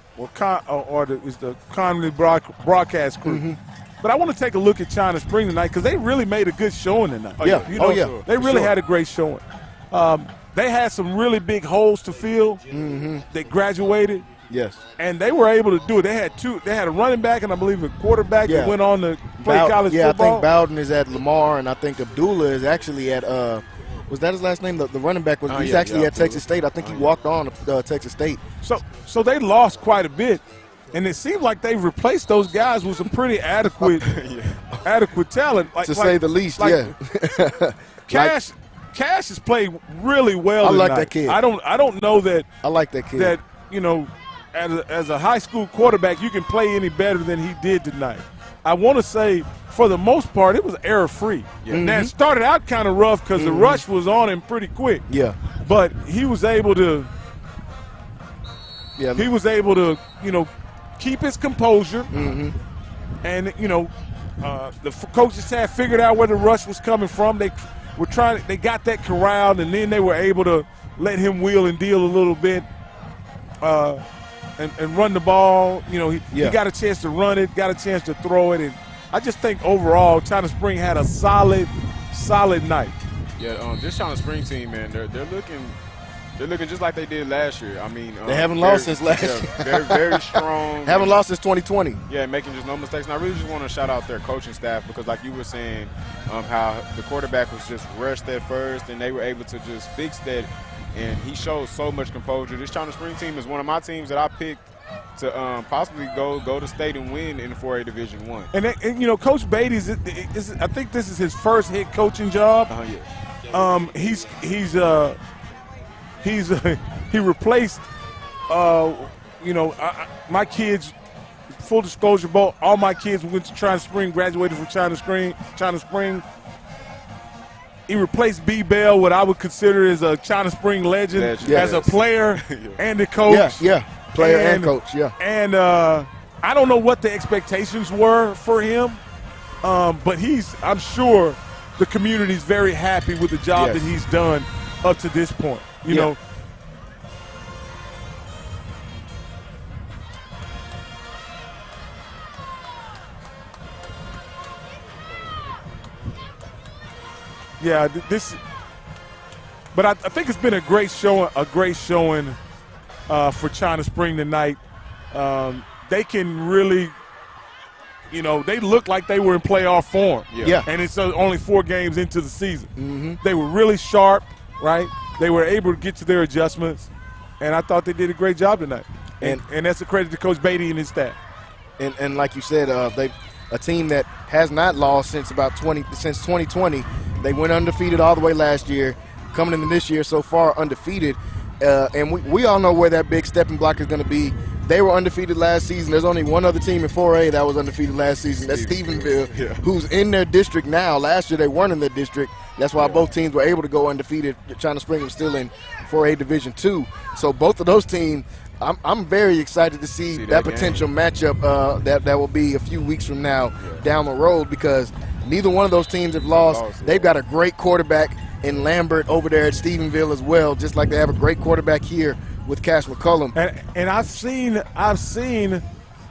Connally broadcast crew. But I want to take a look at China Spring tonight because they really made a good showing tonight. They really had a great showing. They had some really big holes to fill. They graduated. Yes. And they were able to do it. They had a running back and I believe a quarterback that went on to play college football. I think Bowden is at Lamar, and I think Abdullah is actually at was that his last name? The running back was he's actually at Texas State. I think he walked on to Texas State. So they lost quite a bit. And it seemed like they replaced those guys with some pretty adequate talent. To say the least, Cash has played really well. I like tonight. that kid. I don't know that. I like that kid. That as a high school quarterback, you can play any better than he did tonight. I want to say, for the most part, it was error-free. Now, it started out kind of rough because the rush was on him pretty quick. Yeah. But he was able to. Yeah. He was able to, keep his composure. And the coaching staff figured out where the rush was coming from. They got that corralled, and then they were able to let him wheel and deal a little bit and run the ball. He got a chance to run it, got a chance to throw it, and I just think overall China Spring had a solid night. Yeah, this China Spring team, man, they're looking just like they did last year. I mean, they haven't lost since last year. They're very strong. Haven't lost since 2020. Yeah, making just no mistakes. And I really just want to shout out their coaching staff because, like you were saying, how the quarterback was just rushed at first, and they were able to just fix that. And he showed so much composure. This China Spring team is one of my teams that I picked to possibly go to state and win in the 4A Division I. And Coach Beatty I think this is his first head coaching job. He replaced, my kids, full disclosure, all my kids went to China Spring, graduated from China Spring. He replaced B. Bell, what I would consider as a China Spring legend as a player and a coach. Player and coach, And I don't know what the expectations were for him, but I'm sure the community's very happy with the job that he's done up to this point. You know. Yeah, but I think it's been a great showing for China Spring tonight. They can really, they look like they were in playoff form. And it's only 4 games into the season. They were really sharp, right? They were able to get to their adjustments, and I thought they did a great job tonight. And that's a credit to Coach Beatty and his staff. And like you said, a team that has not lost since 2020. They went undefeated all the way last year, coming into this year so far undefeated. And we all know where that big stepping block is going to be. They were undefeated last season. There's only one other team in 4A that was undefeated last season. That's Stephenville, who's in their district now. Last year they weren't in their district. That's why both teams were able to go undefeated. China Spring was still in 4A Division II. So both of those teams, I'm very excited to see that potential matchup that will be a few weeks from now down the road, because neither one of those teams have lost. They've got a great quarterback in Lambert over there at Stephenville as well, just like they have a great quarterback here with Cash McCullum. And I've seen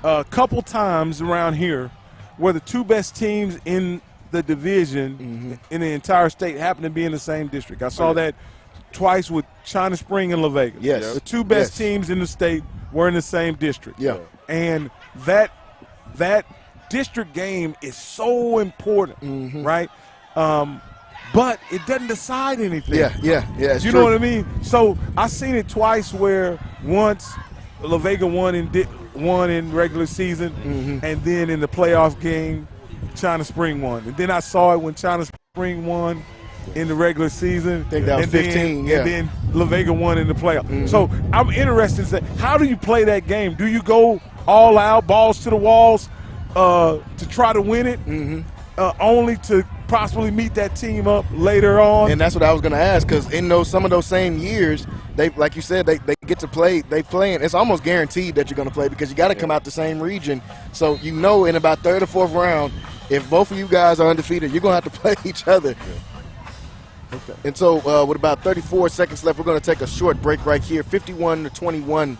a couple times around here where the 2 best teams in the division in the entire state happen to be in the same district. I saw that twice with China Spring and La Vega. Yes. The 2 best teams in the state were in the same district. And that district game is so important, right? But it doesn't decide anything. You know what I mean? So I seen it twice where once La Vega won in regular season, and then in the playoff game, China Spring won. And then I saw it when China Spring won in the regular season. I think that was 15, yeah. And then La Vega won in the playoff. So I'm interested in saying, how do you play that game? Do you go all out, balls to the walls, to try to win it, only to possibly meet that team up later on? And that's what I was going to ask, because in some of those same years, they, like you said, they get to play. They play, and it's almost guaranteed that you're going to play because you got to come out the same region. So you know, in about third or fourth round, if both of you guys are undefeated, you're going to have to play each other. Yeah. Okay. And so with about 34 seconds left, we're going to take a short break right here. 51-21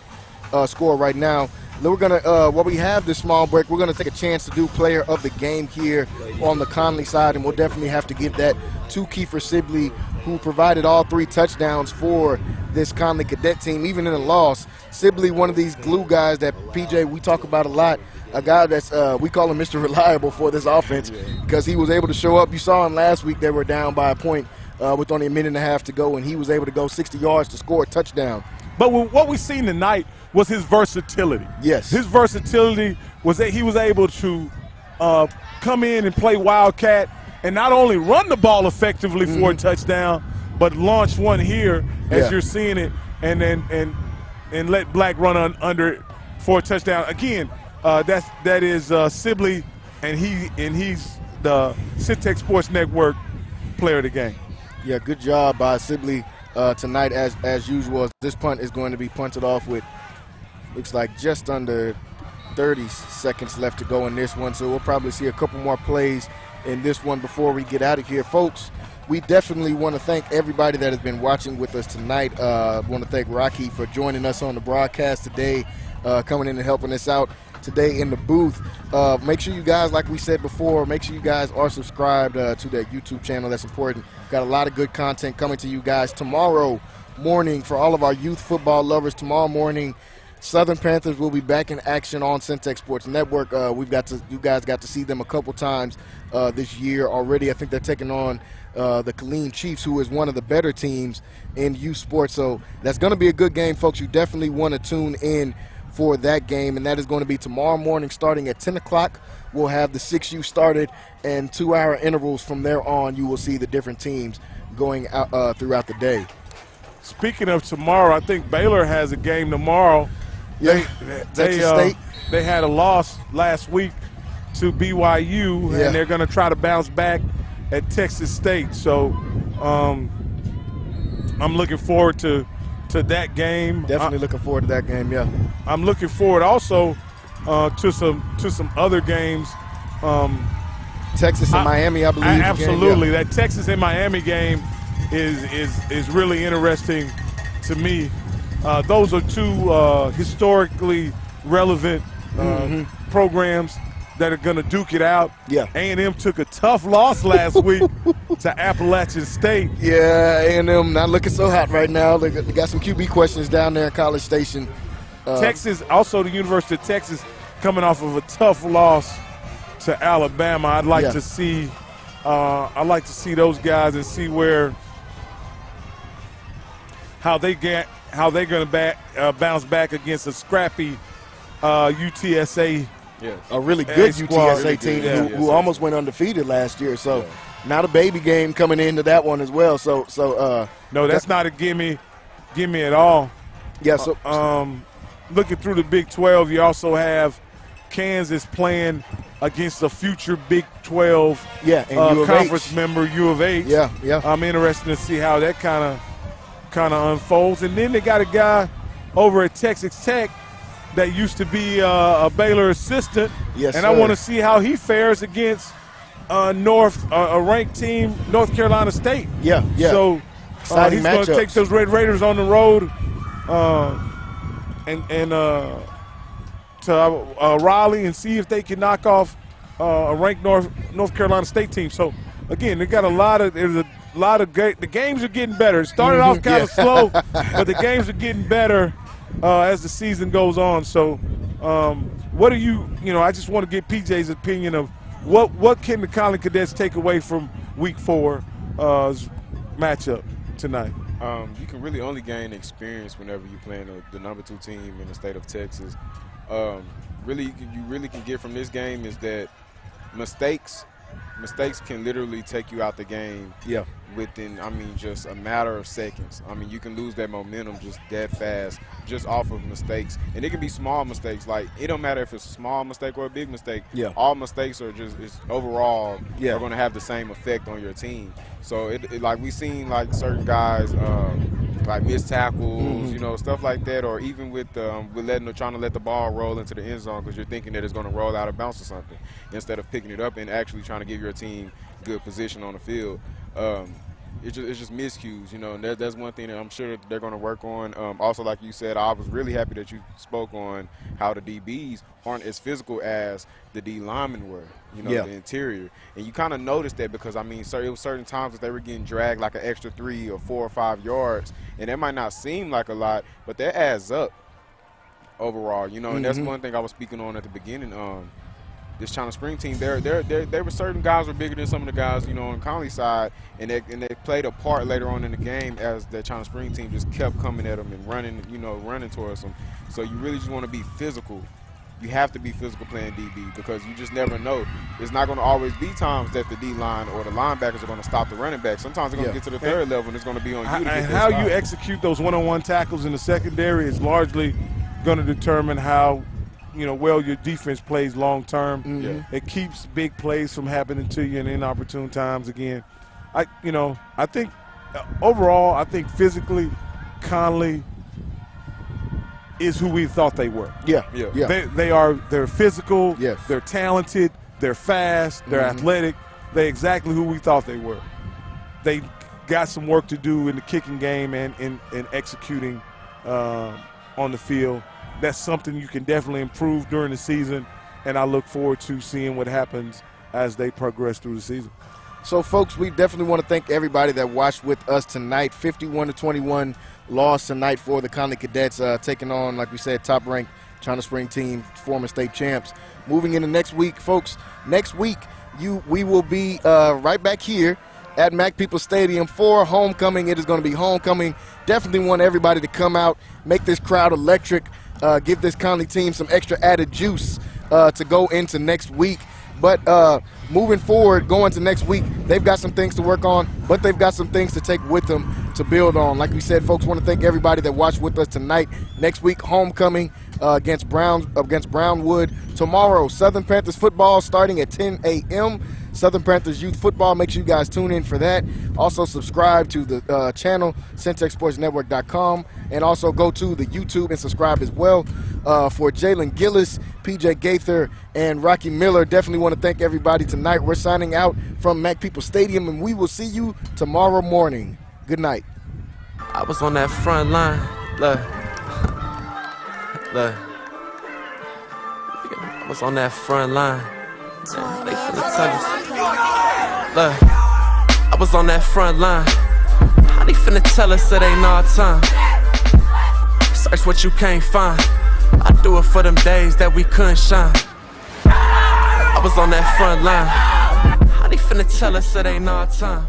score right now. Then we're going to, while we have this small break, we're going to take a chance to do player of the game here on the Connally side, and we'll definitely have to give that to Kiefer Sibley, who provided all 3 touchdowns for this Connally Cadet team, even in a loss. Sibley, one of these glue guys that, PJ, we talk about a lot, a guy that's, we call him Mr. Reliable for this offense because he was able to show up. You saw him last week. They were down by a point with only a minute and a half to go, and he was able to go 60 yards to score a touchdown. But what we seen tonight was his versatility. Yes. His versatility was that he was able to come in and play Wildcat and not only run the ball effectively for a touchdown, but launch one here as you're seeing it, and then and let Black run under it for a touchdown. Again, that is Sibley, and he's the Centex Sports Network player of the game. Yeah, good job by Sibley tonight as usual. This punt is going to be punted off with, looks like just under 30 seconds left to go in this one. So we'll probably see a couple more plays in this one before we get out of here. Folks, we definitely want to thank everybody that has been watching with us tonight. I want to thank Rocky for joining us on the broadcast today, coming in and helping us out today in the booth. Make sure you guys, like we said before, make sure you guys are subscribed to that YouTube channel. That's important. Got a lot of good content coming to you guys tomorrow morning for all of our youth football lovers. Tomorrow morning, Southern Panthers will be back in action on Centex Sports Network. You guys got to see them a couple times this year already. I think they're taking on the Killeen Chiefs, who is one of the better teams in youth sports. So that's going to be a good game, folks. You definitely want to tune in for that game, and that is going to be tomorrow morning starting at 10 o'clock. We'll have the 6U started, and 2-hour intervals from there on. You will see the different teams going out throughout the day. Speaking of tomorrow, I think Baylor has a game tomorrow. Yeah, Texas State. They had a loss last week to BYU, and they're going to try to bounce back at Texas State. So I'm looking forward to that game. Definitely looking forward to that game, yeah. I'm looking forward also to some other games. Texas and Miami, I believe. Absolutely. That Texas and Miami game is really interesting to me. Those are 2 historically relevant programs that are going to duke it out. Yeah. A&M took a tough loss last week to Appalachian State. Yeah, A&M not looking so hot right now. They got some QB questions down there in College Station. Texas, also the University of Texas, coming off of a tough loss to Alabama. I'd like to see those guys and see how they're going to bounce back against a scrappy UTSA. Yeah. A really good UTSA team who almost went undefeated last year. So not a baby game coming into that one as well. So no, that's not a gimme at all. Yeah. So looking through the Big 12, you also have Kansas playing against a future Big 12 and conference member, U of H. Yeah. I'm interested to see how that kind of unfolds. And then they got a guy over at Texas Tech that used to be a Baylor assistant. Yes, and I want to see how he fares against a ranked team, North Carolina State. Yeah. So he's going to take those Red Raiders on the road and to Raleigh and see if they can knock off a ranked North Carolina State team. So again, they got the games are getting better. It started off kind of slow, but the games are getting better as the season goes on. So what do I just want to get PJ's opinion of what can the Connally Cadets take away from Week 4's matchup tonight? You can really only gain experience whenever you're playing the number 2 team in the state of Texas. You really can get from this game is that mistakes mistakes can literally take you out the game. Yeah. Within, I mean, just a matter of seconds. I mean, you can lose that momentum just that fast, just off of mistakes. And it can be small mistakes. Like, it don't matter if it's a small mistake or a big mistake. Yeah. All mistakes are just, overall, yeah, are going to have the same effect on your team. So, it like, we seen, like, certain guys, like missed tackles, you know, stuff like that, or even with trying to let the ball roll into the end zone because you're thinking that it's going to roll out of bounds or something, instead of picking it up and actually trying to give your team good position on the field. It's just miscues, you know, and that's one thing that I'm sure that they're going to work on. Also, like you said, I was really happy that you spoke on how the DBs aren't as physical as the D linemen were, you know, the interior. And you kind of noticed that because, I mean, it was certain times that they were getting dragged like an extra 3 or 4 or 5 yards, and that might not seem like a lot, but that adds up overall, you know, and that's one thing I was speaking on at the beginning. This China Spring team, there were certain guys were bigger than some of the guys, you know, on Connally side, and they played a part later on in the game as the China Spring team just kept coming at them and running towards them. So you really just want to be physical. You have to be physical playing DB because you just never know. It's not going to always be times that the D-line or the linebackers are going to stop the running back. Sometimes they're going to get to the third level, and it's going to be on you to get and that how stop. you execute those one-on-one tackles in the secondary is largely going to determine how well your defense plays long term. It keeps big plays from happening to you in inopportune times. Again, I think overall, I think physically, Connally is who we thought they were. They're physical. Yes. They're talented. They're fast. They're athletic. They're exactly who we thought they were. They got some work to do in the kicking game and in executing on the field. That's something you can definitely improve during the season, and I look forward to seeing what happens as they progress through the season. So, folks, we definitely want to thank everybody that watched with us tonight. 51-21 loss tonight for the Connally Cadets, taking on, like we said, top-ranked China Spring team, former state champs. Moving into next week, folks, next week we will be right back here at Mac People Stadium for homecoming. It is going to be homecoming. Definitely want everybody to come out, make this crowd electric. Give this Connally team some extra added juice to go into next week. But moving forward, going to next week, they've got some things to work on, but they've got some things to take with them to build on. Like we said, folks, want to thank everybody that watched with us tonight. Next week, homecoming against Brownwood. Tomorrow, Southern Panthers football starting at 10 a.m. Southern Panthers youth football. Make sure you guys tune in for that. Also subscribe to the channel, CentexSportsNetwork.com, and also go to the YouTube and subscribe as well. For Jalen Gillis, PJ Gaither, and Rocky Miller, definitely want to thank everybody tonight. We're signing out from Mac People Stadium, and we will see you tomorrow morning. Good night. I was on that front line. Look. I was on that front line. They finna tell us. Look, I was on that front line. How they finna tell us it ain't our time? Search what you can't find. I do it for them days that we couldn't shine. I was on that front line. How they finna tell us it ain't our time?